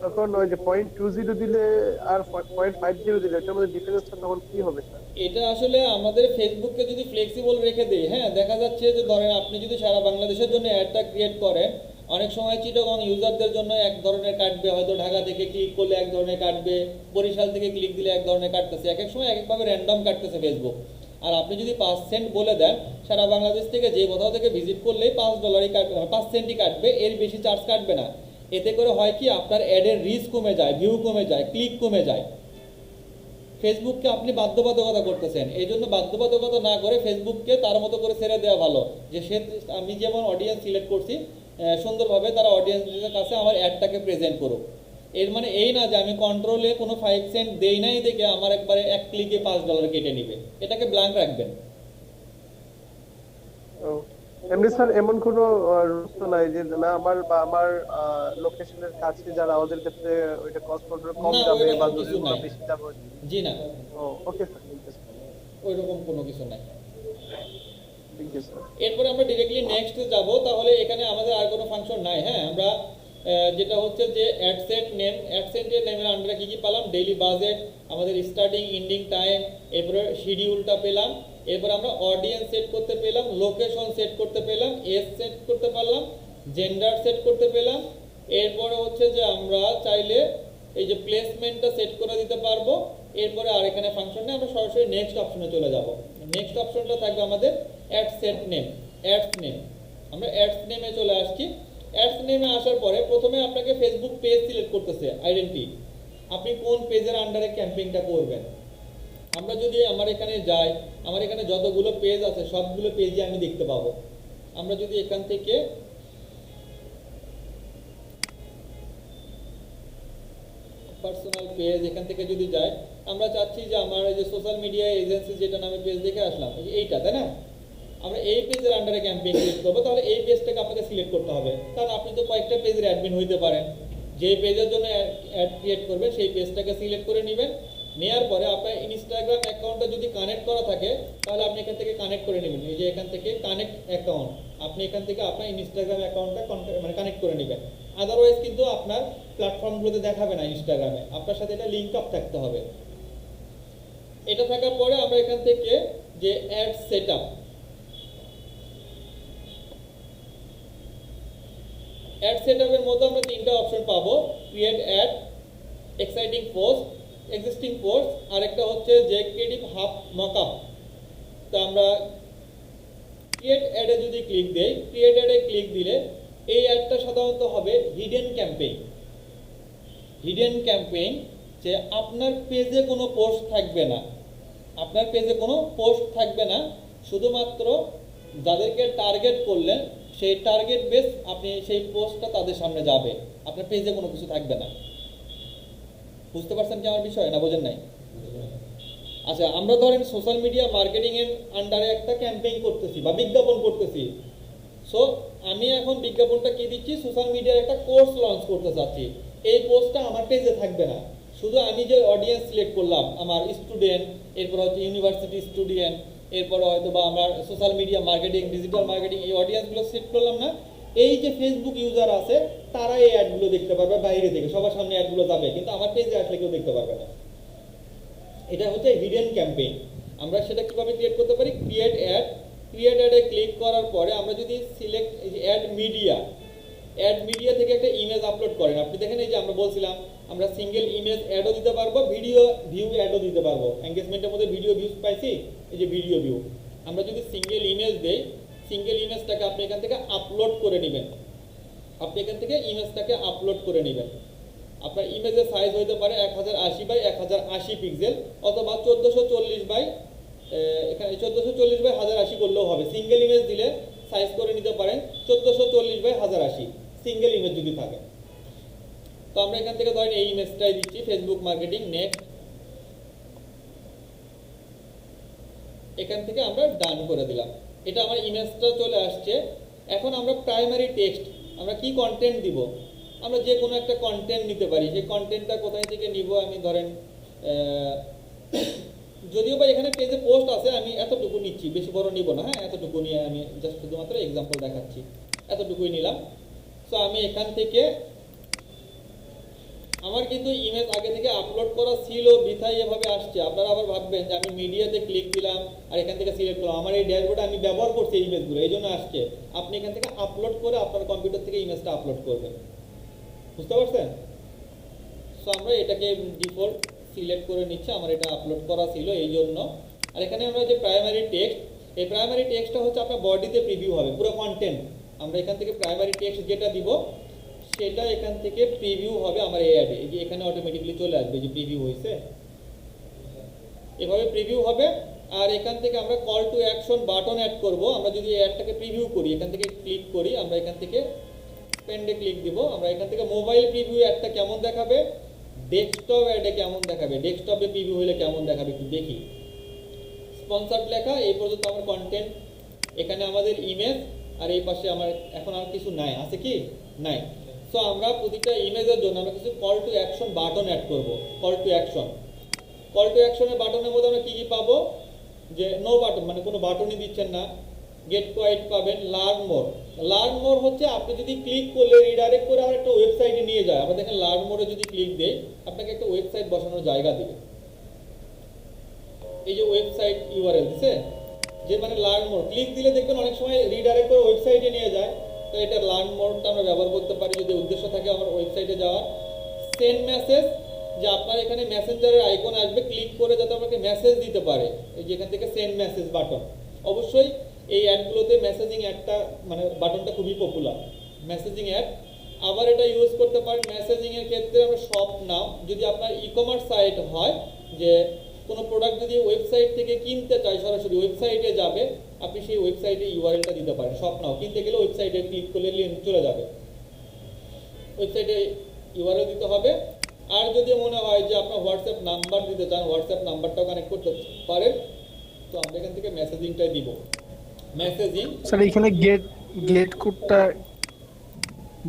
তখন ওই যে 0.20 দিলে আর 0.50 দিলে এটার মধ্যে ডিফারেন্সটা তখন কি হবে স্যার? এটা আসলে আমাদের ফেসবুককে যদি ফ্লেক্সিবল রেখে দেই, হ্যাঁ, দেখা যাচ্ছে যে ধরেন আপনি যদি সারা বাংলাদেশের জন্য অ্যাডটা ক্রিয়েট করেন, অনেক সময় চিটাগং ইউজারদের জন্য এক ধরনের কাটবে, হয়তো ঢাকা থেকে ক্লিক করলে এক ধরনের কাটবে, বরিশাল থেকে ক্লিক দিলে এক ধরনের কাটতেছে, এক এক সময় এক একভাবে র্যান্ডম কাটতেছে ফেসবুক। আর আপনি যদি 5 সেন্ট বলে দেন, সারা বাংলাদেশ থেকে যে কোথাও থেকে ভিজিট করলেই $5 কাটবে, 5 সেন্টই কাটবে, এর বেশি চার্জ কাটবে না। এতে করে হয় কি আপনার অ্যাডের রিচ কমে যায়, ভিউ কমে যায়, ক্লিক কমে যায়। ফেসবুককে আপনি বাধ্যবাধকতা করতেছেন, এই জন্য বাধ্যবাধকতা না করে ফেসবুককে তার মতো করে ছেড়ে দেওয়া ভালো। যে সে, আমি যেমন অডিয়েন্স সিলেক্ট করছি, সুন্দরভাবে তারা অডিয়েন্সের কাছে আমার অ্যাডটাকে প্রেজেন্ট করুক। এর মানে এই না যে আমি কন্ট্রোলে কোনো 5 সেন্ট দেই নাই দেখে আমার একবারে এক ক্লিকে $5 কেটে নিবে। এটাকে ব্ল্যাঙ্ক রাখবেন। ও, এমনি স্যার এমন কোনো রুলস তো নাই যে না আমার বা আমার লোকেশনের কাছে যারা, ওদের ক্ষেত্রে ওইটা কস্ট কন্ট্রোল কম না, যাবে ওইরকম বা কিছু যদি নাই। বেশি যাবে? জি না, ও okay sir, thank you sir. ওইরকম কোনো কিছু নাই। Thank you sir. এরপরে আমরা ডিরেক্টলি নেক্সট যাব। তাহলে এখানে আমাদের আর কোনো ফাংশন নাই। হ্যাঁ, আমরা যেটা হচ্ছে যে অ্যাডসেট নেম, অ্যাডসেটের নেমের আন্ডারে কি কি পেলাম, ডেইলি বাজেট, আমাদের স্টার্টিং এন্ডিং টাইম, এরপরে শিডিউলটা পেলাম, এরপর আমরা অডিয়েন্স সেট করতে পেলাম, লোকেশন সেট করতে পেলাম, এজ সেট করতে পারলাম, জেন্ডার সেট করতে পেলাম, এরপরে হচ্ছে যে আমরা চাইলে এই যে প্লেসমেন্টটা সেট করে দিতে পারবো। এরপরে আর এখানে ফাংশনে আমরা সরাসরি নেক্সট অপশনে চলে যাব। নেক্সট অপশনটা থাকবে আমাদের ad set name, ads name. আমরা অ্যাডস নেমে চলে আসছি। অ্যাডস নেমে আসার পরে প্রথমে আপনাকে ফেসবুক পেজ সিলেক্ট করতেছে, আইডেন্টি, আপনি কোন পেজের আন্ডারে ক্যাম্পেইনটা করবেন। আমরা যদি আমার এখানে যাই, আমার এখানে যতগুলো পেজ আছে সবগুলো পেজই আমি দেখতে পাবো। আমরা যদি এখান থেকে পার্সোনাল পেজ এখান থেকে যদি যাই, আমরা চাচ্ছি যে আমার এই যে সোশ্যাল মিডিয়া এজেন্সি যেটা নামে পেজ দেখে আসলাম এইটা, তাই না? আমরা এই পেজের আন্ডারে ক্যাম্পেইন ক্রিয়েট করবো, তাহলে এই পেজটাকে আপনাকে সিলেক্ট করতে হবে, কারণ আপনি তো কয়েকটা পেজের অ্যাডমিন হইতে পারেন। যে পেজের জন্য অ্যাড ক্রিয়েট করবেন সেই পেজটাকে সিলেক্ট করে নেবেন। নেওয়ার পরে আপনার ইনস্টাগ্রাম অ্যাকাউন্টটা যদি কানেক্ট করা থাকে তাহলে আপনি এখান থেকে কানেক্ট করে নেবেন। এই যে এখান থেকে কানেক্ট অ্যাকাউন্ট, আপনি এখান থেকে আপনার ইনস্টাগ্রাম অ্যাকাউন্টটা মানে কানেক্ট করে নেবেন। আদারওয়াইজ কিন্তু আপনার প্ল্যাটফর্মগুলোতে দেখাবে না ইনস্টাগ্রামে, আপনার সাথে এটা লিঙ্ক আপ থাকতে হবে। এটা থাকার পরে আমরা এখান থেকে যে অ্যাড সেটআপ, অ্যাড সেটআপের মধ্যে আমরা তিনটা অপশন পাবো, create ad, exciting post, existing post, আর একটা হচ্ছে যে ক্রিয়েটিভ হাব মকআপ। তো আমরা ক্রিয়েট অ্যাডে যদি ক্লিক দেই, ক্রিয়েট অ্যাডে ক্লিক দিলে এই অ্যাডটা সাধারণত হবে হিডেন ক্যাম্পেইন। হিডেন ক্যাম্পেইন যে আপনার পেজে কোনো পোস্ট থাকবে না, আপনার পেজে কোনো পোস্ট থাকবে না, শুধুমাত্র যাদেরকে টার্গেট করলেন সেই টার্গেট বেস আপনি সেই পোস্টটা তাদের সামনে যাবে, আপনার পেজে কোনো কিছু থাকবে না। বুঝতে পারছেন কি আমার বিষয়, না বোঝেন নাই? আচ্ছা, আমরা ধরেন সোশ্যাল মিডিয়া মার্কেটিং এর আন্ডারে একটা ক্যাম্পেইন করতেছি বা বিজ্ঞাপন করতেছি। সো আমি এখন বিজ্ঞাপনটা কি দিচ্ছি, সোশ্যাল মিডিয়ার একটা কোর্স লঞ্চ করতে চাচ্ছি। এই পোস্টটা আমার পেজে থাকবে না, শুধু আমি যে অডিয়েন্স সিলেক্ট করলাম আমার স্টুডেন্ট, এরপর হচ্ছে ইউনিভার্সিটি স্টুডেন্ট, এরপর হয়তো বা আমার social media marketing, digital marketing, এই অডিয়েন্সগুলো সিলেক্ট করলাম না, এই যে ফেসবুক ইউজার আছে তারা এই অ্যাডগুলো দেখতে পারবে বাইরে থেকে, সবার সামনে অ্যাডগুলো যাবে, কিন্তু আমার পেজে আসলে কেউ দেখতে পারবে না। এটা হচ্ছে হিডেন ক্যাম্পেইন। আমরা সেটা কিভাবে ক্রিয়েট করতে পারি, ক্রিয়েট অ্যাড, ক্রিয়েট অ্যাডে ক্লিক করার পরে আমরা যদি select ad media, ad media থেকে একটা ইমেজ আপলোড করেন, আপনি দেখেন এই যে আমরা বলছিলাম আমরা সিঙ্গেল ইমেজ অ্যাডও দিতে পারবো, ভিডিও ভিউ অ্যাডও দিতে পারবো। এঙ্গেজমেন্টের মধ্যে ভিডিও ভিউজ পাইছি, এই যে ভিডিও ভিউ। আমরা যদি সিঙ্গেল ইমেজ দেই, সিঙ্গেল ইমেজটাকে আপনি এখান থেকে আপলোড করে নেবেন, আপনি এখান থেকে ইমেজটাকে আপলোড করে নেবেন। আপনার ইমেজের সাইজ হইতে পারে 1080 বাই 1080 পিক্সেল, অথবা 1440 বাই এখানে 1440 বাই 1080 করলেও হবে। সিঙ্গেল ইমেজ দিলে সাইজ করে নিতে পারেন 1440 বাই 1080, সিঙ্গেল ইমেজ যদি থাকে। তো আমরা এখান থেকে ধরেন এই ইমেজটাই দিচ্ছি, ফেসবুক মার্কেটিং, নেক্সট। এখান থেকে আমরা ডান করে দিলাম, এটা আমার ইমেজটা চলে আসছে। এখন আমরা প্রাইমারি টেক্সট, আমরা কি কন্টেন্ট দিব, আমরা যে কোনো একটা কন্টেন্ট নিতে পারি। সেই কন্টেন্টটা কোথায় থেকে নিব, আমি ধরেন যদিও বা এখানে পেজে পোস্ট আছে, আমি এতটুকু নিচ্ছি, বেশি বড় নিব না। হ্যাঁ, এতটুকু নিয়ে আমি জাস্ট শুধুমাত্র এক্সাম্পল দেখাচ্ছি, এতটুকুই নিলাম। সো আমি এখান থেকে, আমার কিন্তু ইমেজ আগে থেকে আপলোড করা ছিল বিথাই এভাবে আসছে। আপনারা আবার ভাববেন যে আমি মিডিয়াতে ক্লিক দিলাম আর এখান থেকে সিলেক্ট করলাম, আমার এই ড্যাশবোর্ডে আমি ব্যবহার করছি এই ইমেজগুলো, এই জন্য আসছে। আপনি এখান থেকে আপলোড করে আপনার কম্পিউটার থেকে ইমেজটা আপলোড করবেন। বুঝতে পারছেন? সো আমরা এটাকে ডিফল্ট সিলেক্ট করে নিচ্ছি, আমার এটা আপলোড করা ছিল এই জন্য। আর এখানে আমরা যে প্রাইমারি টেক্সট, এই প্রাইমারি টেক্সটটা হচ্ছে আপনার বডিতে প্রিভিউ হবে, পুরো কন্টেন্ট। আমরা এখান থেকে প্রাইমারি টেক্সট যেটা দিব সেটা এখান থেকে প্রিভিউ হবে আমার এই অ্যাডে, এই যে এখানে অটোমেটিক্যালি চলে আসবে যে প্রিভিউ হয়েছে, এভাবে প্রিভিউ হবে। আর এখান থেকে আমরা call to action button add করব। আমরা যদি অ্যাডটাকে প্রিভিউ করি, এখান থেকে ক্লিক করি, আমরা এখান থেকে পেন্ডে ক্লিক দিব। আমরা এখান থেকে মোবাইল প্রিভিউ অ্যাডটা কেমন দেখাবে, ডেস্কটপ অ্যাডে কেমন দেখাবে, ডেস্কটপে প্রিভিউ হলে কেমন দেখাবে একটু দেখি। স্পন্সর্ড লেখা, এই পর্যন্ত আমার কন্টেন্ট, এখানে আমাদের ইমেজ, আর এই পাশে আমার এখন আর কিছু নাই, আছে কি নাই। সো আমরা প্রতিটা ইমেজের জন্য আমরা কিছু call to action button add করব। Call to action, call to অ্যাকশনের বাটনের মধ্যে আমরা কি কি পাবো, যে নো বাটন মানে কোনো বাটনই দিচ্ছেন না, গেট কোয়াইট পাবেন, লার্ন মোর। লার্ন মোর হচ্ছে আপনি যদি ক্লিক করলে রিডাইরেক্ট করে আমার একটা ওয়েবসাইটে নিয়ে যায়। আমরা দেখেন লার্ন মোরে যদি ক্লিক দেই আপনাকে একটা ওয়েবসাইট বসানোর জায়গা দিবে, এই যে ওয়েবসাইট ইউআরএল দিছে, যে মানে লার্ন মোর ক্লিক দিলে দেখবেন অনেক সময় রিডাইরেক্ট করে ওয়েবসাইটে নিয়ে যায়। তো এটা লার্ন মোডটা আমরা ব্যবহার করতে পারি যদি উদ্দেশ্য থাকে আমার ওয়েবসাইটে যাওয়ার। সেন্ড মেসেজ, যে আপনার এখানে মেসেঞ্জারের আইকন আসবে, ক্লিক করে যাতে আপনাকে মেসেজ দিতে পারে, এই যে এখান থেকে সেন্ড মেসেজ বাটন। অবশ্যই এই অ্যাডগুলোতে মেসেজিং অ্যাডটা মানে বাটনটা খুবই পপুলার, মেসেজিং অ্যাড। আবার এটা ইউজ করতে পারেন মেসেজিং এর ক্ষেত্রে আমরা শপ নাও, যদি আপনার ই কমার্স সাইট হয়, যে কোনো প্রোডাক্ট যদি ওয়েবসাইট থেকে কিনতে চাই সরাসরি ওয়েবসাইটে যাবে, আপনি সেই ওয়েবসাইটে ইউআরএলটা দিতে পারেন। শপ নাও কিনতে গেলে ওয়েবসাইটে ক্লিক করলে লিংক চলে যাবে, ওয়েবসাইটে ইউআরএল দিতে হবে। আর যদি মনে হয় যে আপনার হোয়াটসঅ্যাপ নাম্বার দিতে চান, হোয়াটসঅ্যাপ নাম্বারটাও কানেক্ট করতে পারেন, তো আমরা এখান থেকে মেসেজিংটাই দিব। মেসেজিং স্যার এখানে গেট গেট কোডটা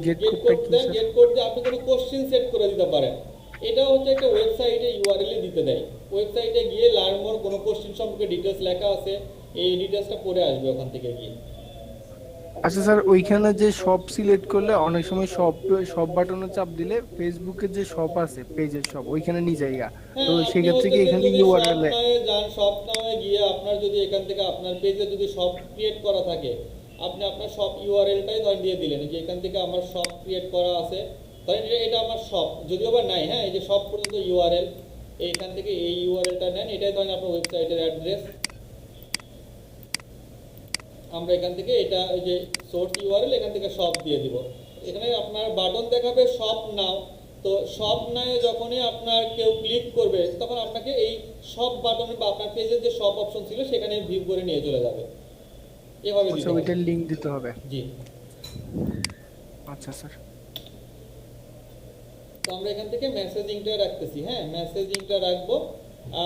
গেট কি কোড দেন, স্যার? গেট কোড দিয়ে আপনি কোনো কোশ্চেন সেট করে দিতে পারেন। এটা হচ্ছে একটা ওয়েবসাইটে ইউআরএল দিতে দেয়, ওয়েবসাইটে গিয়ে লার্ন মোর কোনো কোশ্চেন সম্পর্কে ডিটেলস লেখা আছে, এই ডিটেলসটা পড়ে আসবে ওখান থেকে গিয়ে। আচ্ছা স্যার, ওইখানে যে শপ সিলেক্ট করলে অনেক সময় শপ শপ বাটনে চাপ দিলে ফেসবুকের যে শপ আছে পেজের শপ ওইখানে নিয়ে যাইগা, তো হ্যাঁ, আপনি সেক্ষেত্রে কি হচ্ছে এখানে যদি ইউআরএল শপ নামে যান, শপ নামে গিয়ে আপনার যদি এখান থেকে আপনার পেজে যদি শপ ক্রিয়েট করা থাকে, আপনি আপনার শপ ইউআরএলটাই ধরেন দিয়ে দিলেন, যে এখান থেকে আমার শপ ক্রিয়েট করা আছে, ধরেন এটা আমার শপ, যদিও বা নাই, হ্যাঁ এই যে শপ পর্যন্ত ইউআরএল, এইখান থেকে এই ইউআরএলটা নেন, এটাই ধরেন আপনার ওয়েবসাইটের অ্যাড্রেস। আমরা এখান থেকে এটা এই যে সোর্স ইউআরএল, এখান থেকে শপ দিয়ে দিব। এখানে আপনার বাটন দেখাবে শপ নাও, তো শপ নাও যখনই আপনার কেউ ক্লিক করবে তখন আপনাকে এই শপ বাটনে বা আপনার পেজের যে শপ অপশন ছিল সেখানে ভিউ করে নিয়ে চলে যাবে, এভাবে দিতে আচ্ছা হবে। ওইটার লিংক দিতে হবে। জি, আচ্ছা স্যার। তো আমরা এখান থেকে মেসেজিংটা রাখতেছি, হ্যাঁ মেসেজিংটা রাখবো।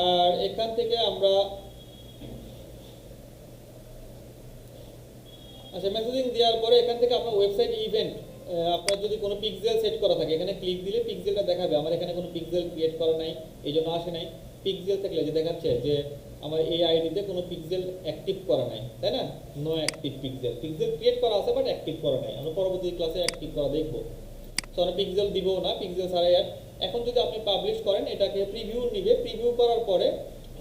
আর এখান থেকে আমরা আচ্ছা মেসেজিং দেওয়ার পরে এখান থেকে আপনার ওয়েবসাইট ইভেন্ট, আপনার যদি কোনো পিক্সেল সেট করা থাকে এখানে ক্লিক দিলে পিক্সেলটা দেখাবে। আমার এখানে কোনো পিক্সেল ক্রিয়েট করা নাই, এই জন্য আসে নাই। পিক্সেল থাকলে যে দেখাচ্ছে যে আমার এই আইডিতে কোনো পিক্সেল অ্যাক্টিভ করা নাই, তাই না, no active pixel. Pixel create করা আছে বাট অ্যাক্টিভ করা নাই, আমরা পরবর্তী ক্লাসে অ্যাক্টিভ করা দেখবো। সো আমরা পিক্সেল দিব না, পিক্সেল ছাড়াই অ্যাড। এখন যদি আপনি পাবলিশ করেন এটাকে প্রিভিউ নিবে, প্রিভিউ করার পরে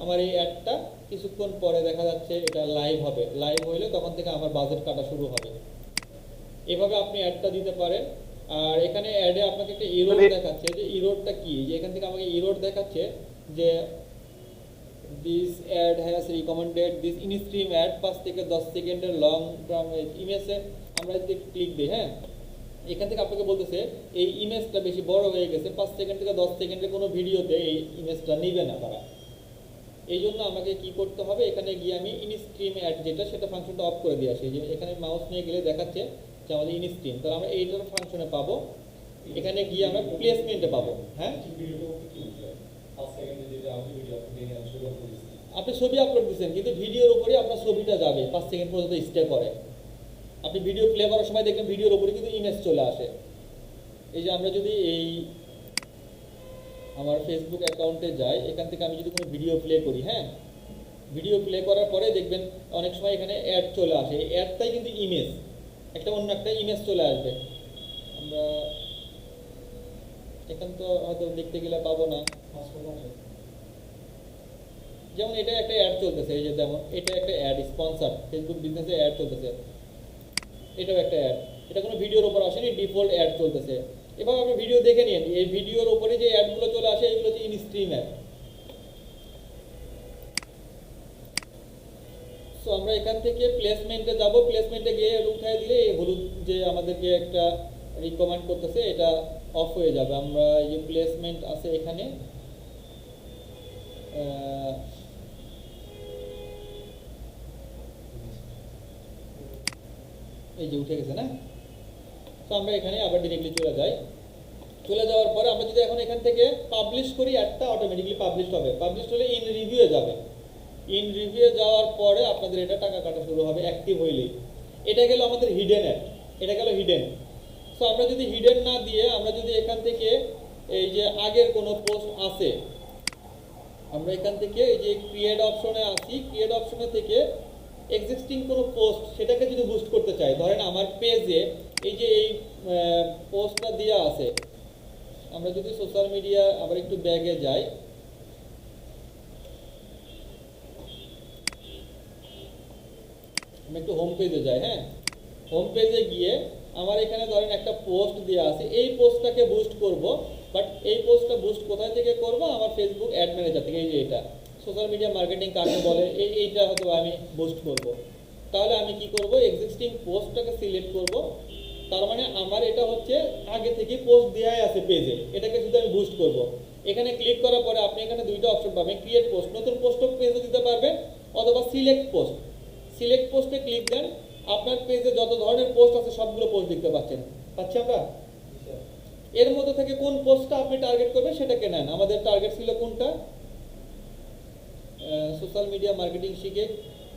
আমার এই অ্যাডটা কিছুক্ষণ পরে দেখা যাচ্ছে এটা লাইভ হবে, লাইভ হইলে তখন থেকে আমার বাজেট কাটা শুরু হবে। এভাবে আপনি অ্যাডটা দিতে পারেন। আর এখানে অ্যাডে আপনাকে একটা ইরোর দেখাচ্ছে, যে ইরোরটা কি, যে এখান থেকে আমাকে ইরোর দেখাচ্ছে যে this ad has recommended this in stream ad 5 থেকে 10 সেকেন্ডের লং টার্ম ইমেজে আমরা যদি ক্লিক দিই, হ্যাঁ এখান থেকে আপনাকে বলতেছে এই ইমেজটা বেশি বড় হয়ে গেছে, 5 সেকেন্ড থেকে 10 সেকেন্ডের কোনো ভিডিওতে এই ইমেজটা নিবে না তারা। এই জন্য আমাকে কি করতে হবে, এখানে গিয়ে আমি ইন স্ট্রিম অ্যাড যেটা সেটা ফাংশনটা অফ করে দিয়ে আসি। যে এখানে মাউস নিয়ে গেলে দেখাচ্ছে যে আমাদের ইন স্ট্রিম, তাহলে আমরা এইটার ফাংশনে পাবো, এখানে গিয়ে আমরা প্লেসমেন্টে পাবো। হ্যাঁ আপনি ছবি আপলোড দিচ্ছেন কিন্তু ভিডিওর উপরে আপনার ছবিটা যাবে 5 সেকেন্ড পর্যন্ত স্টে করে। আপনি ভিডিও প্লে করার সময় দেখবেন ভিডিওর উপরে কিন্তু ইমেজ চলে আসে। এই যে আমরা যদি এই আমার ফেসবুক অ্যাকাউন্টে যাই, এখান থেকে আমি যদি কোনো ভিডিও প্লে করি, হ্যাঁ ভিডিও প্লে করার পরে দেখবেন অনেক সময় এখানে অ্যাড চলে আসে, এই অ্যাডটাই কিন্তু ইমেজ, একটা অন্য একটা ইমেজ চলে আসবে। আমরা এখান তো হয়তো দেখতে গেলে পাবো না, যেমন এটা একটা অ্যাড চলতেছে, এই যে যেমন এটা একটা অ্যাড স্পন্সর, ফেসবুক বিজনেসে অ্যাড চলতেছে, এটাও একটা অ্যাড, এটা কোনো ভিডিওর উপর আসেনি, ডিফল্ট অ্যাড চলতেছে। এবার আপনি ভিডিও দেখে নিন, এই ভিডিওর উপরে যে অ্যাডগুলো চলে আসে এগুলো হচ্ছে ইন স্ট্রিম অ্যাড। সো আমরা এখান থেকে প্লেসমেন্টে যাব, প্লেসমেন্টে গিয়ে উঠায় দিলে এই হলুদ যে আমাদেরকে একটা রিকমেন্ড করতেছে এটা অফ হয়ে যাবে। আমরা এই যে প্লেসমেন্ট আছে এখানে, এই যে উঠে গেছে না, তো আমরা এখানে আবার ডিরেক্টলি চলে যাই। চলে যাওয়ার পরে আমরা যদি এখন এখান থেকে পাবলিশ করি, অ্যাডটা অটোমেটিকলি পাবলিশ হবে, পাবলিশ হলে ইন রিভিউয়ে যাবে। ইন রিভিউয়ে যাওয়ার পরে আপনাদের এটা টাকা কাটা শুরু হবে অ্যাক্টিভ হইলেই। এটা গেল আমাদের হিডেন অ্যাড, এটা গেল হিডেন। সো আমরা যদি হিডেন না দিয়ে আমরা যদি এখান থেকে এই যে আগের কোনো পোস্ট আছে, আমরা এখান থেকে এই যে ক্রিয়েট অপশনে আসি, ক্রিয়েট অপশনে থেকে এক্সিস্টিং কোনো পোস্ট সেটাকে যদি বুস্ট করতে চাই, ধরেন আমার পেজে এই যে এই পোস্টটা দেওয়া আছে, আমরা যদি সোশ্যাল মিডিয়া আবার একটু ব্যাগে যাই, আমরা একটু হোম পেজে যাই, হ্যাঁ হোম পেজে গিয়ে আমার এখানে ধরেন একটা পোস্ট দেওয়া আছে, এই পোস্টটাকে বুস্ট করব, বাট এই পোস্টটা বুস্ট কোথায় থেকে করব? আমার ফেসবুক অ্যাড ম্যানেজার থেকে। এই যে এটা সোশ্যাল মিডিয়া মার্কেটিং কাকে বলে, এইটা হয়তো আমি বুস্ট করব। তাহলে আমি কি করব? এক্সিস্টিং পোস্টটাকে সিলেক্ট করব। তার মানে আমার এটা হচ্ছে আগে থেকে পোস্ট দেওয়াই আছে পেজে, এটাকে শুধু আমি বুস্ট করব। এখানে ক্লিক করার পরে আপনি এখানে দুইটা অপশন পাবেন, ক্রিয়েট পোস্ট, নতুন পোস্টও পেজে দিতে পারবেন, অথবা সিলেক্ট পোস্ট। সিলেক্ট পোস্টে ক্লিক দেন, আপনার পেজে যত ধরনের পোস্ট আছে সবগুলো পোস্ট দেখতে পাচ্ছি আমরা। এর মধ্যে থেকে কোন পোস্টটা আপনি টার্গেট করবেন সেটাকে নেন। আমাদের টার্গেট ছিল কোনটা? সোশ্যাল মিডিয়া মার্কেটিং শিখে,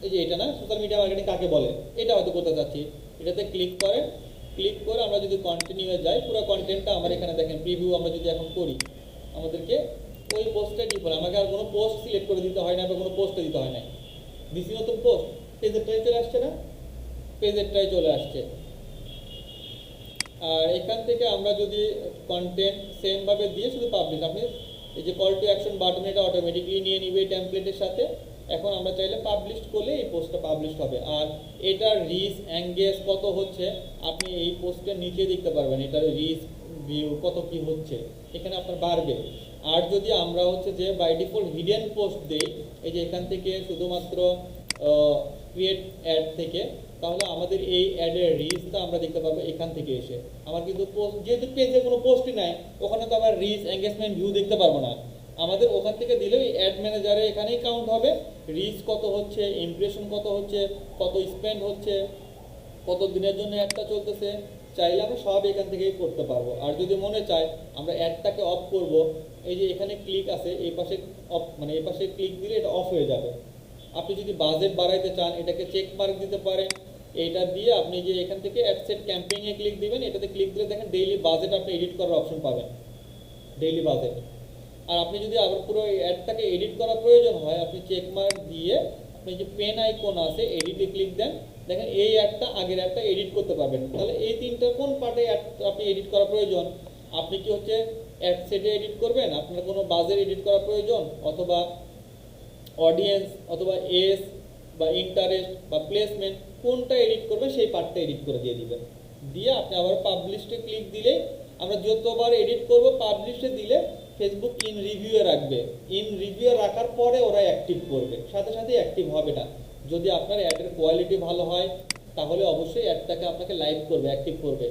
এই যে এটা না, সোশ্যাল মিডিয়া মার্কেটিং কাকে বলে, এটা হয়তো করতে চাচ্ছি। এটাতে ক্লিক করেন, ক্লিক করে আমরা যদি কন্টিনিউয়ে যাই, পুরো কন্টেন্টটা আমার এখানে দেখেন, প্রিভিউ আমরা যদি এখন করি, আমাদেরকে ওই পোস্টটা ডিফল্ট, আমাকে আর কোনো পোস্ট সিলেক্ট করে দিতে হয় না বা কোনো পোস্টে দিতে হয় না। দিছি নতুন পোস্ট, পেজেরটাই চলে আসছে না? পেজেরটাই চলে আসছে। আর এখান থেকে আমরা যদি কন্টেন্ট সেম ভাবে দিয়ে শুধু পাবলিশ, আপনি এই যে কল টু অ্যাকশন বাটন, এটা অটোমেটিকলি নিয়ে নিবে এই টেমপ্লেটের সাথে। এখন আমরা চাইলে পাবলিশ করলে এই পোস্টটা পাবলিশ হবে। আর এটার রিচ এঙ্গেজ কত হচ্ছে আপনি এই পোস্টের নিচে দেখতে পারবেন, এটার রিচ ভিউ কত কি হচ্ছে, এখানে আপনার বাড়বে। আর যদি আমরা হচ্ছে যে বাই ডিফল্ট হিডেন পোস্ট দেই, এই যে এখান থেকে শুধুমাত্র ক্রিয়েট অ্যাড থেকে, তাহলে আমাদের এই অ্যাডের রিচটা আমরা দেখতে পাবো এখান থেকে এসে। আমার কিন্তু পোস্ট, যেহেতু পেজে কোনো পোস্টই নাই, ওখানে তো আমার রিচ এঙ্গেজমেন্ট ভিউ দেখতে পারবো না। আমাদের ওখান থেকে দিলেও এই অ্যাড ম্যানেজারে এখানেই কাউন্ট হবে, রিচ কত হচ্ছে, ইমপ্রেশন কত হচ্ছে, কত স্পেন্ড হচ্ছে, কত দিনের জন্য অ্যাডটা চলতেছে, চাইলে আমরা সব এখান থেকেই করতে পারবো। আর যদি মনে চায় আমরা অ্যাডটাকে অফ করব, এই যে এখানে ক্লিক আছে, এই পাশে অফ, মানে এই পাশে ক্লিক দিলে এটা অফ হয়ে যাবে। আপনি যদি বাজেট বাড়াইতে চান, এটাকে চেক মার্ক দিতে পারেন। এইটা দিয়ে আপনি যে এখান থেকে অ্যাডসেট ক্যাম্পেইনে ক্লিক দিবেন, এটাতে ক্লিক দিলে দেখেন ডেইলি বাজেট আপনি এডিট করার অপশন পাবেন, ডেইলি বাজেট। আর আপনি যদি আবার পুরো অ্যাডটাকে এডিট করার প্রয়োজন হয়, আপনি চেক মার্ক দিয়ে আপনি যে পেন আইকন আছে, এডিটে ক্লিক দেন, দেখেন এই অ্যাডটা আগের অ্যাডটা এডিট করতে পারবেন। তাহলে এই তিনটা কোন পার্টে আপনি এডিট করা প্রয়োজন? আপনি কি হচ্ছে অ্যাড সেটে এডিট করবেন, আপনার কোনো বাজেট এডিট করা প্রয়োজন, অথবা অডিয়েন্স, অথবা এস বা ইন্টারেস্ট বা প্লেসমেন্ট, কোনটা এডিট করবে সেই পার্টটা এডিট করে দিয়ে দিবেন। দিয়ে আপনি আবার পাবলিশে ক্লিক দিলে, আমরা যতবার এডিট করব পাবলিশে দিলে ফেসবুক ইন রিভিউয়ে রাখবে। ইন রিভিউয়ে রাখার পরে ওরা অ্যাক্টিভ করবে, সাথে সাথে অ্যাক্টিভ হবে না। যদি আপনার অ্যাডের কোয়ালিটি ভালো হয় তাহলে অবশ্যই অ্যাডটাকে আপনাকে লাইক করবে, অ্যাক্টিভ করবে।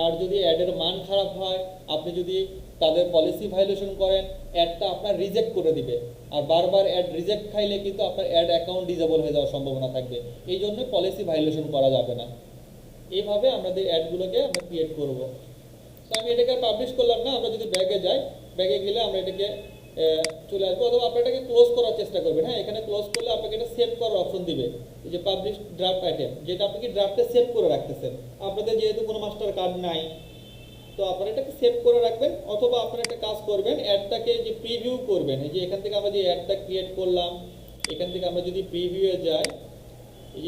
আর যদি অ্যাডের মান খারাপ হয়, আপনি যদি তাদের পলিসি ভায়োলেশন করেন, অ্যাডটা আপনার রিজেক্ট করে দিবে। আর বারবার অ্যাড রিজেক্ট খাইলে কিন্তু আপনার অ্যাড অ্যাকাউন্ট ডিসেবল হয়ে যাওয়ার সম্ভাবনা থাকবে। এই জন্য পলিসি ভায়োলেশন করা যাবে না। এইভাবে আমাদের অ্যাডগুলোকে আমরা ক্রিয়েট করব। তো আমি এটাকে পাবলিশ করলাম না, আমরা যদি ব্যাগে যাই, ব্যাগে গেলে আমরা এটাকে চলে আসবো, অথবা আপনি এটাকে ক্লোজ করার চেষ্টা করবেন। হ্যাঁ, এখানে ক্লোজ করলে আপনাকে এটা সেভ করার অপশন দিবে, এই যে পাবলিশ ড্রাফট আইটেম, যেটা আপনি কি ড্রাফটে সেভ করে রাখতেছেন। আপনাদের যেহেতু কোনো মাস্টার কার্ড নাই, তো আপনারা এটাকে সেভ করে রাখবেন, অথবা আপনারা একটা কাজ করবেন, অ্যাডটাকে যে প্রিভিউ করবেন, এই যে এখান থেকে আমরা যে অ্যাডটা ক্রিয়েট করলাম, এখান থেকে আমরা যদি প্রিভিউয়ে যাই,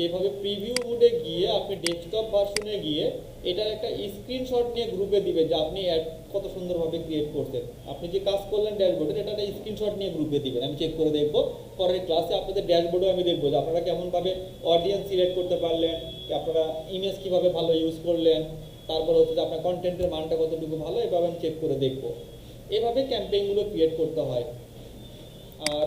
এইভাবে প্রিভিউ মোডে গিয়ে আপনি ডেস্কটপ ভার্সনে গিয়ে এটার একটা স্ক্রিনশট নিয়ে গ্রুপে দিবে যে আপনি অ্যাড কত সুন্দরভাবে ক্রিয়েট করতেন। আপনি যে কাজ করলেন ড্যাশবোর্ডে, এটা একটা স্ক্রিনশট নিয়ে গ্রুপে দিবেন। আমি চেক করে দেখবো পরের ক্লাসে আপনাদের ড্যাশবোর্ডেও আমি দেখবো যে আপনারা কেমনভাবে অডিয়েন্স সিলেক্ট করতে পারলেন, আপনারা ইমেজ কীভাবে ভালো ইউজ করলেন, তারপর হচ্ছে যে আপনার কন্টেন্টের মানটা কতটুকু ভালো, এভাবে আমি চেক করে দেখবো। এভাবে ক্যাম্পেইনগুলো ক্রিয়েট করতে হয়। আর